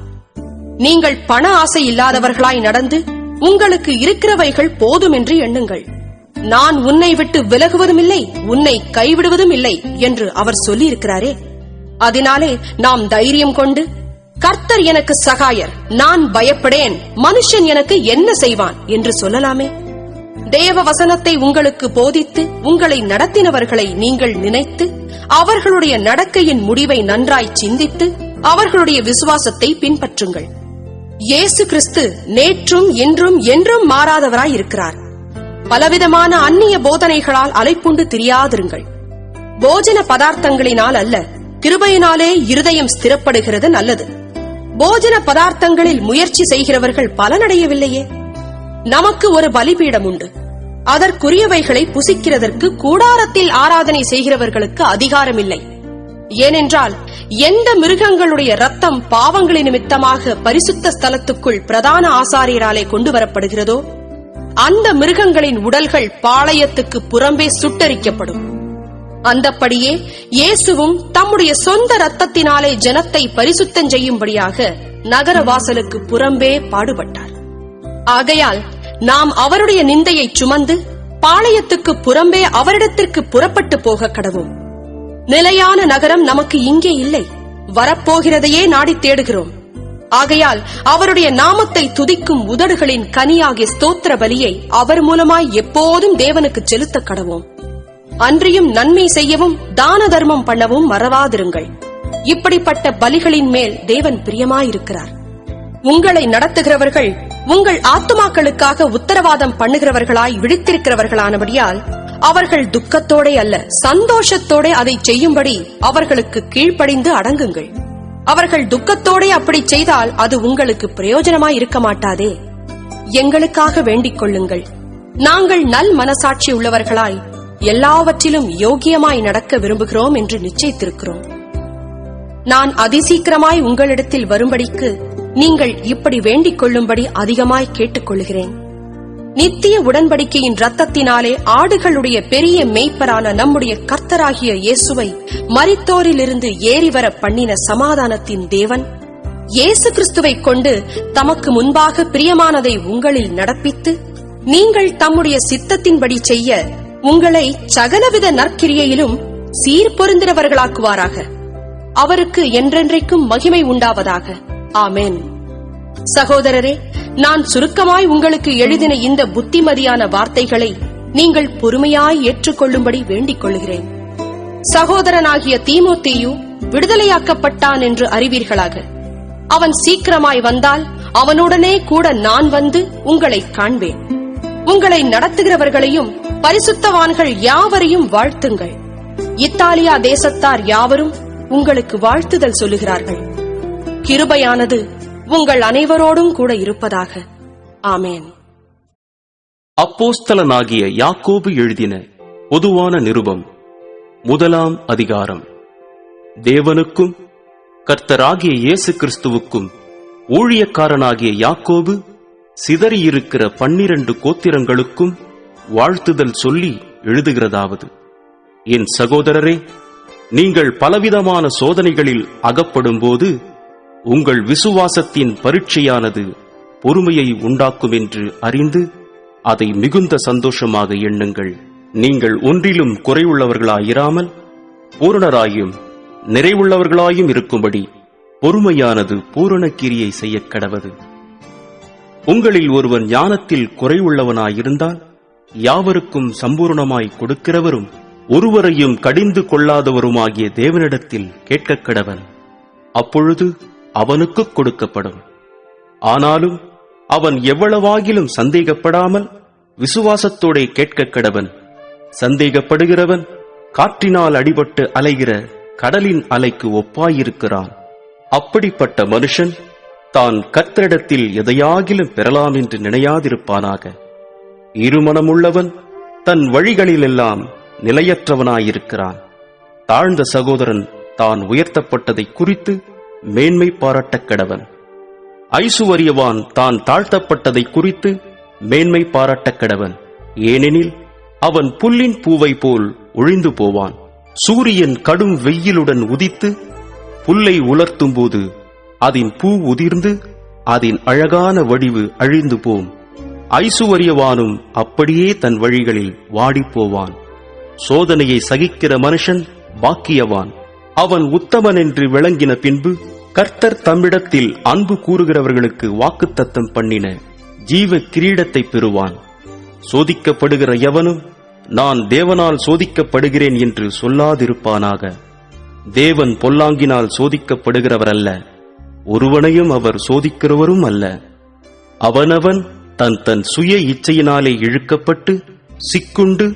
நீங்கள் பண ஆசை இல்லாதவர்களாய் நடந்து உங்களுக்கு இருக்கிறவைகள் போதும் என்று எண்ணுங்கள். நான் உன்னை விட்டு விலகுவதும் இல்லை, உன்னை கைவிடுவதும் இல்லை என்று அவர் சொல்லியிருக்கிறாரே. அதனாலே நாம் தைரியம் கொண்டு கர்த்தர் எனக்கு சகாயர், நான் பயப்படேன், மனுஷன் எனக்கு என்ன செய்வான் என்று சொல்லலாமே. தேவ வசனத்தை உங்களுக்கு போதித்து உங்களை நடத்தினவர்களை நீங்கள் நினைத்து அவர்களுடைய நடக்கையின் முடிவை நன்றாய் சிந்தித்து அவர்களுடைய விசுவாசத்தை பின்பற்றுங்கள். இயேசு கிறிஸ்து நேற்றும் இன்றும் என்றும் மாறாதவராய் இருக்கிறார். பலவிதமான அந்நிய போதனைகளால் அலைப்புண்டு திரியாதிருங்கள். போஜன பதார்த்தங்களினால் அல்ல, கிருபையினாலே இருதயம் ஸ்திரப்படுகிறது நல்லது. போஜன பதார்த்தங்களில் முயற்சி செய்கிறவர்கள் பலனடையவில்லையே. நமக்கு ஒரு பலிபீடம் உண்டு. அதற்குரியவைகளை புசிக்கிறதற்கு கூடாரத்தில் ஆராதனை செய்கிறவர்களுக்கு அதிகாரமில்லை. ஏனென்றால் எந்த மிருகங்களுடைய ரத்தம் பாவங்களின் நிமித்தமாக பரிசுத்த ஸ்தலத்துக்குள் பிரதான ஆசாரியராலே கொண்டு வரப்படுகிறதோ அந்த மிருகங்களின் உடல்கள் பாளையத்துக்கு புறம்பே சுட்டரிக்கப்படும். அந்தப்படியே இயேசுவும் தம்முடைய சொந்த இரத்தத்தினாலே ஜனத்தை பரிசுத்தம் செய்யும்படியாக நகர வாசலுக்கு புறம்பே பாடுபட்டார். ஆகையால் நாம் அவருடைய நிந்தையை சுமந்து பாளையத்துக்கு புறம்பே அவரிடத்திற்கு புறப்பட்டு போக கடவோம். நிலையான நகரம் நமக்கு இங்கே இல்லை, வரப்போகிறதையே நாடி தேடுகிறோம். ஆகையால் அவருடைய நாமத்தை துதிக்கும் உதடுகளின் கனியாகிய ஸ்தோத்திர பலியை அவர் மூலமாய் எப்போதும் தேவனுக்கு செலுத்த கடவோம். அன்றியும் நன்மை செய்யவும் தான தர்மம் பண்ணவும் மறவாதிருங்கள். இப்படிப்பட்ட பலிகளின் மேல் தேவன் பிரியமாயிருக்கிறார். உங்களை நடத்துகிறவர்கள் உங்கள் ஆத்துமாக்களுக்காக உத்தரவாதம் பண்ணுகிறவர்களாய் விழித்திருக்கிறவர்களானபடியால் அவர்கள் துக்கத்தோடே அல்ல, சந்தோஷத்தோடே அதை செய்யும்படி அவர்களுக்கு கீழ்ப்படிந்து அடங்குங்கள். அவர்கள் துக்கத்தோடே அப்படி செய்தால் அது உங்களுக்கு பிரயோஜனமாய் இருக்க மாட்டாதே. எங்களுக்காக வேண்டிக் கொள்ளுங்கள். நாங்கள் நல் மனசாட்சி உள்ளவர்களாய் எல்லாவற்றிலும் யோக்கியமாய் நடக்க விரும்புகிறோம் என்று நிச்சயித்திருக்கிறோம். நான் அதிசீக்கிரமாய் உங்களிடத்தில் வரும்படிக்கு நீங்கள் இப்படி வேண்டிக் கொள்ளும்படி அதிகமாய் கேட்டுக்கொள்கிறேன். நித்திய உடன்படிக்கையின் இரத்தத்தினாலே ஆடுகளுடைய பெரிய மேய்ப்பரான நம்முடைய கர்த்தராகிய இயேசுவை மரித்தோரிலிருந்து ஏறிவர பண்ணின சமாதானத்தின் தேவன் இயேசு கிறிஸ்துவை கொண்டு தமக்கு முன்பாக பிரியமானதை உங்களில் நடப்பித்து நீங்கள் தம்முடைய சித்தத்தின்படி செய்ய உங்களை சகலவித நற்கிரியையிலும் சீர்பொருந்தினவர்களாக்குவாராக. அவருக்கு என்றென்றைக்கும் மகிமை உண்டாவதாக. ஆமென். சகோதரரே, நான் சுருக்கமாய் உங்களுக்கு எழுதின இந்த புத்திமதியான வார்த்தைகளை நீங்கள் பொறுமையாய் ஏற்றுக்கொள்ளும்படி வேண்டிக் கொள்கிறேன். சகோதரனாகிய தீமோத்தேயு விடுதலையாக்கப்பட்டான் என்று அறிவீர்களாக. அவன் சீக்கிரமாய் வந்தால் அவனுடனே கூட நான் வந்து உங்களை காண்பேன். உங்களை நடத்துகிறவர்களையும் பரிசுத்தவான்கள் யாவரையும் வாழ்த்துங்கள். இத்தாலியா தேசத்தார் யாவரும் உங்களுக்கு வாழ்த்துதல் சொல்லுகிறார்கள். கிருபையானது உங்கள் அனைவரோடும் கூட இருப்பதாக. ஆமென்.
அப்போஸ்தலனாகிய யாக்கோபு எழுதின பொதுவான நிருபம், 1ஆம் அதிகாரம். தேவனுக்கும் கர்த்தராகிய இயேசு கிறிஸ்துவுக்கும் ஊழியக்காரனாகிய யாக்கோபு சிதறியிருக்கிற 12 கோத்திரங்களுக்கும் வாழ்த்துதல் சொல்லி எழுதுகிறதாவது: என் சகோதரரே, நீங்கள் பலவிதமான சோதனைகளில் அகப்படும்போது உங்கள் விசுவாசத்தின் பரீட்சையானது பொறுமையை உண்டாக்கும் என்று அறிந்து அதை மிகுந்த சந்தோஷமாக எண்ணுங்கள். நீங்கள் ஒன்றிலும் குறைவுள்ளவர்களாயிராமல் பூரணராயும் நிறைவுள்ளவர்களாயும் இருக்கும்படி பொறுமையானது பூரண கிரியை செய்ய கடவது. உங்களில் ஒருவன் ஞானத்தில் குறைவுள்ளவனாயிருந்தால் யாவருக்கும் சம்பூர்ணமாய் கொடுக்கிறவரும் ஒருவரையும் கடிந்து கொள்ளாதவருமாகிய தேவனிடத்தில் கேட்கக் கடவன். அப்பொழுது அவனுக்கு கொடுக்கப்படும். ஆனாலும் அவன் எவ்வளவாகிலும் சந்தேகப்படாமல் விசுவாசத்தோடே கேட்கக் கடவன். சந்தேகப்படுகிறவன் காற்றினால் அடிபட்டு அலைகிற கடலின் அலைக்கு ஒப்பாயிருக்கிறான். அப்படிப்பட்ட மனுஷன் தான் கர்த்தரிடத்தில் எதையாகிலும் பெறலாம் என்று நினையாதிருப்பானாக. இருமனமுள்ளவன் தன் வழிகளிலெல்லாம் நிலையற்றவனாயிருக்கிறான். தாழ்ந்த சகோதரன் தான் உயர்த்தப்பட்டதை குறித்து மேன்மை பாராட்டக் கடவன். ஐசுவரியவான் தான் தாழ்த்தப்பட்டதை குறித்து மேன்மை பாராட்டக் கடவன். ஏனெனில் அவன் புல்லின் பூவை போல் ஒழிந்து போவான். சூரியன் கடும் வெயிலுடன் உதித்து புல்லை உலர்த்தும் போது அதன் பூ உதிர்ந்து அதன் அழகான வடிவு அழிந்து போம். ஐசுவரியவானும் அப்படியே தன் வழிகளில் வாடிப்போவான். சோதனையை சகிக்கிற மனுஷன் பாக்கியவான். அவன் உத்தமன் என்று விளங்கின பின்பு கர்த்தர் தம்மிடத்தில் அன்பு கூறுகிறவர்களுக்கு வாக்குத்தத்தம் பண்ணின ஜீவ கிரீடத்தை பெறுவான். சோதிக்கப்படுகிற எவனும் நான் தேவனால் சோதிக்கப்படுகிறேன் என்று சொல்லாதிருப்பானாக. தேவன் பொல்லாங்கினால் சோதிக்கப்படுகிறவர் அல்ல, ஒருவனையும் அவர் சோதிக்கிறவரும் அல்ல. அவனவன் தன் தன் சுய இச்சையினாலே இழுக்கப்பட்டு சிக்குண்டு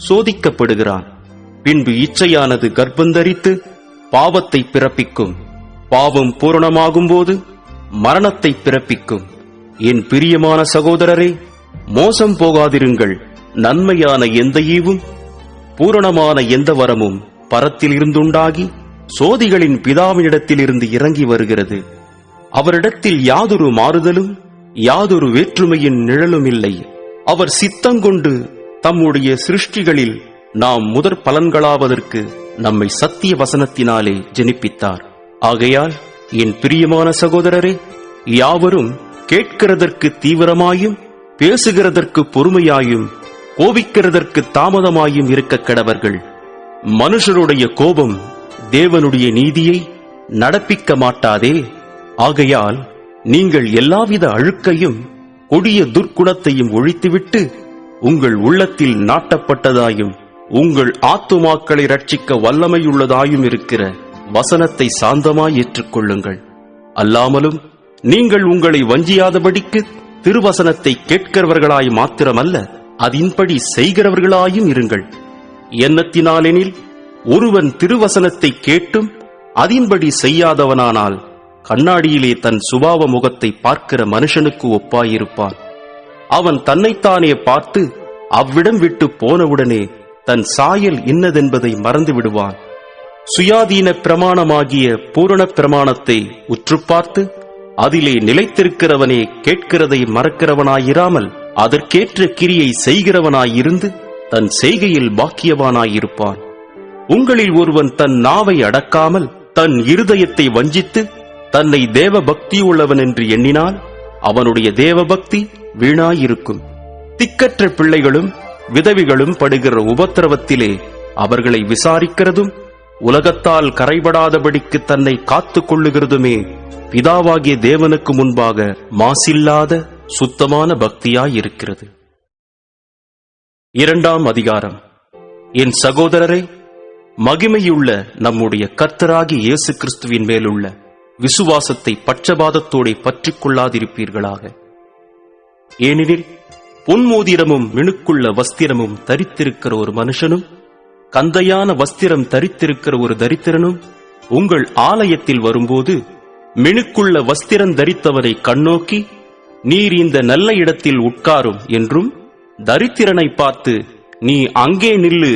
சோதிக்கப்படுகிறான். பின்பு இச்சையானது கர்ப்பந்தரித்து பாவத்தை பிறப்பிக்கும். பாவம் பூரணமாகும்போது மரணத்தை பிறப்பிக்கும். என் பிரியமான சகோதரரே, மோசம் போகாதிருங்கள். நன்மையான எந்த ஈவும் பூரணமான எந்த வரமும் பரத்தில் இருந்துண்டாகி சோதிகளின் பிதாவினிடத்திலிருந்து இறங்கி வருகிறது. அவரிடத்தில் யாதொரு மாறுதலும் யாதொரு வேற்றுமையின் நிழலும் இல்லை. அவர் சித்தங்கொண்டு தம்முடைய சிருஷ்டிகளில் நாம் முதற் பலன்களாவதற்கு நம்மை சத்திய வசனத்தினாலே ஜெனிப்பித்தார். ஆகையால் என் பிரியமான சகோதரரே, யாவரும் கேட்கிறதற்கு தீவிரமாயும், பேசுகிறதற்கு பொறுமையாயும், கோபிக்கிறதற்கு தாமதமாயும் இருக்க கடவர்கள். மனுஷருடைய கோபம் தேவனுடைய நீதியை நடப்பிக்க மாட்டாதே. ஆகையால் நீங்கள் எல்லாவித அழுக்கையும் கொடிய துர்க்குணத்தையும் ஒழித்துவிட்டு, உங்கள் உள்ளத்தில் நாட்டப்பட்டதாயும் உங்கள் ஆத்துமாக்களை ரட்சிக்க வல்லமையுள்ளதாயும் இருக்கிற வசனத்தை சாந்தமாய் ஏற்றுக்கொள்ளுங்கள். அல்லாமலும் நீங்கள் உங்களை வஞ்சியாதபடிக்கு திருவசனத்தை கேட்கிறவர்களாய் மாத்திரமல்ல, அதின்படி செய்கிறவர்களாயும் இருங்கள். எண்ணத்தினாலெனில் ஒருவன் திருவசனத்தை கேட்டும் அதின்படி செய்யாதவனானால் கண்ணாடியிலே தன் சுபாவ முகத்தை பார்க்கிற மனுஷனுக்கு ஒப்பாயிருப்பான். அவன் தன்னைத்தானே பார்த்து அவ்விடம் விட்டு போனவுடனே தன் சாயல் இன்னதென்பதை மறந்து விடுவான். சுயாதீன பிரமாணமாகிய பூரண பிரமாணத்தை உற்று பார்த்து அதிலே நிலைத்திருக்கிறவனே கேட்கிறதை மறக்கிறவனாயிராமல் அதற்கேற்ற கிரியை செய்கிறவனாயிருந்து தன் செய்கையில் பாக்கியவானாயிருப்பான். உங்களில் ஒருவன் தன் நாவை அடக்காமல் தன் இருதயத்தை வஞ்சித்து தன்னை தேவ பக்தியுள்ளவன் என்று எண்ணினால் அவனுடைய தேவபக்தி வீணாயிருக்கும். திக்கற்ற பிள்ளைகளும் விதவிகளும் படுகிற உபத்திரவத்திலே அவர்களை விசாரிக்கிறதும் உலகத்தால் கரைபடாதபடிக்கு தன்னை காத்துக் கொள்ளுகிறதுமே பிதாவாகிய தேவனுக்கு முன்பாக மாசில்லாத சுத்தமான பக்தியாயிருக்கிறது. 2ஆம் அதிகாரம். என் சகோதரரே, மகிமையுள்ள நம்முடைய கர்த்தராகிய இயேசு கிறிஸ்துவின் மேலுள்ள விசுவாசத்தை பட்சபாதத்தோടെ பற்றிக் கொள்ளாதிருப்பீர்களாக. ஏனெனில் பொன்மோதிரமும் மினுக்குள்ள வஸ்திரமும் தரித்திருக்கிற ஒரு மனுஷனும் கந்தையான வஸ்திரம் தரித்திருக்கிற ஒரு தரித்திரனும் உங்கள் ஆலயத்தில் வரும்போது மினுக்குள்ள வஸ்திரம் தரித்தவரை கண்ணோக்கி, நீர் இந்த நல்ல இடத்தில் உட்காரும் என்றும், தரித்திரனை பார்த்து நீ அங்கே நில்லு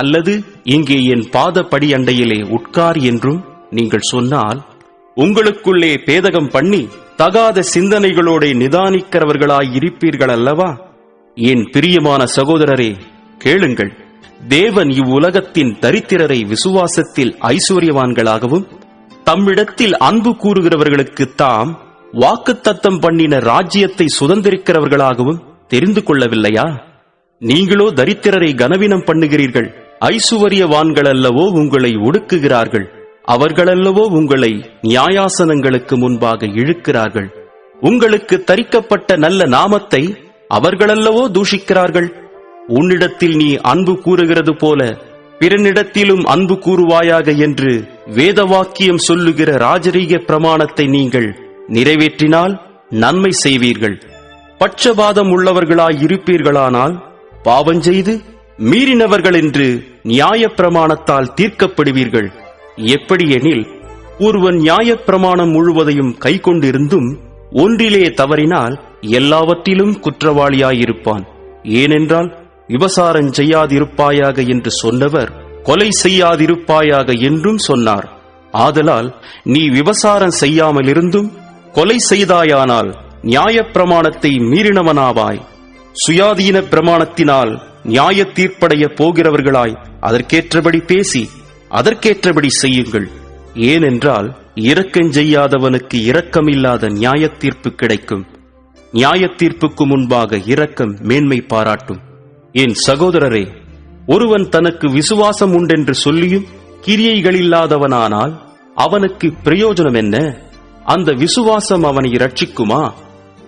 அல்லது இங்கே என் பாத படி அண்டையிலே உட்கார் என்றும் நீங்கள் சொன்னால், உங்களுக்குள்ளே பேதகம் பண்ணி தகாத சிந்தனைகளோட நிதானிக்கிறவர்களாயிருப்பீர்கள் அல்லவா? என் பிரியமான சகோதரரே, கேளுங்கள். தேவன் இவ்வுலகத்தின் தரித்திரரை விசுவாசத்தில் ஐஸ்வர்யவான்களாகவும் தம்மிடத்தில் அன்பு கூறுகிறவர்களுக்கு தாம் வாக்குத்தத்தம் பண்ணின ராஜ்யத்தை சுதந்திரிக்கிறவர்களாகவும் தெரிந்து கொள்ளவில்லையா? நீங்களோ தரித்திரரை கனவீனம் பண்ணுகிறீர்கள். ஐசுவரியவான்கள் அல்லவோ உங்களை ஒடுக்குகிறார்கள். அவர்களல்லவோ உங்களை நியாயாசனங்களுக்கு முன்பாக இழுக்கிறார்கள். உங்களுக்கு தரிக்கப்பட்ட நல்ல நாமத்தை அவர்களல்லவோ தூஷிக்கிறார்கள். உன்னிடத்தில் நீ அன்பு கூறுகிறது போல பிறனிடத்திலும் அன்பு கூறுவாயாக என்று வேதவாக்கியம் சொல்லுகிற ராஜரீக பிரமாணத்தை நீங்கள் நிறைவேற்றினால் நன்மை செய்வீர்கள். பட்சபாதம் உள்ளவர்களாயிருப்பீர்களானால் பாவஞ்செய்து மீறினவர்கள் என்று நியாயப் பிரமாணத்தால் தீர்க்கப்படுவீர்கள். எப்படியெனில், ஒருவன் நியாயப் பிரமாணம் முழுவதையும் கைக்கொண்டிருந்தும் ஒன்றிலே தவறினால் எல்லாவற்றிலும் குற்றவாளியாயிருப்பான். ஏனென்றால், விபசாரம் செய்யாதிருப்பாயாக என்று சொன்னவர் கொலை செய்யாதிருப்பாயாக என்றும் சொன்னார். ஆதலால் நீ விபசாரம் செய்யாமலிருந்தும் கொலை செய்தாயானால் நியாயப் பிரமாணத்தை மீறினவனாவாய். சுயாதீன பிரமாணத்தினால் நியாய தீர்ப்படைய போகிறவர்களாய் அதற்கேற்றபடி பேசி அதற்கேற்றபடி செய்யுங்கள். ஏனென்றால், இரக்கஞ்செய்யாதவனுக்கு இரக்கமில்லாத நியாய தீர்ப்பு கிடைக்கும். நியாய தீர்ப்புக்கு முன்பாக இரக்கம் மேன்மை பாராட்டும். என் சகோதரரே, ஒருவன் தனக்கு விசுவாசம் உண்டென்று சொல்லியும் கிரியைகளில்லாதவனானால் அவனுக்கு பிரயோஜனம் என்ன? அந்த விசுவாசம் அவனை இரட்சிக்குமா?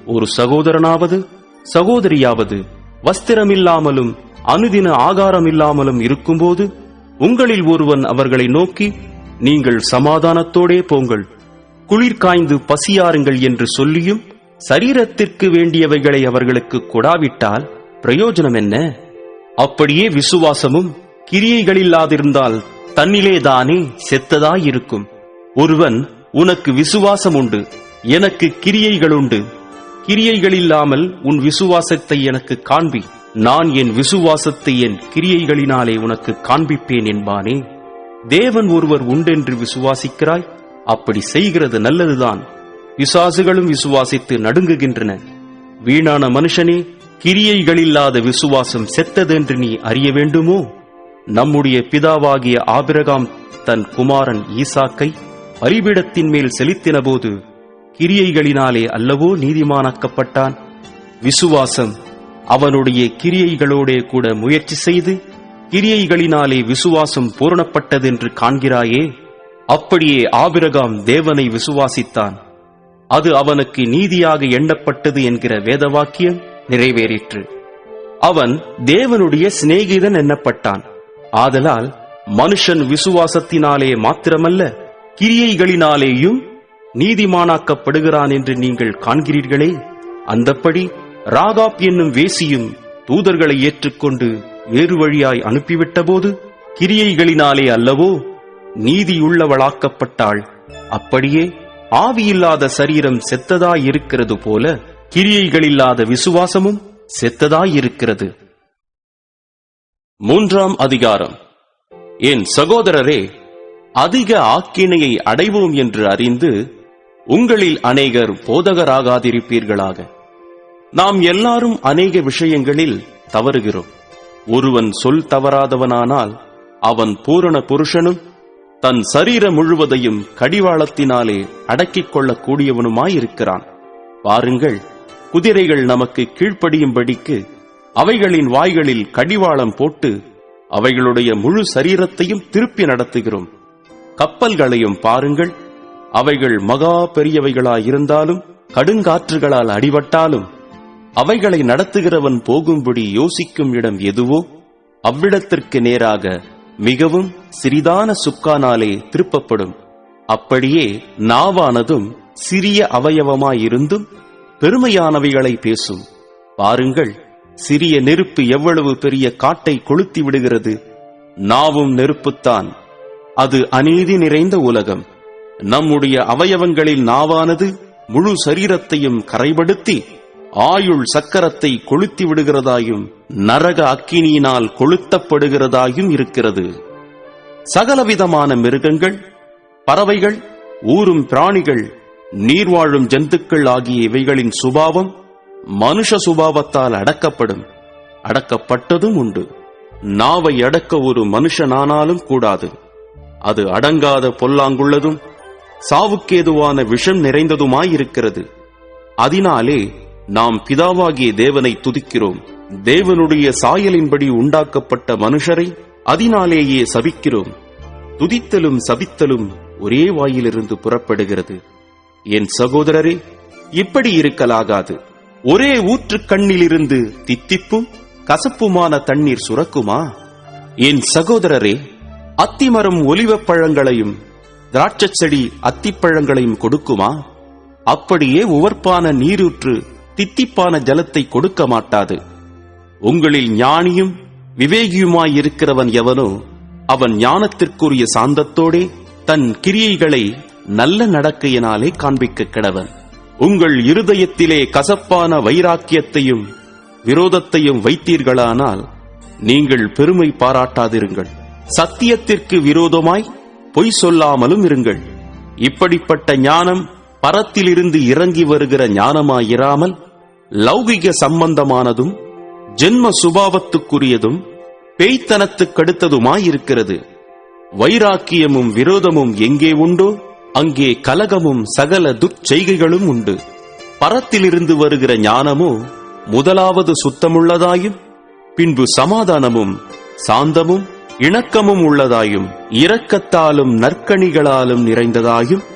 ஒரு சகோதரனாவது சகோதரியாவது வஸ்திரமில்லாமலும் அனுதின ஆகாரமில்லாமலும் இருக்கும்போது உங்களில் ஒருவன் அவர்களை நோக்கி, நீங்கள் சமாதானத்தோடே போங்கள், குளிர் காய்ந்து பசியாருங்கள் என்று சொல்லியும் சரீரத்திற்கு வேண்டியவைகளை அவர்களுக்கு கொடாவிட்டால் பிரயோஜனம் என்ன? அப்படியே விசுவாசமும் கிரியைகளில்லாதிருந்தால் தன்னிலேதானே செத்ததாயிருக்கும். ஒருவன், உனக்கு விசுவாசம் உண்டு, எனக்கு கிரியைகளுண்டு, கிரியைகளில்லாமல் உன் விசுவாசத்தை எனக்கு காண்பி, நான் என் விசுவாசத்தை என் கிரியைகளினாலே உனக்கு காண்பிப்பேன் என்பானே. தேவன் ஒருவர் உண்டென்று விசுவாசிக்கிறாய், அப்படி செய்கிறது நல்லதுதான். பிசாசுகளும் விசுவாசித்து நடுங்குகின்றன. வீணான மனுஷனே, கிரியைகளில்லாத விசுவாசம் செத்ததென்று நீ அறிய வேண்டுமோ? நம்முடைய பிதாவாகிய ஆபிரகாம் தன் குமாரன் ஈசாக்கை பலிபீடத்தின் மேல் செலுத்தினபோது கிரியைகளினாலே அல்லவோ நீதிமானாக்கப்பட்டான்? விசுவாசம் அவனுடைய கிரியைகளோடே கூட முயற்சி செய்து கிரியைகளினாலே விசுவாசம் பூரணப்பட்டதென்று காண்கிறாயே. அப்படியே ஆபிரகாம் தேவனை விசுவாசித்தான், அது அவனுக்கு நீதியாக எண்ணப்பட்டது என்கிற வேதவாக்கியம் நிறைவேறிற்று. அவன் தேவனுடைய சிநேகிதன் எண்ணப்பட்டான். ஆதலால் மனுஷன் விசுவாசத்தினாலே மாத்திரமல்ல கிரியைகளினாலேயும் நீதிமானாக்கப்படுகிறான் என்று நீங்கள் காண்கிறீர்களே. அந்தப்படி ராகாப் என்னும் வேசியும் தூதர்களை ஏற்றுக்கொண்டு வேறு வழியாய் அனுப்பிவிட்டபோது கிரியைகளினாலே அல்லவோ நீதியுள்ளவளாக்கப்பட்டாள். அப்படியே ஆவியில்லாத சரீரம் செத்ததாயிருக்கிறது போல கிரியைகளில்லாத விசுவாசமும் செத்ததாயிருக்கிறது. 3ஆம் அதிகாரம். என் சகோதரரே, அதிக ஆக்கினையை அடைவோம் என்று அறிந்து உங்களில் அநேகர் போதகராகாதிருப்பீர்களாக. நாம் எல்லாரும் அநேக விஷயங்களில் தவறுகிறோம். ஒருவன் சொல் தவறாதவனானால் அவன் பூரண புருஷனும் தன் சரீரம் முழுவதையும் கடிவாளத்தினாலே அடக்கிக் கொள்ளக்கூடியவனுமாயிருக்கிறான். பாருங்கள், குதிரைகள் நமக்கு கீழ்ப்படியும்படிக்கு அவைகளின் வாய்களில் கடிவாளம் போட்டு அவைகளுடைய முழு சரீரத்தையும் திருப்பி நடத்துகிறோம். கப்பல்களையும் பாருங்கள், அவைகள் மகா பெரியவைகளாயிருந்தாலும் கடுங்காற்றுகளால் அடிபட்டாலும் அவைகளை நடத்துகிறவன் போகும்படி யோசிக்கும் இடம் எதுவோ அவ்விடத்திற்கு நேராக மிகவும் சிறிதான சுக்கானாலே திருப்பப்படும். அப்படியே நாவானதும் சிறிய அவயவமாயிருந்தும் பெருமையானவைகளை பேசும். பாருங்கள், சிறிய நெருப்பு எவ்வளவு பெரிய காட்டை கொளுத்தி விடுகிறது. நாவும் நெருப்புத்தான். அது அநீதி நிறைந்த உலகம். நம்முடைய அவயவங்களில் நாவானது முழு சரீரத்தையும் கரைபடுத்தி ஆயுள் சக்கரத்தை கொளுத்தி விடுகிறதாயும் நரக அக்கினியினால் கொளுத்தப்படுகிறதாயும் இருக்கிறது. சகலவிதமான மிருகங்கள், பறவைகள், ஊரும் பிராணிகள், நீர்வாழும் ஜந்துக்கள் ஆகிய இவைகளின் சுபாவம் மனுஷ சுபாவத்தால் அடக்கப்படும், அடக்கப்பட்டதும் உண்டு. நாவை அடக்க ஒரு மனுஷனானாலும் கூடாது. அது அடங்காத பொல்லாங்குள்ளதும் சாவுக்கேதுவான விஷம் நிறைந்ததுமாயிருக்கிறது. அதனாலே நாம் பிதாவாகிய தேவனை துதிக்கிறோம். தேவனுடைய சாயலின்படி உண்டாக்கப்பட்ட மனுஷரை அதனாலேயே சபிக்கிறோம். துதித்தலும் சபித்தலும் ஒரே வாயிலிருந்து புறப்படுகிறது. என் சகோதரரே, இப்படி இருக்கலாகாது. ஒரே ஊற்று கண்ணிலிருந்து தித்திப்பும் கசப்புமான தண்ணீர் சுரக்குமா? என் சகோதரரே, அத்திமரம் ஒலிவப் பழங்களையும் திராட்சச் செடி அத்திப்பழங்களையும் கொடுக்குமா? அப்படியே உவர்ப்பான நீரூற்று தித்திப்பான ஜலத்தை கொடுக்க மாட்டாது. உங்களில் ஞானியும் விவேகியுமாயிருக்கிறவன் எவனோ அவன் ஞானத்திற்குரிய சாந்தத்தோடே தன் கிரியைகளை நல்ல நடக்கையினாலே காண்பிக்க கடவன். உங்கள் இருதயத்திலே கசப்பான வைராக்கியத்தையும் விரோதத்தையும் வைத்தீர்களானால் நீங்கள் பெருமை பாராட்டாதிருங்கள். சத்தியத்திற்கு விரோதமாய் பொய் சொல்லாமலும் இருங்கள். இப்படிப்பட்ட ஞானம் பரத்திலிருந்து இறங்கி வருகிற ஞானமாயிராமல் லௌகிக சம்பந்தமானதும் ஜென்ம சுபாவத்துக்குரியதும் பேய்த்தனத்துக்கடுத்ததுமாயிருக்கிறது. வைராக்கியமும் விரோதமும் எங்கே உண்டோ அங்கே கலகமும் சகல துர்ச்செய்கைகளும் உண்டு. பரத்திலிருந்து வருகிற ஞானமோ முதலாவது சுத்தமுள்ளதாயும் பின்பு சமாதானமும் சாந்தமும் இணக்கமும் உள்ளதாயும் இரக்கத்தாலும் நற்கணிகளாலும் நிறைந்ததாயும்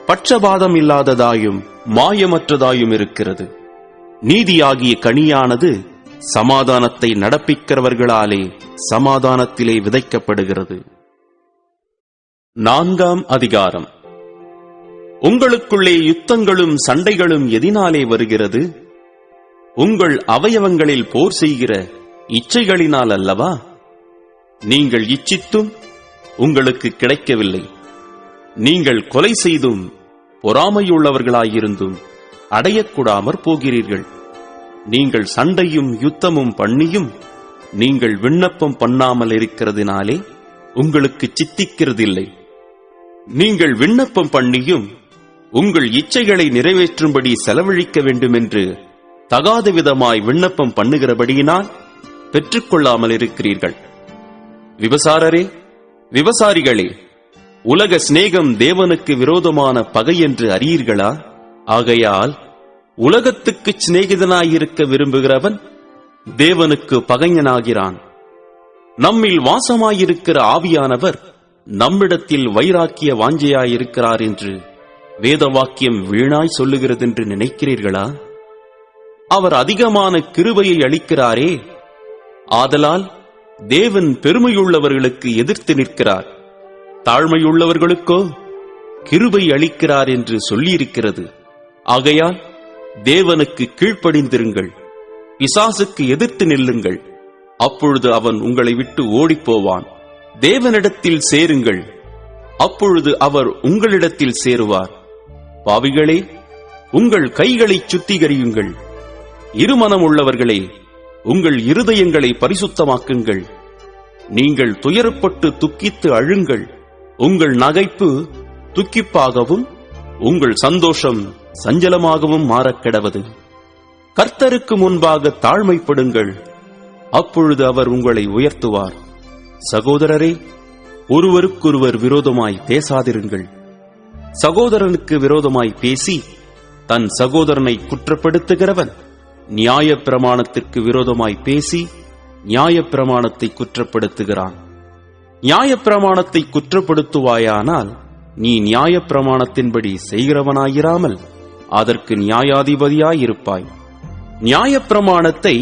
பட்சபாதம் இல்லாததாயும் மாயமற்றதாயும் இருக்கிறது. நீதியாகிய கனியானது சமாதானத்தை நடப்பிக்கிறவர்களாலே சமாதானத்திலே விதைக்கப்படுகிறது. 4ஆம் அதிகாரம். உங்களுக்குள்ளே யுத்தங்களும் சண்டைகளும் எதினாலே வருகிறது? உங்கள் அவயவங்களில் போர் செய்கிற இச்சைகளினால் அல்லவா? நீங்கள் இச்சித்தும் உங்களுக்கு கிடைக்கவில்லை. நீங்கள் கொலை செய்தும் பொறாமையுள்ளவர்களாயிருந்தும் அடையக்கூடாமற் போகிறீர்கள். நீங்கள் சண்டையும் யுத்தமும் பண்ணியும் நீங்கள் விண்ணப்பம் பண்ணாமல் இருக்கிறதினாலே உங்களுக்கு சித்திக்கிறதில்லை. நீங்கள் விண்ணப்பம் பண்ணியும் உங்கள் இச்சைகளை நிறைவேற்றும்படி செலவழிக்க வேண்டுமென்று தகாத விதமாய் விண்ணப்பம் பண்ணுகிறபடியினால் பெற்றுக்கொள்ளாமல் இருக்கிறீர்கள். விபசாரரே, விபசாரிகளே, உலக சிநேகம் தேவனுக்கு விரோதமான பகை என்று அறியீர்களா? ஆகையால் உலகத்துக்கு சிநேகிதனாயிருக்க விரும்புகிறவன் தேவனுக்கு பகைஞனாகிறான். நம்மில் வாசமாயிருக்கிற ஆவியானவர் நம்மிடத்தில் வைராக்கிய வாஞ்சையாயிருக்கிறார் என்று வேத வாக்கியம் வீணாய் சொல்லுகிறதென்று நினைக்கிறீர்களா? அவர் அதிகமான கிருபையை அளிக்கிறாரே. ஆதலால் தேவன் பெருமையுள்ளவர்களுக்கு எதிர்த்து நிற்கிறார், தாழ்மையுள்ளவர்களுக்கோ கிருபை அளிக்கிறார் என்று சொல்லியிருக்கிறது. ஆகையால் தேவனுக்கு கீழ்ப்படிந்திருங்கள், பிசாசுக்கு எதிர்த்து நில்லுங்கள், அப்பொழுது அவன் உங்களை விட்டு ஓடிப்போவான். தேவனிடத்தில் சேருங்கள், அப்பொழுது அவர் உங்களிடத்தில் சேருவார். பாவிகளே, உங்கள் கைகளை சுத்திகரியுங்கள். இருமனம் உள்ளவர்களே, உங்கள் இருதயங்களை பரிசுத்தமாக்குங்கள். நீங்கள் துயரப்பட்டு துக்கித்து அழுங்கள். உங்கள் நகைப்பு துக்கிப்பாகவும் உங்கள் சந்தோஷம் சஞ்சலமாகவும் மாறக்கெடவது. கர்த்தருக்கு முன்பாக தாழ்மைப்படுங்கள், அப்பொழுது அவர் உங்களை உயர்த்துவார். சகோதரரே, ஒருவருக்கொருவர் விரோதமாய் பேசாதிருங்கள். சகோதரனுக்கு விரோதமாய் பேசி தன் சகோதரனை குற்றப்படுத்துகிறவன் நியாயப்பிரமாணத்திற்கு விரோதமாய் பேசி நியாயப்பிரமாணத்தை குற்றப்படுத்துகிறான். நியாயப்பிரமாணத்தை குற்றப்படுத்துவாயானால் நீ நியாயப்பிரமாணத்தின்படி செய்கிறவனாயிராமல் அதற்கு நியாயாதிபதியாயிருப்பாய். நியாயப்பிரமாணத்தை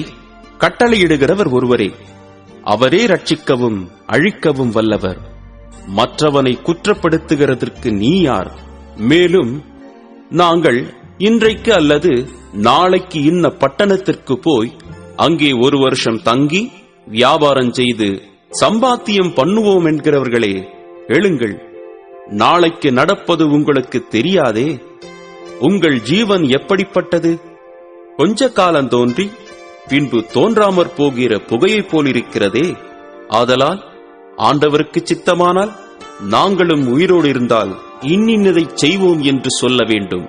கட்டளையிடுகிறவர் ஒருவரே, அவரே ரட்சிக்கவும் அழிக்கவும் வல்லவர். மற்றவனை குற்றப்படுத்துகிறதற்கு நீ யார்? மேலும் நாங்கள் இன்றைக்கு அல்லது நாளைக்கு இன்ன பட்டணத்திற்கு போய் அங்கே 1 வருஷம் தங்கி வியாபாரம் செய்து சம்பாத்தியம் பண்ணுவோம் என்கிறவர்களே, எழுங்கள். நாளைக்கு நடப்பது உங்களுக்கு தெரியாதே. உங்கள் ஜீவன் எப்படிப்பட்டது? கொஞ்ச காலம் தோன்றி பின்பு தோன்றாமற் போகிற புகையைப் போலிருக்கிறதே. ஆதலால் ஆண்டவருக்கு சித்தமானால் நாங்களும் உயிரோடு இருந்தால் இன்னின்னதைச் செய்வோம் என்று சொல்ல வேண்டும்.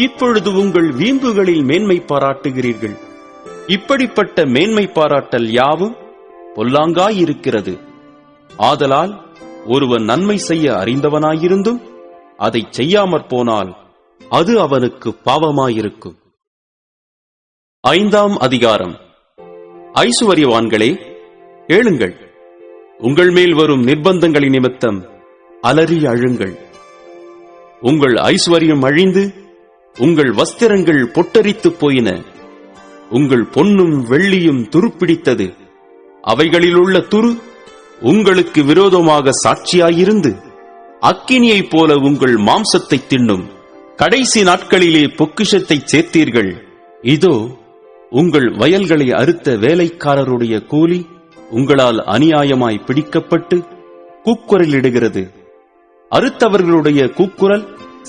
இப்பொழுது உங்கள் வீம்புகளில் மேன்மை பாராட்டுகிறீர்கள். இப்படிப்பட்ட மேன்மை பாராட்டல் யாவும் பொல்லாங்காயிருக்கிறது. ஆதலால் ஒருவன் நன்மை செய்ய அறிந்தவனாயிருந்தும் அதைச் செய்யாமற் போனால் அது அவனுக்கு பாவமாயிருக்கும். 5ஆம் அதிகாரம். ஐசுவரியவான்களே, கேளுங்கள். உங்கள் மேல் வரும் நிர்பந்தங்களின் நிமித்தம் அலறி அழுங்கள். உங்கள் ஐஸ்வர்யம் அழிந்து உங்கள் வஸ்திரங்கள் பொட்டரித்துப் போயின. உங்கள் பொன்னும் வெள்ளியும் துருப்பிடித்தது. அவைகளிலுள்ள துரு உங்களுக்கு விரோதமாக சாட்சியாயிருந்து அக்கினியைப் போல உங்கள் மாம்சத்தை தின்னும். கடைசி நாட்களிலே பொக்கிஷத்தை சேர்த்தீர்கள். இதோ உங்கள் வயல்களை அறுத்த வேலைக்காரருடைய கூலி உங்களால் அநியாயமாய் பிடிக்கப்பட்டு கூக்குரலிடுகிறது. அறுத்தவர்களுடைய கூக்குரல்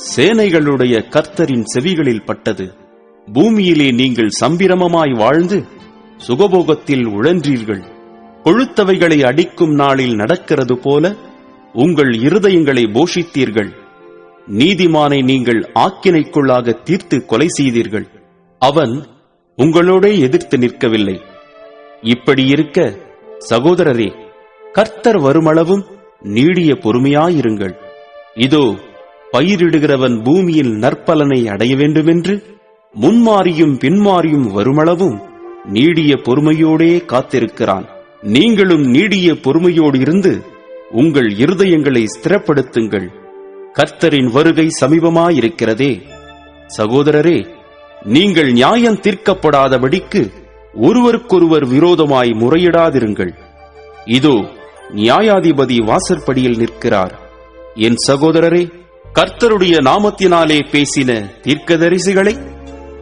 சேனைகளுடைய கர்த்தரின் செவிகளில் பட்டது. பூமியிலே நீங்கள் சம்பிரமமாய் வாழ்ந்து சுகபோகத்தில் உழன்றீர்கள். கொழுத்தவைகளை அடிக்கும் நாளில் நடக்கிறது போல உங்கள் இருதயங்களை போஷித்தீர்கள். நீதிமானை நீங்கள் ஆக்கினைக்குள்ளாக தீர்த்து கொலை செய்தீர்கள். அவன் உங்களோடே எதிர்த்து நிற்கவில்லை. இப்படி இருக்க சகோதரரே, கர்த்தர் வருமளவும் நீடிய பொறுமையாயிருங்கள். இதோ பயிரிடுகிறவன் பூமியில் நற்பலனை அடைய வேண்டுமென்று முன்மாறியும் பின்மாறியும் வருமளவும் நீடிய பொறுமையோடே காத்திருக்கிறான். நீங்களும் நீடிய பொறுமையோடு இருந்து உங்கள் இருதயங்களை ஸ்திரப்படுத்துங்கள். கர்த்தரின் வருகை சமீபமாயிருக்கிறதே. சகோதரரே, நீங்கள் நியாயம் தீர்க்கப்படாதபடிக்கு ஒருவருக்கொருவர் விரோதமாய் முறையிடாதிருங்கள். இதோ நியாயாதிபதி வாசற்படியில் நிற்கிறார். என் சகோதரரே, கர்த்தருடைய நாமத்தினாலே பேசின தீர்க்கதரிசிகளை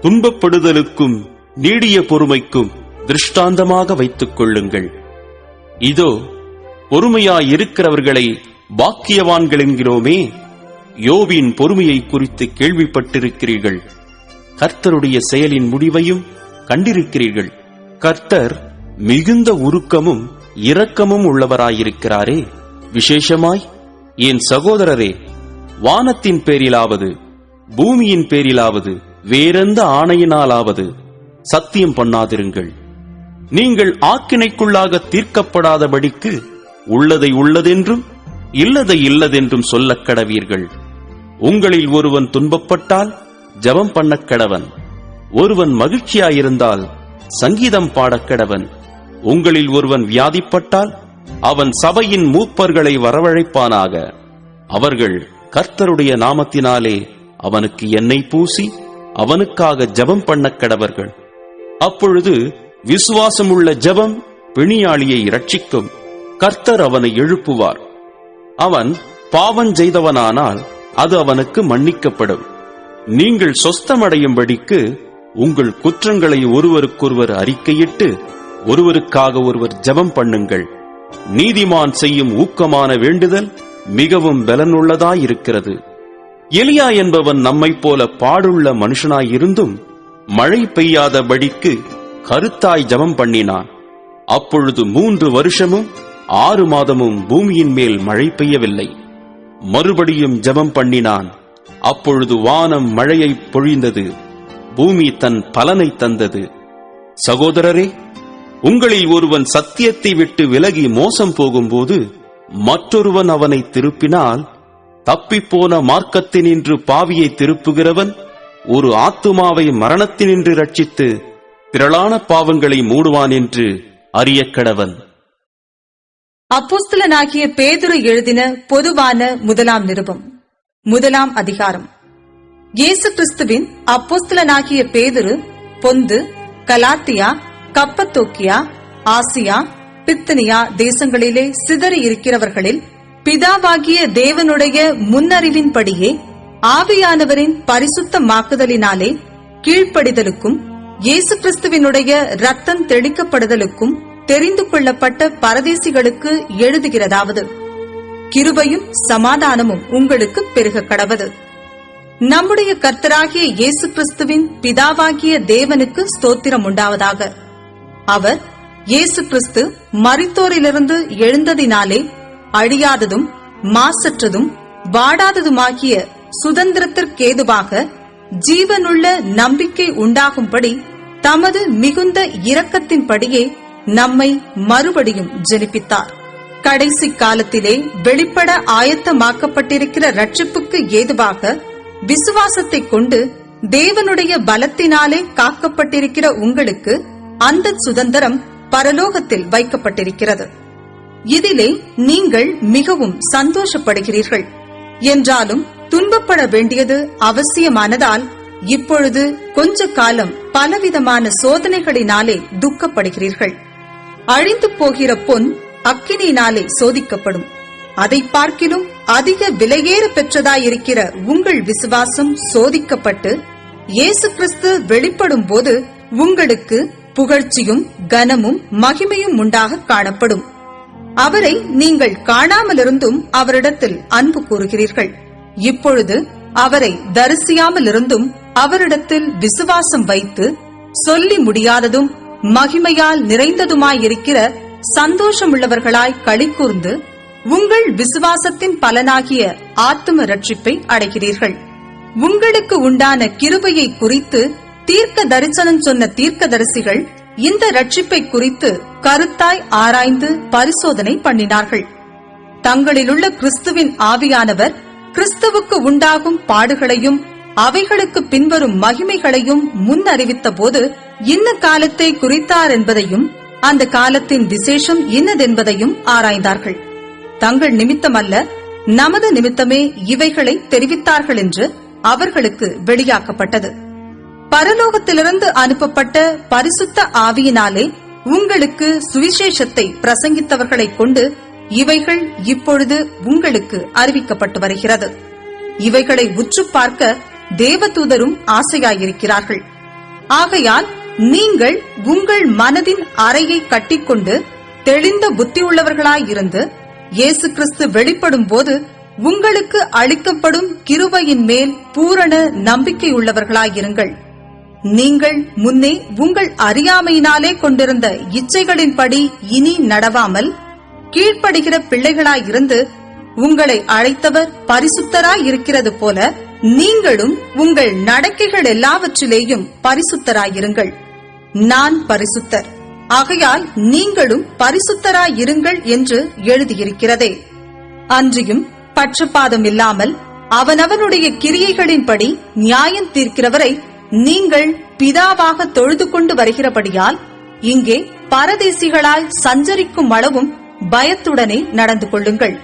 துன்பப்படுதலுக்கும் நீடிய பொறுமைக்கும் திருஷ்டாந்தமாக வைத்துக் கொள்ளுங்கள். இதோ பொறுமையாயிருக்கிறவர்களை பாக்கியவான்கள் என்கிறோமே. யோபின் பொறுமையை குறித்து கேள்விப்பட்டிருக்கிறீர்கள். கர்த்தருடைய செயலின் முடிவையும் கண்டிருக்கிறீர்கள். கர்த்தர் மிகுந்த உருக்கமும் இரக்கமும் உள்ளவராயிருக்கிறாரே. விசேஷமாய் என் சகோதரரே, வானத்தின் பேரிலாவது பூமியின் பேரிலாவது வேறெந்த ஆணையினாலாவது சத்தியம் பண்ணாதிருங்கள். நீங்கள் ஆக்கினைக்குள்ளாக தீர்க்கப்படாதபடிக்கு உள்ளதை உள்ளதென்றும் இல்லதை இல்லதென்றும் சொல்லக் கடவீர்கள். உங்களில் ஒருவன் துன்பப்பட்டால் ஜெபம் பண்ணக் கடவன். ஒருவன் மகிழ்ச்சியாயிருந்தால் சங்கீதம் பாடக் கடவன். உங்களில் ஒருவன் வியாதிப்பட்டால் அவன் சபையின் மூப்பர்களை வரவழைப்பானாக. அவர்கள் கர்த்தருடைய நாமத்தினாலே அவனுக்கு எண்ணெய் பூசி அவனுக்காக ஜெபம் பண்ணக் கடவர்கள். அப்பொழுது விசுவாசமுள்ள ஜெபம் பிணியாளியை இரட்சிக்கும். கர்த்தர் அவனை எழுப்புவார். அவன் பாவம் செய்தவனானால் அது அவனுக்கு மன்னிக்கப்படும். நீங்கள் சொஸ்தமடையும்படிக்கு உங்கள் குற்றங்களை ஒருவருக்கொருவர் அறிக்கையிட்டு ஒருவருக்காக ஒருவர் ஜெபம் பண்ணுங்கள். நீதிமான் செய்யும் ஊக்கமான வேண்டுதல் மிகவும் பலனுள்ளதாயிருக்கிறது. எலியா என்பவன் நம்மைப் போல பாடுள்ள மனுஷனாயிருந்தும் மழை பெய்யாதபடிக்கு கருத்தாய் ஜெபம் பண்ணினான். அப்பொழுது 3 வருஷமும் 6 மாதமும் பூமியின் மேல் மழை பெய்யவில்லை. மறுபடியும் ஜெபம் பண்ணினான். அப்பொழுது வானம் மழையை பொழிந்தது, பூமி தன் பலனை தந்தது. சகோதரரே, உங்களில் ஒருவன் சத்தியத்தை விட்டு விலகி மோசம் போகும்போது மற்றொருவன் அவனை திருப்பினால், தப்பிப்போன மார்க்கத்தினின்று பாவியை திருப்புகிறவன் ஒரு ஆத்துமாவை மரணத்தினின்று ரட்சித்து திரளான பாவங்களை மூடுவான் என்று அறியக்கடவன்.
அப்போஸ்தலனாகிய பேதுரு எழுதின பொதுவான முதலாம் நிருபம், 1ஆம் அதிகாரம். இயேசு கிறிஸ்துவின் அப்போஸ்தலனாகிய பேதுரு பொந்து, கலாத்தியா, கப்பத்தோக்கியா, ஆசியா, பித்தினியா தேசங்களிலே சிதறி இருக்கிறவர்களில் பிதாவாகிய தேவனுடைய முன்னறிவின்படியே ஆவியானவரின் பரிசுத்தமாக்குதலினாலே கீழ்ப்படிதலுக்கும் இயேசு கிறிஸ்துவினுடைய இரத்தம் தெளிக்கப்படுதலுக்கும் தெரிந்து கொள்ளப்பட்ட பரதேசிகளுக்கு எழுதுகிறதாவது, கிருபையும் சமாதானமும் உங்களுக்கு பெருக கடவது. நம்முடைய கர்த்தராகிய இயேசு கிறிஸ்துவின் பிதாவாகிய தேவனுக்கு ஸ்தோத்திரம் உண்டாவதாக. அவர் இயேசு கிறிஸ்து மரித்தோரிலிருந்து எழுந்ததினாலே அழியாததும் மாசற்றதும் வாடாததுமாகிய சுதந்திரத்திற்கேதுவாக ஜீவனுள்ள நம்பிக்கை உண்டாகும்படி தமது மிகுந்த இரக்கத்தின்படியே நம்மை மறுபடியும் ஜெனிப்பித்தார். கடைசி காலத்திலே வெளிப்பட ஆயத்தமாக்கப்பட்டிருக்கிற ரட்சிப்புக்கு ஏதுவாக விசுவாசத்தை கொண்டு தேவனுடைய பலத்தினாலே காக்கப்பட்டிருக்கிற உங்களுக்கு அந்த சுதந்திரம் பரலோகத்தில் வைக்கப்பட்டிருக்கிறது. இதிலே நீங்கள் மிகவும் சந்தோஷப்படுகிறீர்கள். என்றாலும் துன்பப்பட வேண்டியது அவசியமானதால் இப்பொழுது கொஞ்ச காலம் பலவிதமான சோதனைகளினாலே துக்கப்படுகிறீர்கள். அழிந்து போகிற பொன் அக்கினியினாலே சோதிக்கப்படும். அதை பார்க்கிலும் அதிக விலையேற பெற்றதாயிருக்கிற உங்கள் விசுவாசம் சோதிக்கப்பட்டு இயேசு கிறிஸ்து வெளிப்படும் போது உங்களுக்கு புகழ்ச்சியும் கனமும் மகிமையும் உண்டாக காணப்படும். அவரை நீங்கள் காணாமலிருந்தும் அவரிடத்தில் அன்பு கூறுகிறீர்கள். இப்பொழுது அவரை தரிசியாமலிருந்தும் அவரிடத்தில் விசுவாசம் வைத்து சொல்லி முடியாததும் மகிமையால் நிறைந்ததுமாயிருக்கிற சந்தோஷமுள்ளவர்களாய் களிகூர்ந்து உங்கள் விசுவாசத்தின் பலனாகிய ஆத்தும ரட்சிப்பை அடைகிறீர்கள். உங்களுக்கு உண்டான கிருபையை குறித்து தீர்க்க தரிசனம் சொன்ன தீர்க்கதரிசிகள் இந்த ரட்சிப்பை குறித்து கருத்தாய் ஆராய்ந்து பரிசோதனை பண்ணினார்கள். தங்களிலுள்ள கிறிஸ்துவின் ஆவியானவர் கிறிஸ்துவுக்கு உண்டாகும் பாடுகளையும் அவைகளுக்கு பின்வரும் மகிமைகளையும் முன் அறிவித்த போது இன்ன காலத்தை குறித்தார் என்பதையும் அந்த காலத்தின் விசேஷம் இன்னதென்பதையும் ஆராய்ந்தார்கள். தங்கள் நிமித்தமல்ல, நமது நிமித்தமே இவைகளை தெரிவித்தார்கள் என்று அவர்களுக்கு வெளியாக்கப்பட்டது. பரலோகத்திலிருந்து அனுப்பப்பட்ட பரிசுத்த ஆவியினாலே உங்களுக்கு சுவிசேஷத்தை பிரசங்கித்தவர்களை கொண்டு இவைகள் இப்பொழுது உங்களுக்கு அறிவிக்கப்பட்டு வருகிறது. இவைகளை உற்று பார்க்க தேவதூதரும் ஆசையாயிருக்கிறார்கள். ஆகையால் நீங்கள் உங்கள் மனதின் அறையை கட்டிக்கொண்டு தெளிந்த புத்தியுள்ளவர்களாயிருந்து இயேசு கிறிஸ்து வெளிப்படும் போது உங்களுக்கு அளிக்கப்படும் கிருபையின் மேல் பூரண நம்பிக்கையுள்ளவர்களாயிருங்கள். நீங்கள் முன்னே உங்கள் அறியாமையினாலே கொண்டிருந்த இச்சைகளின்படி இனி நடவாமல் கீழ்ப்படுகிற பிள்ளைகளாயிருந்து உங்களை அழைத்தவர் பரிசுத்தராயிருக்கிறது போல நீங்களும் உங்கள் நடக்கைகள் எல்லாவற்றிலேயும் பரிசுத்தராயிருங்கள். நான் பரிசுத்தர், ஆகையால் நீங்களும் பரிசுத்தராயிருங்கள் என்று எழுதியிருக்கிறதே. அன்றியும் பட்சபாதம் இல்லாமல் அவனவனுடைய கிரியைகளின்படி நியாயம் தீர்க்கிறவரை நீங்கள் பிதாவாக தொழுது கொண்டு வருகிறபடியால் இங்கே பரதேசிகளாய் சஞ்சரிக்கும் அளவும் பயத்துடனே நடந்து கொள்ளுங்கள்.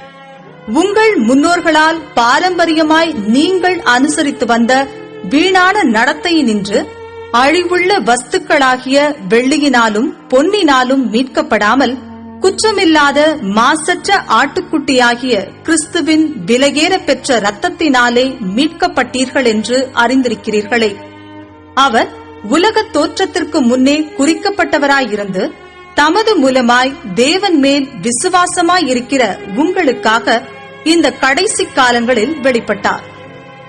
உங்கள் முன்னோர்களால் பாரம்பரியமாய் நீங்கள் அனுசரித்து வந்த வீணான நடத்தையினின்று அழிவுள்ள வஸ்துக்களாகிய வெள்ளியினாலும் பொன்னினாலும் மீட்கப்படாமல் குற்றமில்லாத மாசற்ற ஆட்டுக்குட்டியாகிய கிறிஸ்துவின் விலையேற பெற்ற இரத்தத்தினாலே மீட்கப்பட்டீர்கள் என்று அறிந்திருக்கிறீர்களே. அவர் உலகத் தோற்றத்திற்கு முன்னே குறிக்கப்பட்டவராயிருந்து தமது மூலமாய் தேவன் மேல் விசுவாசமாயிருக்கிற உங்களுக்காக இந்த கடைசி காலங்களில் வெளிப்பட்டார்.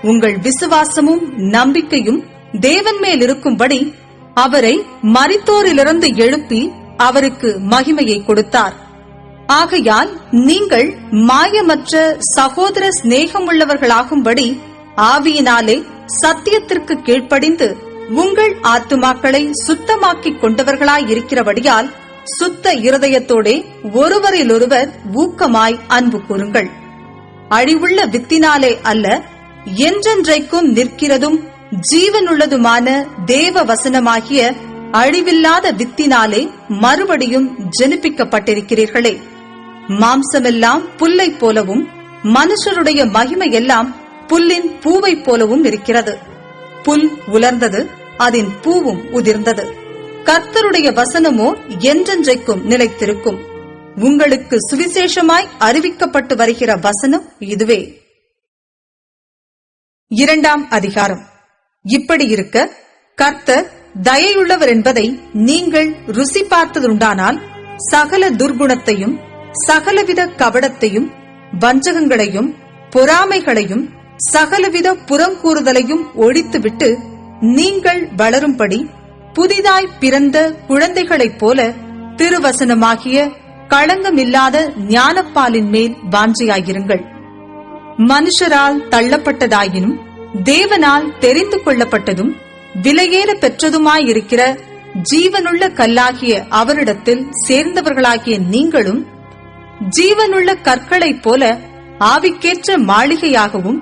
உங்கள் விசுவாசமும் நம்பிக்கையும் தேவன் மேல் இருக்கும்படி அவரை மரித்தோரிலிருந்து எழுப்பி அவருக்கு மகிமையை கொடுத்தார். ஆகையால் நீங்கள் மாயமற்ற சகோதர சிநேகமுள்ளவர்களாகும்படி ஆவியினாலே சத்தியத்திற்கு கீழ்ப்படிந்து உங்கள் ஆத்துமாக்களை சுத்தமாக்கிக் கொண்டவர்களாயிருக்கிறபடியால் சுத்த இருதயத்தோடே ஒருவரிலொருவர் ஊக்கமாய் அன்பு கூறுங்கள். அழிவுள்ள வித்தினாலே அல்ல, என்றென்றைக்கும் நிற்கிறதும் ஜீவனுள்ளதுமான தேவ வசனமாகிய அழிவில்லாத வித்தினாலே மறுபடியும் ஜெனிப்பிக்கப்பட்டிருக்கிறீர்களே. மாம்சமெல்லாம் புல்லை போலவும் மனுஷருடைய மகிமையெல்லாம் புல்லின் பூவை போலவும் இருக்கிறது. புல் உலர்ந்தது, அதன் பூவும் உதிர்ந்தது. கர்த்தருடைய வசனமோ என்றென்றைக்கும் நிலைத்திருக்கும். உங்களுக்கு சுவிசேஷமாய் அறிவிக்கப்பட்டு வருகிற வசனம் இதுவே. 2ஆம் அதிகாரம். இப்படி இருக்க கர்த்தர் தயையுள்ளவர் என்பதை நீங்கள் ருசி பார்த்ததுண்டானால் சகல துர்குணத்தையும் சகலவித கபடத்தையும் வஞ்சகங்களையும் பொறாமைகளையும் சகலவித புறங்கூறுதலையும் ஒழித்துவிட்டு நீங்கள் வளரும்படி புதிதாய் பிறந்த குழந்தைகளைப் போல திருவசனமாகிய களங்கமில்லாத ஞானப்பாலின் மேல் வாஞ்சையாயிருங்கள். மனுஷரால் தள்ளப்பட்டதாயினும் தேவனால் தெரிந்து கொள்ளப்பட்டதும் விலையேற பெற்றதுமாயிருக்கிற ஜீவனுள்ள கல்லாகிய அவரிடத்தில் சேர்ந்தவர்களாகிய நீங்களும் ஜீவனுள்ள கற்களைப் போல ஆவிக்கேற்ற மாளிகையாகவும்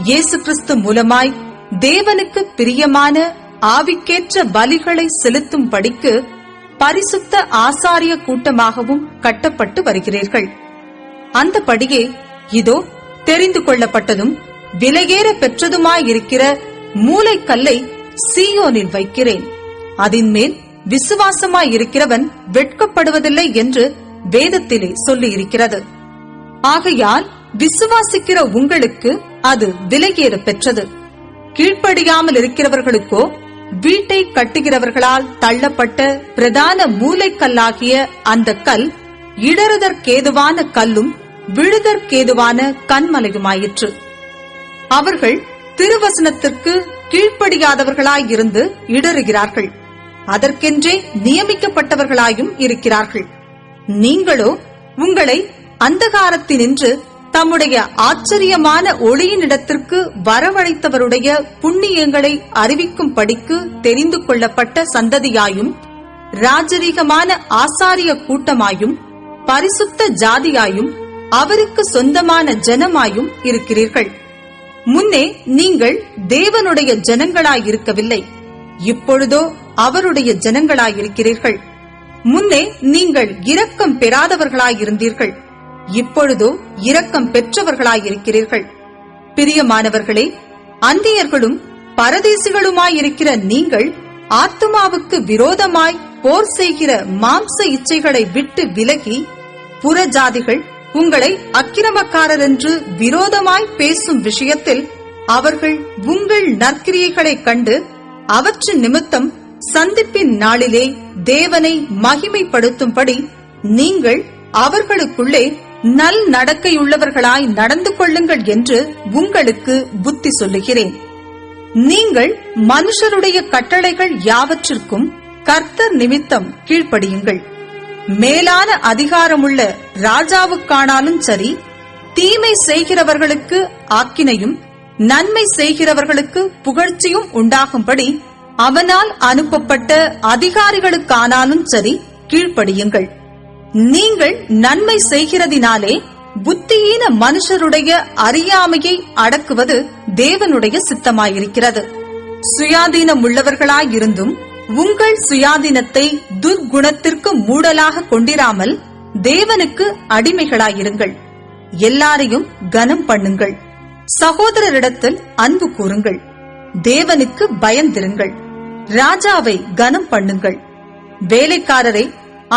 இயேசு கிறிஸ்து மூலமாய் தேவனுக்கு பிரியமான ஆவிக்கேற்ற பலிகளை செலுத்தும் படிக்கு பரிசுத்த ஆசாரிய கூட்டமாகவும் கட்டப்பட்டு வருகிறீர்கள். அந்தபடியே இதோ தெரிந்து கொள்ளப்பட்டதும் விலையேற பெற்றதுமாயிருக்கிற மூலைக்கல்லை சீயோனில் வைக்கிறேன், அதின் மேல் விசுவாசமாயிருக்கிறவன் வெட்கப்படுவதில்லை என்று வேதத்திலே சொல்லியிருக்கிறது. ஆகையால் விசுவாசிக்கிற உங்களுக்கு அது விலையேற பெற்றது. கீழ்ப்படியாமல் இருக்கிறவர்களுக்கோ வீட்டை கட்டுகிறவர்களால் தள்ளப்பட்ட பிரதான மூலைக்கல்லாகிய அந்த கல் இடறுதற்கேதுவான கல்லும் விழுதற்கேதுவான கன்மலையுமாயிற்று. அவர்கள் திருவசனத்திற்கு கீழ்ப்படியாதவர்களாயிருந்து இடறுகிறார்கள், அதற்கென்றே நியமிக்கப்பட்டவர்களாயும் இருக்கிறார்கள். நீங்களோ உங்களை அந்தகாரத்தினின்று தம்முடைய ஆச்சரியமான ஒளியினிடத்திற்கு வரவழைத்தவருடைய புண்ணியங்களை அறிவிக்கும் படிக்கு தெரிந்து கொள்ளப்பட்ட சந்ததியாயும் ராஜரீகமான ஆசாரிய கூட்டமாயும் பரிசுத்த ஜாதியாயும் அவருக்கு சொந்தமான ஜனமாயும் இருக்கிறீர்கள். முன்னே நீங்கள் தேவனுடைய ஜனங்களாயிருக்கவில்லை, இப்பொழுதோ அவருடைய ஜனங்களாயிருக்கிறீர்கள். முன்னே நீங்கள் இரக்கம் பெறாதவர்களாயிருந்தீர்கள், இப்பொழுதோ இரக்கம் பெற்றவர்களாயிருக்கிறீர்கள். பிரியமானவர்களே, அந்நியர்களும் பரதேசிகளுமாயிருக்கிற நீங்கள் ஆத்துமாவுக்கு விரோதமாய் போர் செய்கிற மாம்ச இச்சைகளை விட்டு விலகி, புறஜாதிகள் உங்களை அக்கிரமக்காரர் என்று விரோதமாய் பேசும் விஷயத்தில் அவர்கள் உங்கள் நற்கிரியைகளைக் கண்டு அவற்றின் நிமித்தம் சந்திப்பின் நாளிலே தேவனை மகிமைப்படுத்தும்படி நீங்கள் அவர்களுக்குள்ளே நல் நடக்கையுள்ளவர்களாய் நடந்து கொள்ளுங்கள் என்று உங்களுக்கு புத்தி சொல்லுகிறேன். நீங்கள் மனுஷருடைய கட்டளைகள் யாவற்றிற்கும் கர்த்தர் நிமித்தம் கீழ்ப்படியுங்கள். மேலான அதிகாரமுள்ள ராஜாவுக்கானாலும் சரி, தீமை செய்கிறவர்களுக்கு ஆக்கினையும் நன்மை செய்கிறவர்களுக்கு புகழ்ச்சியும் உண்டாகும்படி அவனால் அனுப்பப்பட்ட அதிகாரிகளுக்கானாலும் சரி கீழ்ப்படியுங்கள். நீங்கள் நன்மை செய்கிறதினாலே புத்தியீன மனுஷருடைய அறியாமையை அடக்குவது தேவனுடைய சித்தமாயிருக்கிறது. சுயாதீனம் உள்ளவர்களாயிருந்தும் உங்கள் சுயாதீனத்தை துர்குணத்திற்கு மூடலாக கொண்டிராமல் தேவனுக்கு அடிமைகளாயிருங்கள். எல்லாரையும் கனம் பண்ணுங்கள். சகோதரரிடத்தில் அன்பு கூறுங்கள். தேவனுக்கு பயந்திருங்கள். ராஜாவை கனம் பண்ணுங்கள். வேலைக்காரரை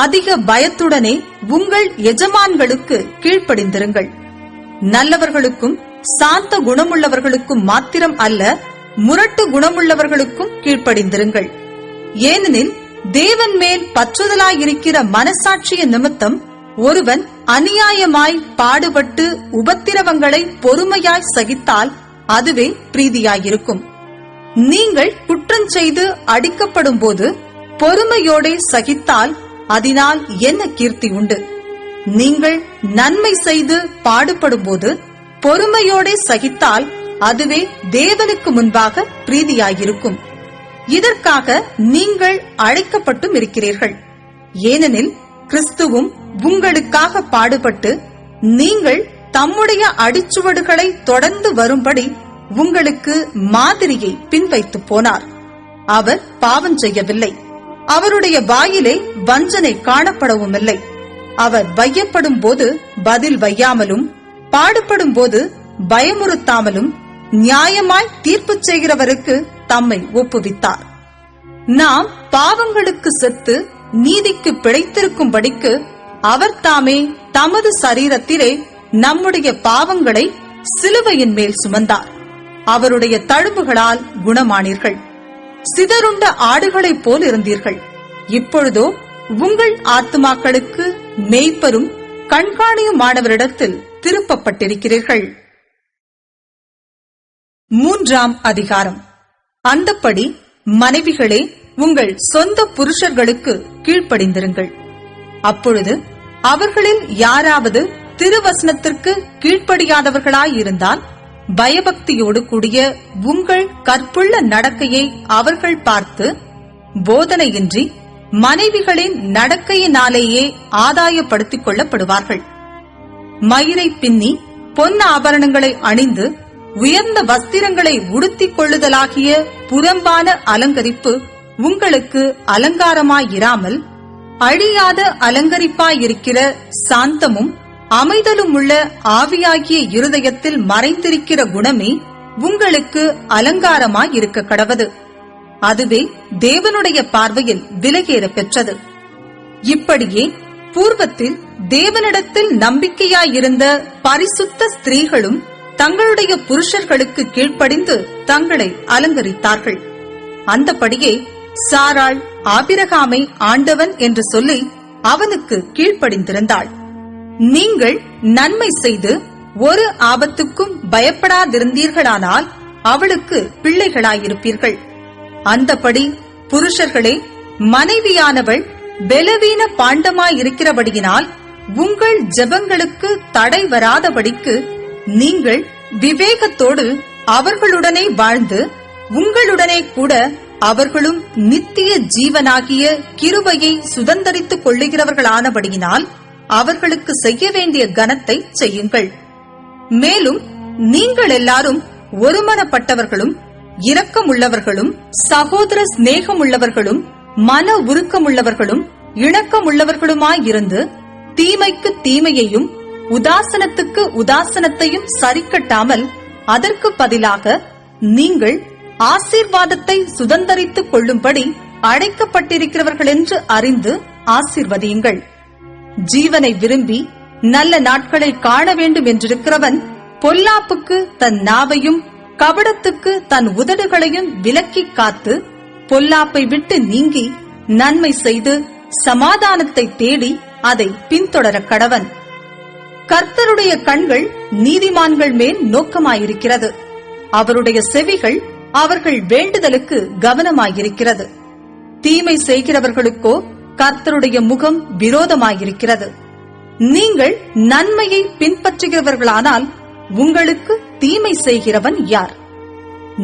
அதிக பயத்துடனே உங்கள் எஜமான்களுக்கு கீழ்ப்படிந்திருங்கள். நல்லவர்களுக்கும் சாந்த குணமுள்ளவர்களுக்கும் மாத்திரம் அல்ல, முரட்டு குணமுள்ளவர்களுக்கும் கீழ்ப்படிந்திருங்கள். ஏனெனில் தேவன் மேல் பற்றுதலாயிருக்கிற மனசாட்சிய நிமித்தம் ஒருவன் அநியாயமாய் பாடுபட்டு உபத்திரவங்களை பொறுமையாய் சகித்தால் அதுவே பிரீதியாயிருக்கும். நீங்கள் குற்றம் செய்து அடிக்கப்படும் போது பொறுமையோடே சகித்தால் அதனால் என்ன கீர்த்தி உண்டு? நீங்கள் நன்மை செய்து பாடுபடும் போது பொறுமையோடே சகித்தால் அதுவே தேவனுக்கு முன்பாக பிரீதியாயிருக்கும். இதற்காக நீங்கள் அழைக்கப்பட்டும் இருக்கிறீர்கள். ஏனெனில் கிறிஸ்துவும் உங்களுக்காக பாடுபட்டு நீங்கள் தம்முடைய அடிச்சுவடுகளை தொடர்ந்து வரும்படி உங்களுக்கு மாதிரியை பின்வைத்து போனார். அவர் பாவம் செய்யவில்லை. அவருடைய வாயிலே வஞ்சனை காணப்படவும் இல்லை. அவர் வையப்படும் போது பதில் வையாமலும் பாடுபடும் போது பயமுறுத்தாமலும் நியாயமாய் தீர்ப்பு செய்கிறவருக்கு தம்மை ஒப்புவித்தார். நாம் பாவங்களுக்கு செத்து நீதிக்கு பிழைத்திருக்கும்படிக்கு அவர் தாமே தமது சரீரத்திலே நம்முடைய பாவங்களை சிலுவையின் மேல் சுமந்தார். அவருடைய தழும்புகளால் குணமானீர்கள். சிதறுண்ட ஆடுகளைப் போல் இருந்தீர்கள். இப்பொழுதோ உங்கள் ஆத்துமாக்களுக்கு மேய்ப்பரும் கண்காணியுமானவரிடத்தில் திருப்பப்பட்டிருக்கிறீர்கள். 3ஆம் அதிகாரம். அந்தப்படி மனைவிகளே, உங்கள் சொந்த புருஷர்களுக்கு கீழ்ப்படிந்திருங்கள். அப்பொழுது அவர்களில் யாராவது திருவசனத்திற்கு கீழ்ப்படியாதவர்களாயிருந்தால் பயபக்தியோடு கூடிய உங்கள் கற்புள்ள நடக்கையை அவர்கள் பார்த்து போதனையின்றி மனைவிகளின் நடக்கையினாலேயே ஆதாயப்படுத்திக் கொள்ளப்படுவார்கள். மயிரை பின்னி பொன் ஆபரணங்களை அணிந்து உயர்ந்த வஸ்திரங்களை உடுத்திக் கொள்ளுதலாகிய புறம்பான அலங்கரிப்பு உங்களுக்கு அலங்காரமாயிராமல் அழியாத அலங்கரிப்பாயிருக்கிற சாந்தமும் அமைதலும் உள்ள ஆவியாகிய இருதயத்தில் மறைந்திருக்கிற குணமே உங்களுக்கு அலங்காரமாயிருக்க கடவது. அதுவே தேவனுடைய பார்வையில் விலகேற பெற்றது. இப்படியே பூர்வத்தில் தேவனிடத்தில் நம்பிக்கையாயிருந்த பரிசுத்த ஸ்திரீகளும் தங்களுடைய புருஷர்களுக்கு கீழ்ப்படிந்து தங்களை அலங்கரித்தார்கள். அந்தபடியே சாராள் ஆபிரகாமை ஆண்டவன் என்று சொல்லி அவனுக்கு கீழ்ப்படிந்திருந்தாள். நீங்கள் நன்மை செய்து ஒரு ஆபத்துக்கும் பயப்படாதிருந்தீர்களானால் அவளுக்கு பிள்ளைகளாயிருப்பீர்கள். அந்தபடி புருஷர்களே, மனைவியானவள் பலவீன பாண்டமாயிருக்கிறபடியினால் உங்கள் ஜெபங்களுக்கு தடை வராதபடிக்கு நீங்கள் விவேகத்தோடு அவர்களுடனே வாழ்ந்து உங்களுடனே கூட அவர்களும் நித்திய ஜீவனாகிய கிருபையை சுதந்தரித்துக் கொள்ளுகிறவர்களானபடியினால் அவர்களுக்கு செய்ய வேண்டிய கனத்தை செய்யுங்கள். மேலும் நீங்கள் எல்லாரும் ஒருமனப்பட்டவர்களும் இரக்கமுள்ளவர்களும் சகோதர சிநேகமுள்ளவர்களும் மன உருக்கமுள்ளவர்களும் இணக்கமுள்ளவர்களுமாயிருந்து தீமைக்கு தீமையையும் உதாசனத்துக்கு உதாசனத்தையும் சரிக்கட்டாமல் அதற்கு பதிலாக நீங்கள் ஆசீர்வாதத்தை சுதந்தரித்துக் கொள்ளும்படி அழைக்கப்பட்டிருக்கிறவர்கள் என்று அறிந்து ஆசீர்வதியுங்கள். ஜீவனை விரும்பி நல்ல நாட்களை காண வேண்டும் என்றிருக்கிறவன் பொல்லாப்புக்கு தன் நாவையும் கபடத்துக்கு தன் உதடுகளையும் விலக்கிக் காத்து பொல்லாப்பை விட்டு நீங்கி நன்மை செய்து சமாதானத்தை தேடி அதை பின்தொடர கடவன். கர்த்தருடைய கண்கள் நீதிமான்கள் மேல் நோக்கமாயிருக்கிறது. அவருடைய செவிகள் அவர்கள் வேண்டுதலுக்கு கவனமாயிருக்கிறது. தீமை செய்கிறவர்களுக்கோ கர்த்தருடைய முகம் விரோதமாயிருக்கிறது. நீங்கள் நன்மையை பின்பற்றுகிறவர்களானால் உங்களுக்கு தீமை செய்கிறவன் யார்?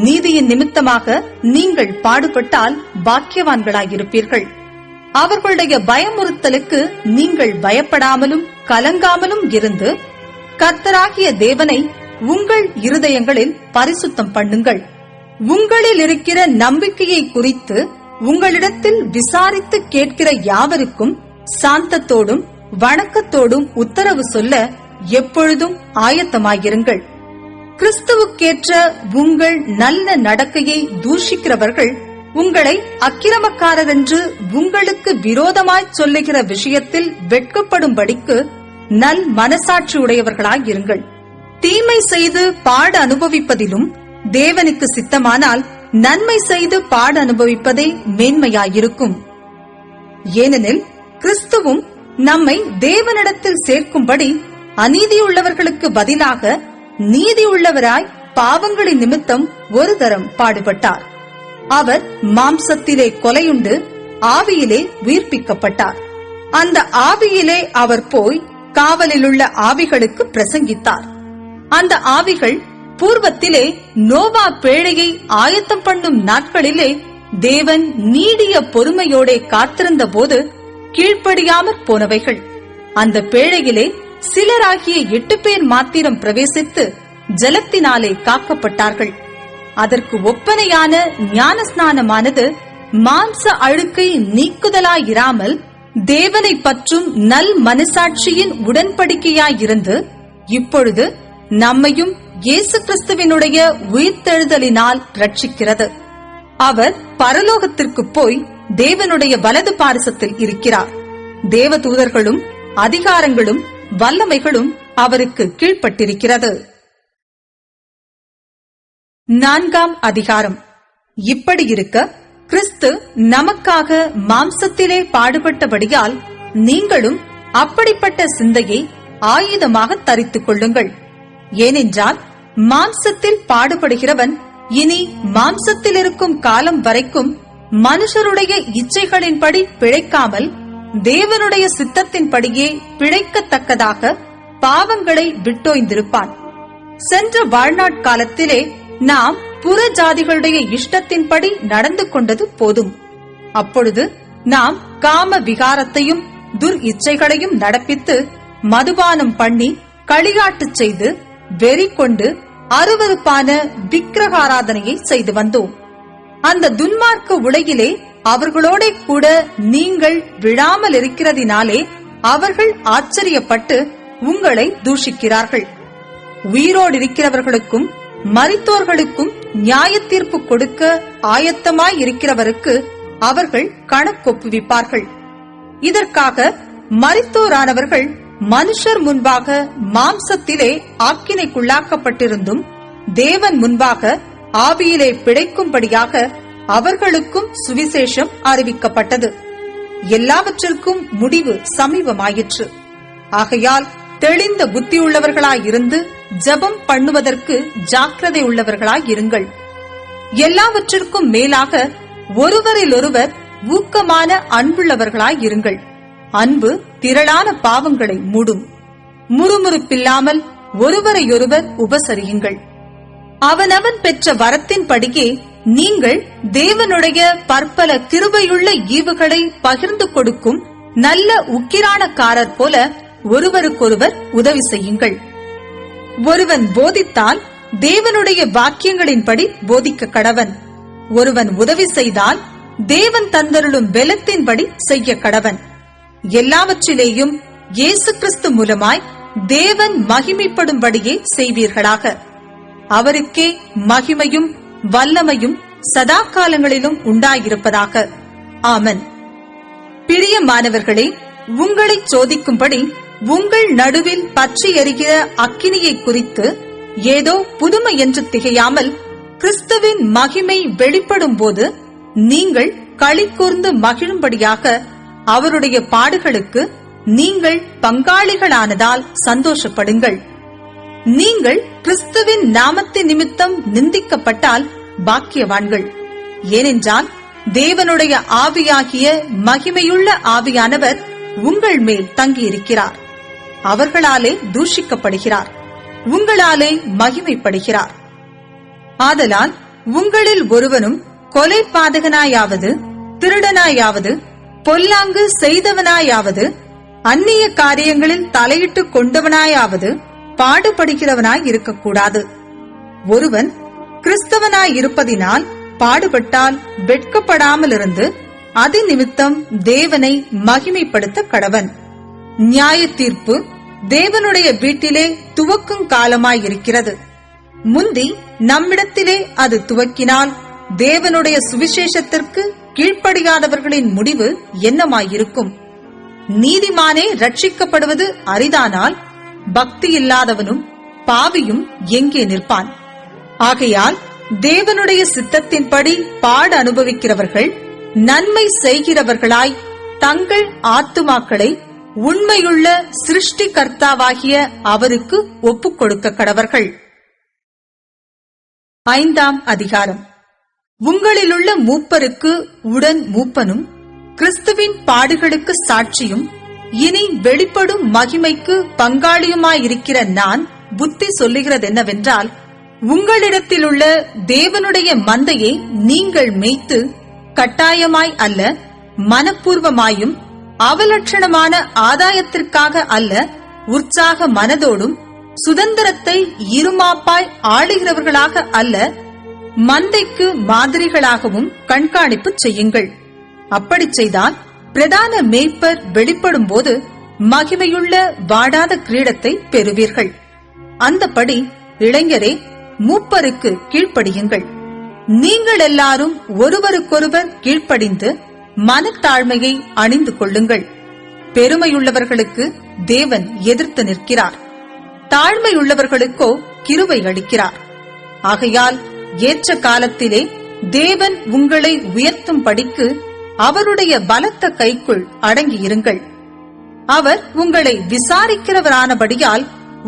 நீதியின் நிமித்தமாக நீங்கள் பாடுபட்டால் பாக்கியவான்களாயிருப்பீர்கள். அவர்களுடைய பயமுறுத்தலுக்கு நீங்கள் பயப்படாமலும் கலங்காமலும் இருந்து கர்த்தராகிய தேவனை உங்கள் இருதயங்களில் பரிசுத்தம் பண்ணுங்கள். உங்களில் இருக்கிற நம்பிக்கையை குறித்து உங்களிடத்தில் விசாரித்து கேட்கிற யாவருக்கும் சாந்தத்தோடும் வணக்கத்தோடும் உத்தரவு சொல்ல எப்பொழுதும் ஆயத்தமாயிருங்கள். கிறிஸ்துவுக்கேற்ற உங்கள் நல்ல நடக்கையை தூஷிக்கிறவர்கள் உங்களை அக்கிரமக்காரர் என்று உங்களுக்கு விரோதமாய் சொல்லுகிற விஷயத்தில் வெட்கப்படும்படிக்கு நல் மனசாட்சி உடையவர்களாயிருங்கள். தீமை செய்து பாட அனுபவிப்பதிலும் தேவனுக்கு சித்தமானால் நன்மை செய்து பாட அனுபவிப்பதே மேன்மையாயிருக்கும். ஏனெனில் கிறிஸ்துவும் நம்மை தேவனிடத்தில் சேர்க்கும்படி அநீதியுள்ளவர்களுக்கு பதிலாக நீதியுள்ளவராய் பாவங்களின் நிமித்தம் ஒரு தரம் பாடுபட்டார். அவர் மாம்சத்திலே கொலையுண்டு ஆவியிலே உயிர்ப்பிக்கப்பட்டார். அந்த ஆவியிலே அவர் போய் காவலிலுள்ள ஆவிகளுக்கு பிரசங்கித்தார். அந்த ஆவிகள் பூர்வத்திலே நோவா பேழையை ஆயத்தம் பண்ணும் நாட்களிலே தேவன் நீடிய பொறுமையோட காத்திருந்த போது கீழ்ப்படியாமற் போனவைகள். அந்த பேழையிலே சிலராகிய 8 பேர் மாத்திரம் பிரவேசித்து ஜலத்தினாலே காக்கப்பட்டார்கள். அதற்கு ஒப்பனையான ஞானஸ்நானமானது மாம்ச அழுக்கை நீக்குதலாயிராமல் தேவனை பற்றும் நல் மனசாட்சியின் உடன்படிக்கையாயிருந்து இப்பொழுது நம்மையும் இயேசு கிறிஸ்துவினுடைய உயிர்த்தெழுதலினால் ரட்சிக்கிறது. அவர் பரலோகத்திற்கு போய் தேவனுடைய வலது பாரிசத்தில் இருக்கிறார். தேவதூதர்களும் அதிகாரங்களும் வல்லமைகளும் அவருக்கு கீழ்ப்பட்டிருக்கிறது. 4ஆம் அதிகாரம். இப்படி இருக்க கிறிஸ்து நமக்காக மாம்சத்திலே பாடுபட்டபடியால் நீங்களும் அப்படிப்பட்ட சிந்தையை ஆயுதமாக தரித்துக் கொள்ளுங்கள். ஏனென்றால் மாம்சத்தில் பாடுபடுகிறவன் இனி மாம்சத்தில் இருக்கும் காலம் வரைக்கும் மனுஷருடைய இச்சைகளின்படி பிழைக்காமல் தேவனுடைய சித்தத்தின்படியே பிழைக்கத்தக்கதாக பாவங்களை விட்டோய்ந்திருப்பான். சென்ற வாழ்நாட்காலத்திலே நாம் புற ஜாதிகளுடைய இஷ்டத்தின்படி நடந்து கொண்டது போதும். அப்பொழுது நாம் காம விகாரத்தையும் துர் இச்சைகளையும் நடப்பித்து மதுபானம் பண்ணி களியாட்டு செய்து வெறி கொண்டு அருவருப்பான விக்கிரகாராதனையை செய்து வந்தோம். அந்த துன்மார்க்க உலகிலே அவர்களோட கூட நீங்கள் விழாமல் இருக்கிறதினாலே அவர்கள் ஆச்சரியப்பட்டு உங்களை தூஷிக்கிறார்கள். உயிரோடு இருக்கிறவர்களுக்கும் மரித்தோர்களுக்கும் நியாய தீர்ப்பு கொடுக்க ஆயத்தமாய் இருக்கிறவருக்கு அவர்கள் கணக்கொப்புவிப்பார்கள். இதற்காக மரித்தோரானவர்கள் மனுஷர் முன்பாக மாம்சத்திலே ஆக்கினைக்குள்ளாக்கப்பட்டிருந்தும் தேவன் முன்பாக ஆவியிலே பிழைக்கும்படியாக அவர்களுக்கும் சுவிசேஷம் அறிவிக்கப்பட்டது. எல்லாவற்றிற்கும் முடிவு சமீபமாயிற்று. ஆகையால் தெளிந்த புத்தியுள்ளவர்களாயிருந்து ஜெபம் பண்ணுவதற்கு ஜாக்கிரதை உள்ளவர்களாயிருங்கள். எல்லாவற்றிற்கும் மேலாக ஒருவரிலொருவர் ஊக்கமான அன்புள்ளவர்களாயிருங்கள். அன்பு திரளான பாவங்களை மூடும். முறுமுறுப்பில்லாமல் ஒருவரையொருவர் உபசரியுங்கள். அவனவன் பெற்ற வரத்தின்படியே நீங்கள் தேவனுடைய பற்பல கிருபையுள்ள ஈவுகளை பகிர்ந்து கொடுக்கும் நல்ல உக்கிரானக்காரர் போல ஒருவருக்கொருவர் உதவி செய்யுங்கள். ஒருவன் போதித்தால் தேவனுடைய வாக்கியங்களின்படி போதிக்க கடவன். ஒருவன் உதவி செய்தால் தேவன் தந்தருளும் பெலத்தின்படி செய்ய கடவன். எல்லாவற்றிலேயும் இயேசு கிறிஸ்து மூலமாய் தேவன் மகிமைப்படும்படியே செய்வீர்களாக. அவருக்கே மகிமையும் வல்லமையும் சதா காலங்களிலும் உண்டாயிருப்பதாக. ஆமென். பிரியமானவர்களே, உங்களை சோதிக்கும்படி உங்கள் நடுவில் பற்றி எரிகிற அக்கினியை குறித்து ஏதோ புதுமை என்று திகையாமல் கிறிஸ்துவின் மகிமை வெளிப்படும் போது நீங்கள் களி கூர்ந்து மகிழும்படியாக அவருடைய பாடுகளுக்கு நீங்கள் பங்காளிகளானதால் சந்தோஷப்படுங்கள். நீங்கள் கிறிஸ்துவின் நாமத்தின் நிமித்தம் நிந்திக்கப்பட்டால் பாக்கியவான்கள். ஏனென்றால் தேவனுடைய ஆவியாகிய மகிமையுள்ள ஆவியானவர் உங்கள் மேல் தங்கியிருக்கிறார். அவர்களாலே தூஷிக்கப்படுகிறார், உங்களாலே மகிமைப்படுகிறார். ஆதலால் உங்களில் ஒருவனும் கொலை பாதகனாயாவது திருடனாயாவது பொல்லாங்கு செய்தவனாயாவது அந்நிய காரியங்களில் தலையிட்டு கொண்டவனாயாவது பாடுபடுகிறவனாய் இருக்கக்கூடாது. ஒருவன் கிறிஸ்தவனாய் இருப்பதினால் பாடுபட்டால் வெட்கப்படாமல் இருந்து அதி நிமித்தம் தேவனை மகிமைப்படுத்த கடவன். நியாய தீர்ப்பு தேவனுடைய வீட்டிலே துவக்கும் காலமாயிருக்கிறது. முந்தி நம்மிடத்திலே அது துவக்கினால் தேவனுடைய சுவிசேஷத்திற்கு கீழ்ப்படியாதவர்களின் முடிவு என்னமாயிருக்கும்? நீதிமானே ரட்சிக்கப்படுவது அரிதானால் பக்தி இல்லாதவனும் பாவியும் எங்கே நிற்பான்? ஆகையால் தேவனுடைய சித்தத்தின்படி பாடு அனுபவிக்கிறவர்கள் நன்மை செய்கிறவர்களாய் தங்கள் ஆத்துமாக்களை உண்மையுள்ள சிருஷ்டிகர்த்தாவாகிய அவருக்கு ஒப்புக் கொடுக்க கடவர்கள். 5ஆம் அதிகாரம். உங்களிலுள்ள மூப்பருக்கு உடன் மூப்பனும் கிறிஸ்துவின் பாடுகளுக்கு சாட்சியும் இனி வெளிப்படும் மகிமைக்கு பங்காளியுமாயிருக்கிற நான் புத்தி சொல்லுகிறதென்னவென்றால், உங்களிடத்திலுள்ள தேவனுடைய மந்தையை நீங்கள் மேய்த்து கட்டாயமாய் அல்ல, மனப்பூர்வமாயும் அவலட்சணமான ஆதாயத்திற்காக அல்ல, உற்சாக மனதோடும் சுதந்திரத்தை இருமாப்பாய் ஆளுகிறவர்களாக அல்ல, மந்தைக்கு மாதிரிகளாகவும் கண்காணிப்பு செய்யுங்கள். அப்படி செய்தால் பிரதான மேய்ப்பர் வெளிப்படும் போது மகிமையுள்ள வாடாத கிரீடத்தை பெறுவீர்கள். அந்தபடி இளைஞரே, மூப்பருக்கு கீழ்ப்படியுங்கள். நீங்கள் எல்லாரும் ஒருவருக்கொருவர் கீழ்ப்படிந்து மனத்தாழ்மையை அணிந்து கொள்ளுங்கள். பெருமையுள்ளவர்களுக்கு தேவன் எதிர்த்து நிற்கிறார், தாழ்மையுள்ளவர்களுக்கோ கிருபை அளிக்கிறார். ஆகையால் ஏற்ற காலத்திலே தேவன் உங்களை உயர்த்தும் படிக்கு அவருடைய பலத்த கைக்குள் அடங்கியிருங்கள். அவர் உங்களை விசாரிக்கிறவரானபடியால்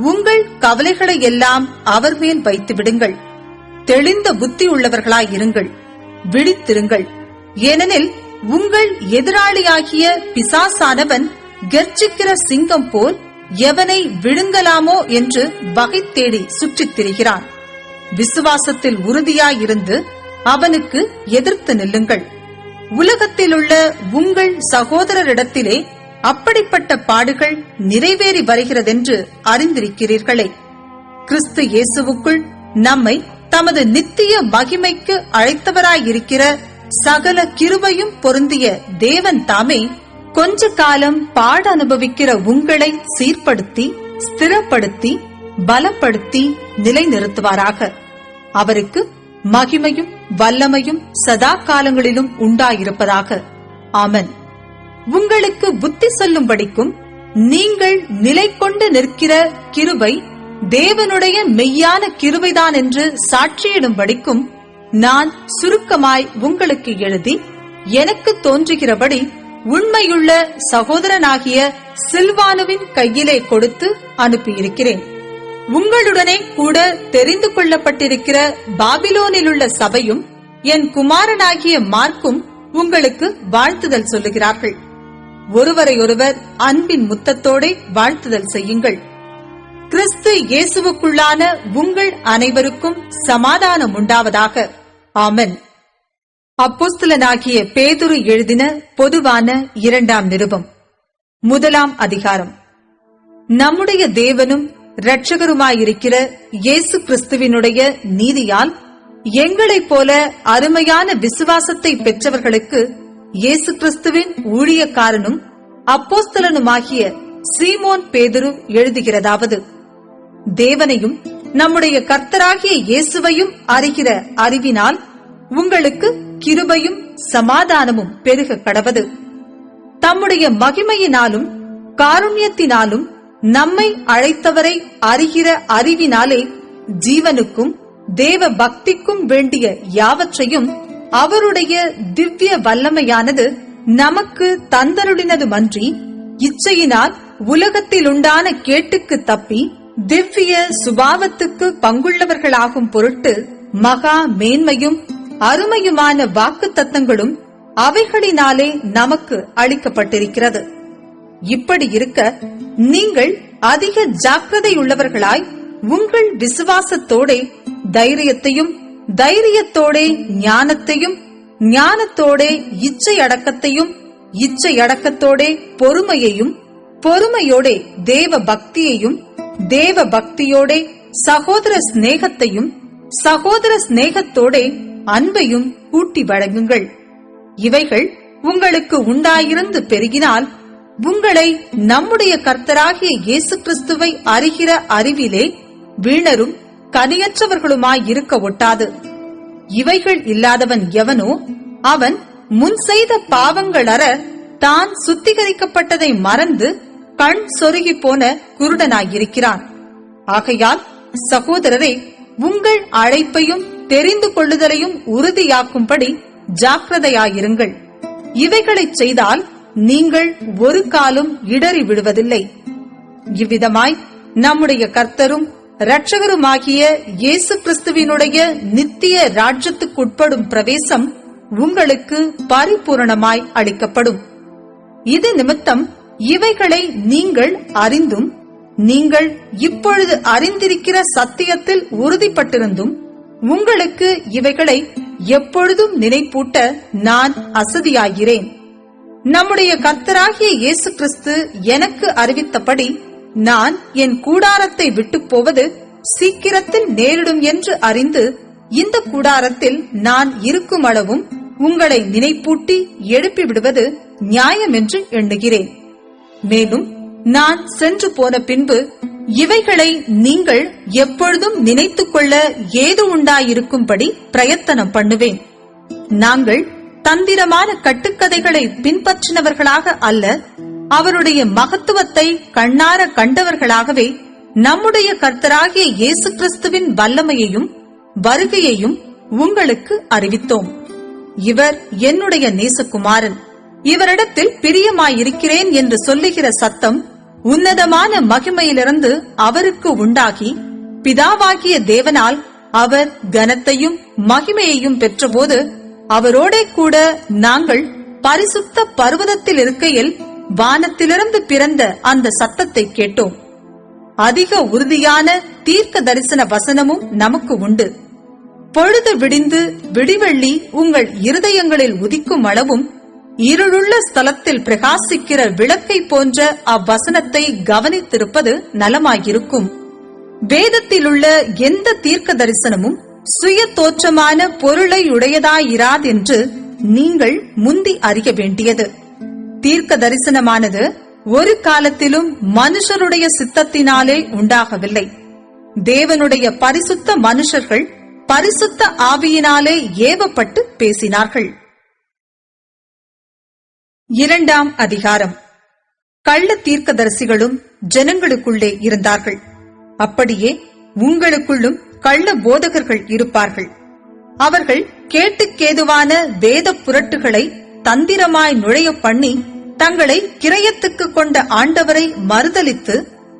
உங்கள் கவலைகளை எல்லாம் அவர் மேல் வைத்து விடுங்கள். தெளிந்த புத்தி உள்ளவர்களாயிருங்கள், விழித்திருங்கள். ஏனெனில் உங்கள் எதிராளியாகிய பிசாசானவன் கர்ஜிக்கிற சிங்கம் போல் எவனை விழுங்கலாமோ என்று வகை தேடி சுற்றித் திரிகிறான். விசுவாசத்தில் உறுதியாயிருந்து அவனுக்கு எதிர்த்து நில்லுங்கள். உலகத்திலுள்ள உங்கள் சகோதரரிடத்திலே அப்படிப்பட்ட பாடுகள் நிறைவேறி வருகிறதென்று அறிந்திருக்கிறீர்களே. கிறிஸ்து இயேசுவுக்குள் நம்மை தமது நித்திய மகிமைக்கு அழைத்தவராயிருக்கிற சகல கிருபையும் பொருந்திய தேவன் தாமே கொஞ்ச காலம் பாட அனுபவிக்கிற உங்களை சீர்படுத்தி ஸ்திரப்படுத்தி பலப்படுத்தி நிலைநிறுத்துவாராக. அவருக்கு மகிமையும் வல்லமையும் சதா காலங்களிலும் உண்டாயிருப்பதாக. ஆமென். உங்களுக்கு புத்தி சொல்லும்படிக்கும் நீங்கள் நிலை கொண்டு நிற்கிற கிருபை தேவனுடைய மெய்யான கிருபைதான் என்று சாட்சியிடும்படிக்கும் நான் சுருக்கமாய் உங்களுக்கு எழுதி எனக்கு தோன்றுகிறபடி உண்மையுள்ள சகோதரனாகிய சில்வானுவின் கையிலே கொடுத்து அனுப்பியிருக்கிறேன். உங்களுடனே கூட தெரிந்து கொள்ளப்பட்டிருக்கிற பாபிலோனிலுள்ள சபையும் என் குமாரனாகிய மார்க்கும் உங்களுக்கு வாழ்த்துதல் சொல்லுகிறார்கள். ஒருவரையொருவர் அன்பின் முத்தத்தோட வாழ்த்துதல் செய்யுங்கள். கிறிஸ்து இயேசுவுக்குள்ளான உங்கள் அனைவருக்கும் சமாதானம் உண்டாவதாக. ஆமென். அப்போஸ்தலனாகிய பேதுரு எழுதின பொதுவான 2ஆம் நிருபம். 1ஆம் அதிகாரம். நம்முடைய தேவனும் இரட்சகருமாயிருக்கிற இயேசு கிறிஸ்துவினுடைய நீதியால் எங்களைப் போல அருமையான விசுவாசத்தை பெற்றவர்களுக்கு இயேசு கிறிஸ்துவின் ஊழியக்காரனும் அப்போஸ்தலனுமாகிய சீமோன் பேதுரு எழுதுகிறதாவது, தேவனையும் நம்முடைய கர்த்தராகிய இயேசுவையும் அறிகிற அறிவினால் உங்களுக்கு கிருபையும் சமாதானமும் பெருக கடவது. தம்முடைய மகிமையினாலும் காருண்யத்தினாலும் நம்மை அழைத்தவரை அறிகிற அறிவினாலே ஜீவனுக்கும் தேவ பக்திக்கும் வேண்டிய யாவற்றையும் அவருடைய திவ்ய வல்லமையானது நமக்கு தந்தருளினதுமன்றி இச்சையினால் உலகத்தில் உண்டான கேட்டுக்கு தப்பி திவ்ய சுபாவத்துக்கு பங்குள்ளவர்களாகும் பொருட்டு மகா மேன்மையும் அருமையுமான வாக்கு தத்தங்களும் அவைகளினாலே நமக்கு அளிக்கப்பட்டிருக்கிறது. இப்படி இருக்க நீங்கள் அதிக ஜாக்கிரதையுள்ளவர்களாய் உங்கள் விசுவாசத்தோடே தைரியத்தையும் தைரியத்தோடே ஞானத்தையும் ஞானத்தோடே இச்சை அடக்கத்தையும் இச்சையடக்கத்தோடே பொறுமையையும், பொறுமையோடே தேவ பக்தியையும், தேவ பக்தியோடே சகோதர சிநேகத்தையும், சகோதர சிநேகத்தோடே அன்பையும் கூட்டி வழங்குங்கள். இவைகள் உங்களுக்கு உண்டாயிருந்து பெருகினால் உங்களை நம்முடைய கர்த்தராகிய இயேசு கிறிஸ்துவை அறிகிற அறிவிலே வீணரும் கனியற்றவர்களுமாயிருக்க ஒட்டாது. இவைகள் இல்லாதவன் எவனோ அவன் முன் செய்த பாவங்களற தான் சுத்திகரிக்கப்பட்டதை மறந்து கண் சொருகி போன குருடனாயிருக்கிறான். ஆகையால் சகோதரரே, உங்கள் அழைப்பையும் தெரிந்து கொள்ளுதலையும் உறுதியாக்கும்படி ஜாக்கிரதையாயிருங்கள். இவைகளைச் செய்தால் நீங்கள் ஒரு காலும் இடறி விடுவதில்லை. இவ்விதமாய் நம்முடைய கர்த்தரும் இரட்சகருமாகிய இயேசு கிறிஸ்துவினுடைய நித்திய ராஜ்யத்துக்குட்படும் பிரவேசம் உங்களுக்கு பரிபூரணமாய் அளிக்கப்படும். இது நிமித்தம் இவைகளை நீங்கள் அறிந்தும், நீங்கள் இப்பொழுது அறிந்திருக்கிற சத்தியத்தில் உறுதிப்பட்டிருந்தும் உங்களுக்கு இவைகளை எப்பொழுதும் நினைப்பூட்ட நான் அசதியாகிறேன். நம்முடைய கர்த்தராகிய இயேசு கிறிஸ்து எனக்கு அறிவித்தபடி நான் என் கூடாரத்தை விட்டு போவது சீக்கிரத்தில் நேரிடும் என்று அறிந்து இந்த கூடாரத்தில் நான் இருக்கும் அளவும் உங்களை நினைப்பூட்டி எழுப்பி விடுவது நியாயம் என்று எண்ணுகிறேன். மேலும் நான் சென்று போன பின்பு இவைகளை நீங்கள் எப்பொழுதும் நினைத்துக் கொள்ள ஏது உண்டாயிருக்கும்படி பிரயத்தனம் பண்ணுவேன். நாங்கள் தந்திரமான கட்டுக்கதைகளை பின்பற்றினவர்களாக அல்ல, அவருடைய மகத்துவத்தை கண்ணார கண்டவர்களாகவே நம்முடைய கர்த்தராகிய இயேசு கிறிஸ்துவின் வல்லமையையும் வருகையையும் உங்களுக்கு அறிவித்தோம். இவர் என்னுடைய நேசகுமாரன், இவரிடத்தில் பிரியமாயிருக்கிறேன் என்று சொல்லுகிற சத்தம் உன்னதமான மகிமையிலிருந்து அவருக்கு உண்டாகி, பிதாவாகிய தேவனால் அவர் கனத்தையும் மகிமையையும் பெற்றபோது அவரோடே கூட நாங்கள் பரிசுத்த பர்வதத்தில் இருக்கையில் வானத்திலிருந்து பிறந்த அந்த சத்தத்தை கேட்டோம். அதிக உறுதியான தீர்க்க தரிசன வசனமும் நமக்கு உண்டு. பொழுது விடிந்து விடிவெள்ளி உங்கள் இருதயங்களில் உதிக்கும் அளவும் இருளுள்ள ஸ்தலத்தில் பிரகாசிக்கிற விளக்கை போன்ற அவ்வசனத்தை கவனித்திருப்பது நலமாயிருக்கும். வேதத்திலுள்ள எந்த தீர்க்க தரிசனமும் சுய தோற்றமான பொருளை உடையதாயிராதென்று நீங்கள் முந்தி அறிய வேண்டியது. தீர்க்க தரிசனமானது ஒரு காலத்திலும் மனுஷருடைய சித்தத்தினாலே உண்டாகவில்லை. தேவனுடைய பரிசுத்த மனுஷர்கள் பரிசுத்த ஆவியினாலே ஏவப்பட்டு பேசினார்கள். 2ஆம் அதிகாரம். கள்ள தீர்க்கதரிசிகளும் ஜனங்களுக்குள்ளே இருந்தார்கள். அப்படியே உங்களுக்குள்ளும் கள்ள போதகர்கள் இருப்பார்கள். அவர்கள் கேட்டுக்கேதுவான வேத புரட்டுகளை தந்திரமாய் நுழைய பண்ணி தங்களை கிரயத்துக்கு கொண்ட ஆண்டவரை மறுதலித்து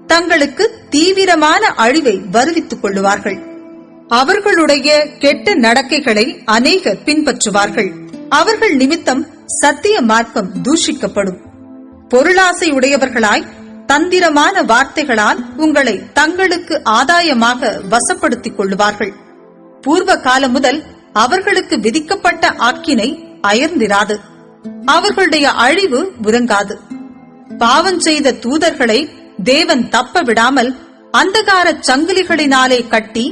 தங்களுக்கு தீவிரமான அழிவை வருவித்துக் கொள்ளுவார்கள். அவர்களுடைய கெட்ட நடக்கைகளை அநேகர் பின்பற்றுவார்கள். அவர்கள் நிமித்தம் சத்திய மார்க்கம் தூஷிக்கப்படும். பொருளாசை உடையவர்களாய் தந்திரமான வார்த்தைகளால் உங்களை தங்களுக்கு ஆதாயமாக வசப்படுத்திக் கொள்ளுவார்கள். பூர்வ காலம் முதல் அவர்களுக்கு விதிக்கப்பட்ட ஆக்கினை அயர்ந்திராது, அவர்களுடைய அழிவு உறங்காது. பாவம் செய்த தூதர்களை தேவன் தப்ப விடாமல் அந்தகார சங்கிலிகளினாலே கட்டி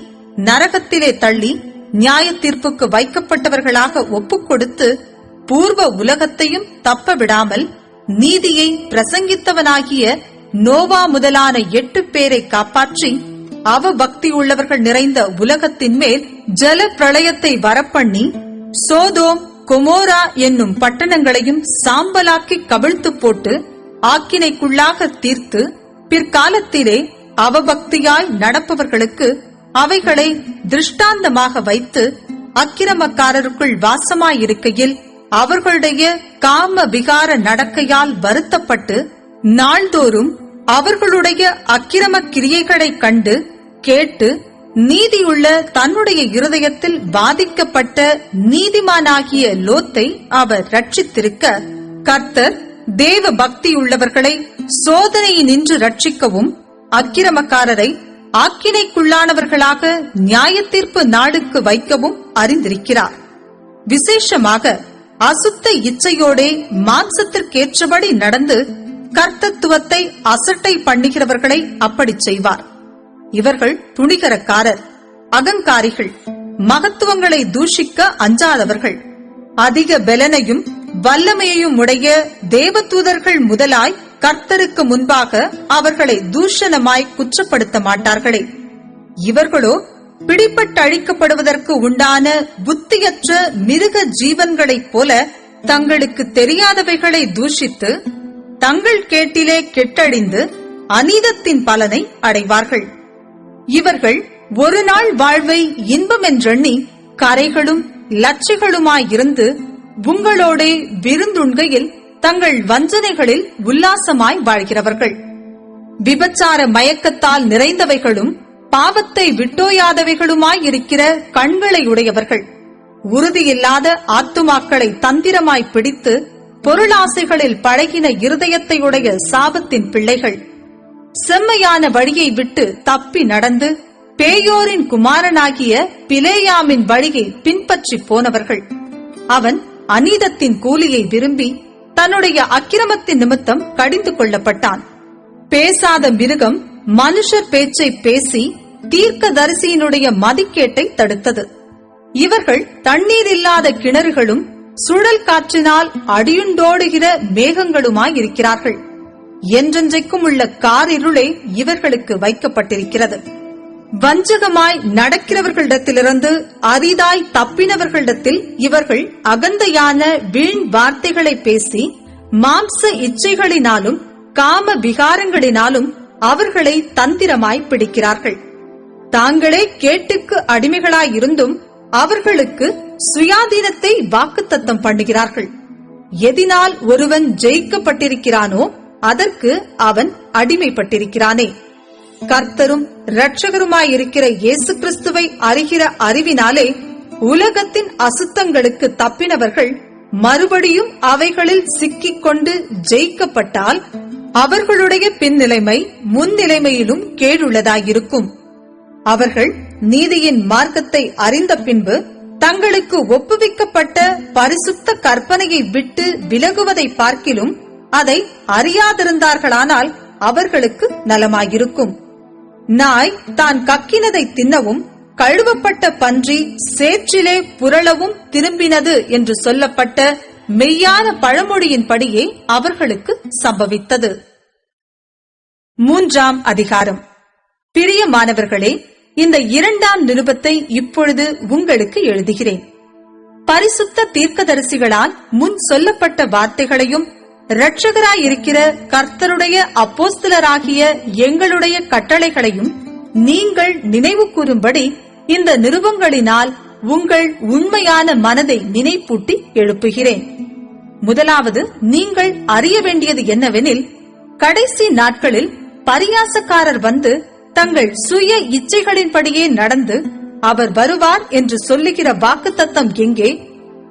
நரகத்திலே தள்ளி நியாய தீர்ப்புக்கு வைக்கப்பட்டவர்களாக ஒப்புக் கொடுத்து பூர்வ உலகத்தையும் தப்ப விடாமல் நீதியை பிரசங்கித்தவனாகிய நோவா முதலான 8 பேரை காப்பாற்றி அவபக்தி உள்ளவர்கள் நிறைந்த உலகத்தின் மேல் ஜல பிரளயத்தை வரப்பண்ணி சோதோம் கொமோரா என்னும் பட்டணங்களையும் சாம்பலாக்கி கவிழ்த்து போட்டு ஆக்கினைக்குள்ளாக தீர்த்து பிற்காலத்திலே அவபக்தியாய் நடப்பவர்களுக்கு அவைகளை திருஷ்டாந்தமாக வைத்து அக்கிரமக்காரருக்குள் வாசமாயிருக்கையில் அவர்களுடைய காம விகார நடக்கையால் வருத்தப்பட்டு நாள்தோறும் அவர்களுடைய அக்கிரம கிரியைகளை கண்டு கேட்டு நீதியுள்ள தன்னுடைய இருதயத்தில் பாதிக்கப்பட்ட நீதிமானாகிய லோத்தை அவர் ரட்சித்திருக்க, கர்த்தர் தேவ பக்தியுள்ளவர்களை சோதனையினின்று ரட்சிக்கவும் அக்கிரமக்காரரை ஆக்கினைக்குள்ளானவர்களாக நியாய தீர்ப்பு நாளுக்கு வைக்கவும் அறிந்திருக்கிறார். விசேஷமாக அசுத்த இச்சையோடே மாம்சத்திற்கேற்றபடி நடந்து கர்த்தத்துவத்தை அசட்டை பண்ணுகிறவர்களை அப்படி செய்வார். இவர்கள் துணிகரக்காரர், அகங்காரிகள், மகத்துவங்களை தூஷிக்க அஞ்சாதவர்கள், அதிக பலனையும் வல்லமையையும் உடைய தேவதூதர்கள் முதலாய் கர்த்தருக்கு முன்பாக அவர்களை தூஷணமாய் குற்றப்படுத்த மாட்டார்களே. இவர்களோ பிடிபட்டழிக்கப்படுவதற்கு உண்டான புத்தியற்ற மிருக ஜீவன்களைப் போல தங்களுக்கு தெரியாதவைகளை தூஷித்து தங்கள் கேட்டிலே கெட்டழிந்து அநீதத்தின் பலனை அடைவார்கள். இவர்கள் ஒரு நாள் வாழ்வை இன்பமென்றெண்ணி கரைகளும் லட்சிகளுமாயிருந்து உங்களோடே விருந்துண்கையில் தங்கள் வஞ்சனைகளில் உல்லாசமாய் வாழ்கிறவர்கள். விபச்சார மயக்கத்தால் நிறைந்தவைகளும் பாவத்தை விட்டோயாதவைகளுமாயிருக்கிற கண்களை உடையவர்கள், உறுதியில்லாத ஆத்துமாக்களை தந்திரமாய் பிடித்து பொருளாசைகளில் பழகின இருதயத்தையுடைய சாபத்தின் பிள்ளைகள், செம்மையான வழியை விட்டு தப்பி நடந்து பேயோரின் குமாரனாகிய பிலேயாமின் வழியை பின்பற்றி போனவர்கள். அவன் அநீதத்தின் கூலியை விரும்பி தன்னுடைய அக்கிரமத்தின் நிமித்தம் கடிந்து கொள்ளப்பட்டான். பேசாத மிருகம் மனுஷர் பேச்சை பேசி தீர்க்கதரிசியினுடைய மதிக்கேட்டை தடுத்தது. இவர்கள் தண்ணீர் இல்லாத கிணறுகளும் சுழல் காற்றினால் அடியுண்டோடுகிற மேகங்களுமாயிருக்கிறார்கள். என்றென்றைக்கும் உள்ள காரிருளே இவர்களுக்கு வைக்கப்பட்டிருக்கிறது. வஞ்சகமாய் நடக்கிறவர்களிடத்திலிருந்து அரிதாய் தப்பினவர்களிடத்தில் இவர்கள் அகந்தையான வீண் வார்த்தைகளை பேசி மாம்ச இச்சைகளினாலும் காம விகாரங்களினாலும் அவர்களை தந்திரமாய் பிடிக்கிறார்கள். தாங்களே கேட்டுக்கு அடிமைகளாயிருந்தும் அவர்களுக்கு சுயாதீனத்தை வாக்குத்தத்தம் பண்ணுகிறார்கள். எதினால் ஒருவன் ஜெயிக்கப்பட்டிருக்கிறானோ அதற்கு அவன் அடிமைப்பட்டிருக்கிறானே. கர்த்தரும் இரட்சகருமாயிருக்கிற இயேசு கிறிஸ்துவை அறிகிற அறிவினாலே உலகத்தின் அசுத்தங்களுக்கு தப்பினவர்கள் மறுபடியும் அவைகளில் சிக்கிக் கொண்டு ஜெயிக்கப்பட்டால் அவர்களுடைய பின்னிலைமை முன்னிலைமையிலும் கேடுள்ளதாயிருக்கும். அவர்கள் நீதியின் மார்க்கத்தை அறிந்த பின்பு தங்களுக்கு ஒப்புவிக்கப்பட்ட பரிசுத்த கற்பனையை விட்டு விலகுவதை பார்க்கிலும் அதை அறியாதிருந்தார்களானால் அவர்களுக்கு நலமாயிருக்கும். நாய் தான் கக்கினதை தின்னவும் கழுவப்பட்ட பன்றி சேற்றிலே புரளவும் திரும்பினது என்று சொல்லப்பட்ட மெய்யான பழமொழியின்படியே அவர்களுக்கு சம்பவித்தது. 3ஆம் அதிகாரம். பிரியமானவர்களே, இந்த 2ஆம் நிருபத்தை இப்பொழுது உங்களுக்கு எழுதுகிறேன். பரிசுத்த தீர்க்கதரிசிகளால் முன் சொல்லப்பட்ட வார்த்தைகளையும் இரட்சகராயிருக்கிற கர்த்தருடைய அப்போஸ்தலராகிய எங்களுடைய கட்டளைகளையும் நீங்கள் நினைவு கூறும்படி இந்த நிருபங்களினால் உங்கள் உண்மையான மனதை நினைப்பூட்டி எழுப்புகிறேன். முதலாவது நீங்கள் அறிய வேண்டியது என்னவெனில், கடைசி நாட்களில் பரியாசக்காரர் வந்து தங்கள் சுய இச்சைகளின்படியே நடந்து அவர் வருவார் என்று சொல்லுகிற வாக்குத்தத்தம் எங்கே?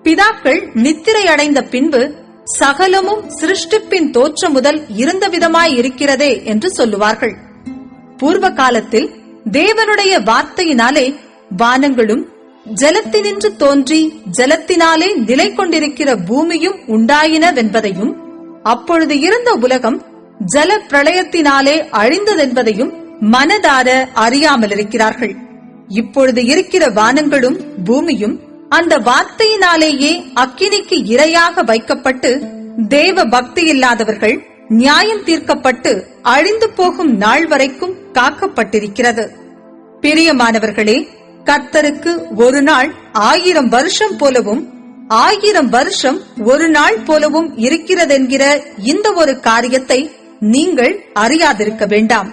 பிதாக்கள் நித்திரை அடைந்த பின்பு சகலமும் சிருஷ்டிப்பின் தோற்றம் முதல் இருந்த விதமாய் இருக்கிறதே என்று சொல்லுவார்கள். பூர்வ காலத்தில் தேவனுடைய வார்த்தையினாலே வானங்களும் ஜலத்தினின்று தோன்றி ஜலத்தினாலே நிலை கொண்டிருக்கிற பூமியும் உண்டாயினவென்பதையும், அப்பொழுது இருந்த உலகம் ஜல பிரளயத்தினாலே அழிந்ததென்பதையும் மனதார அறியாமலிருக்கிறார்கள். இப்பொழுது இருக்கிற வானங்களும் பூமியும் அந்த வார்த்தையினாலேயே அக்கினிக்கு இரையாக வைக்கப்பட்டு தேவ பக்தி இல்லாதவர்கள் நியாயம் தீர்க்கப்பட்டு அழிந்து போகும் நாள் வரைக்கும் காக்கப்பட்டிருக்கிறது. பிரியமானவர்களே, கர்த்தருக்கு ஒரு நாள் 1000 வருஷம் போலவும் 1000 வருஷம் ஒரு நாள் போலவும் இருக்கிறதென்கிற இந்த ஒரு காரியத்தை நீங்கள் அறியாதிருக்க வேண்டாம்.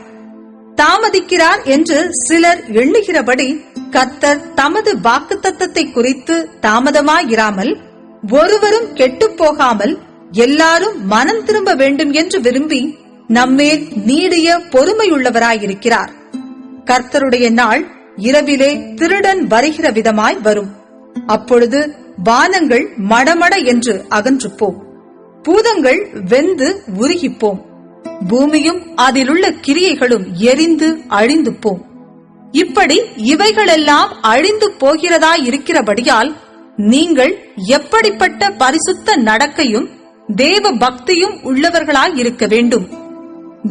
தாமதிக்கிறார் என்று சிலர் எண்ணுகிறபடி கர்த்தர் தமது வாக்குத்தத்தத்தை குறித்து தாமதமாயிராமல் ஒருவரும் கெட்டுப் போகாமல் எல்லாரும் மனம் திரும்ப வேண்டும் என்று விரும்பி நம்மேல் நீடிய பொறுமையுள்ளவராயிருக்கிறார். கர்த்தருடைய நாள் இரவிலே திருடன் வருகிற விதமாய் வரும். அப்பொழுது வானங்கள் மடமட என்று அகன்று போம், பூதங்கள் வெந்து உருகிப்போம், பூமியும் அதிலுள்ள கிரியைகளும் எரிந்து அழிந்து போம். இப்படி இவைகளெல்லாம் அழிந்து போகிறதாயிருக்கிறபடியால் நீங்கள் எப்படிப்பட்ட பரிசுத்த நடக்கையும் தேவ பக்தியும் உள்ளவர்களாய் இருக்க வேண்டும்.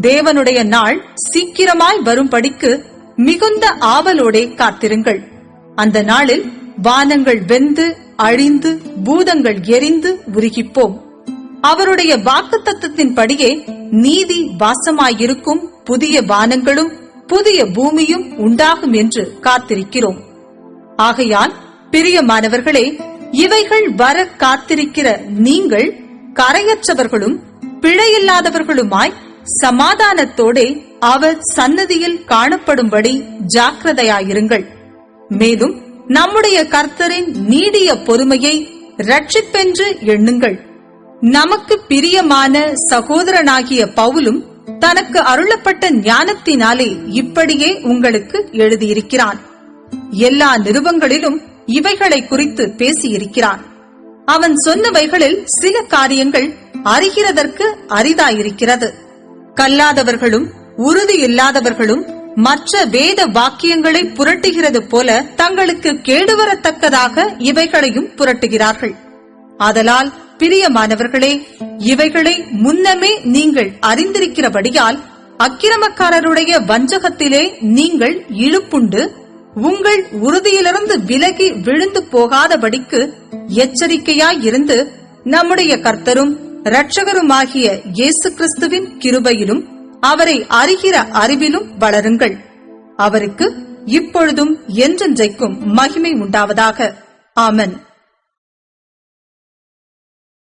தேவனுடைய நாள் சீக்கிரமாய் வரும்படிக்கு மிகுந்த ஆவலோடே காத்திருங்கள். அந்த நாளில் வானங்கள் வெந்து அழிந்து பூதங்கள் எரிந்து உருகிப்போம். அவருடைய வாக்குத்தத்தத்தின்படியே நீதி வாசமாயிருக்கும் புதிய வானங்களும் புதிய பூமியும் உண்டாகும் என்று காத்திருக்கிறோம். ஆகையால் பிரியமானவர்களே, இவைகள் வர காத்திருக்கிற நீங்கள் கரையற்றவர்களும் பிழையில்லாதவர்களுமாய் சமாதானத்தோடே அவர் சன்னதியில் காணப்படும்படி ஜாக்கிரதையாயிருங்கள். மேலும் நம்முடைய கர்த்தரின் நீடிய பொறுமையை இரட்சிப்பென்று எண்ணுங்கள். நமக்கு பிரியமான சகோதரனாகிய பவுலும் தனக்கு அருளப்பட்ட ஞானத்தினாலே இப்படியே உங்களுக்கு எழுதியிருக்கிறான். எல்லா நிருபங்களிலும் இவைகளை குறித்து பேசியிருக்கிறான். அவன் சொன்னவைகளில் சில காரியங்கள் அறிகிறதற்கு அரிதாயிருக்கிறது. கல்லாதவர்களும் உறுதி இல்லாதவர்களும் மற்ற வேத வாக்கியங்களை புரட்டுகிறது போல தங்களுக்கு கேடுவரத்தக்கதாக இவைகளையும் புரட்டுகிறார்கள். ஆதலால் பிரியமானவர்களே, இவைகளை முன்னமே நீங்கள் அறிந்திருக்கிறபடியால் அக்கிரமக்காரருடைய வஞ்சகத்திலே நீங்கள் இழுப்புண்டு உங்கள் உறுதியிலிருந்து விலகி விழுந்து போகாதபடிக்கு எச்சரிக்கையாயிருந்து நம்முடைய கர்த்தரும் இரட்சகருமாகிய இயேசு கிறிஸ்துவின் கிருபையிலும் அவரை அறிகிற அறிவிலும் வளருங்கள். அவருக்கு இப்பொழுதும் என்றென்றைக்கும் மகிமை உண்டாவதாக. ஆமென்.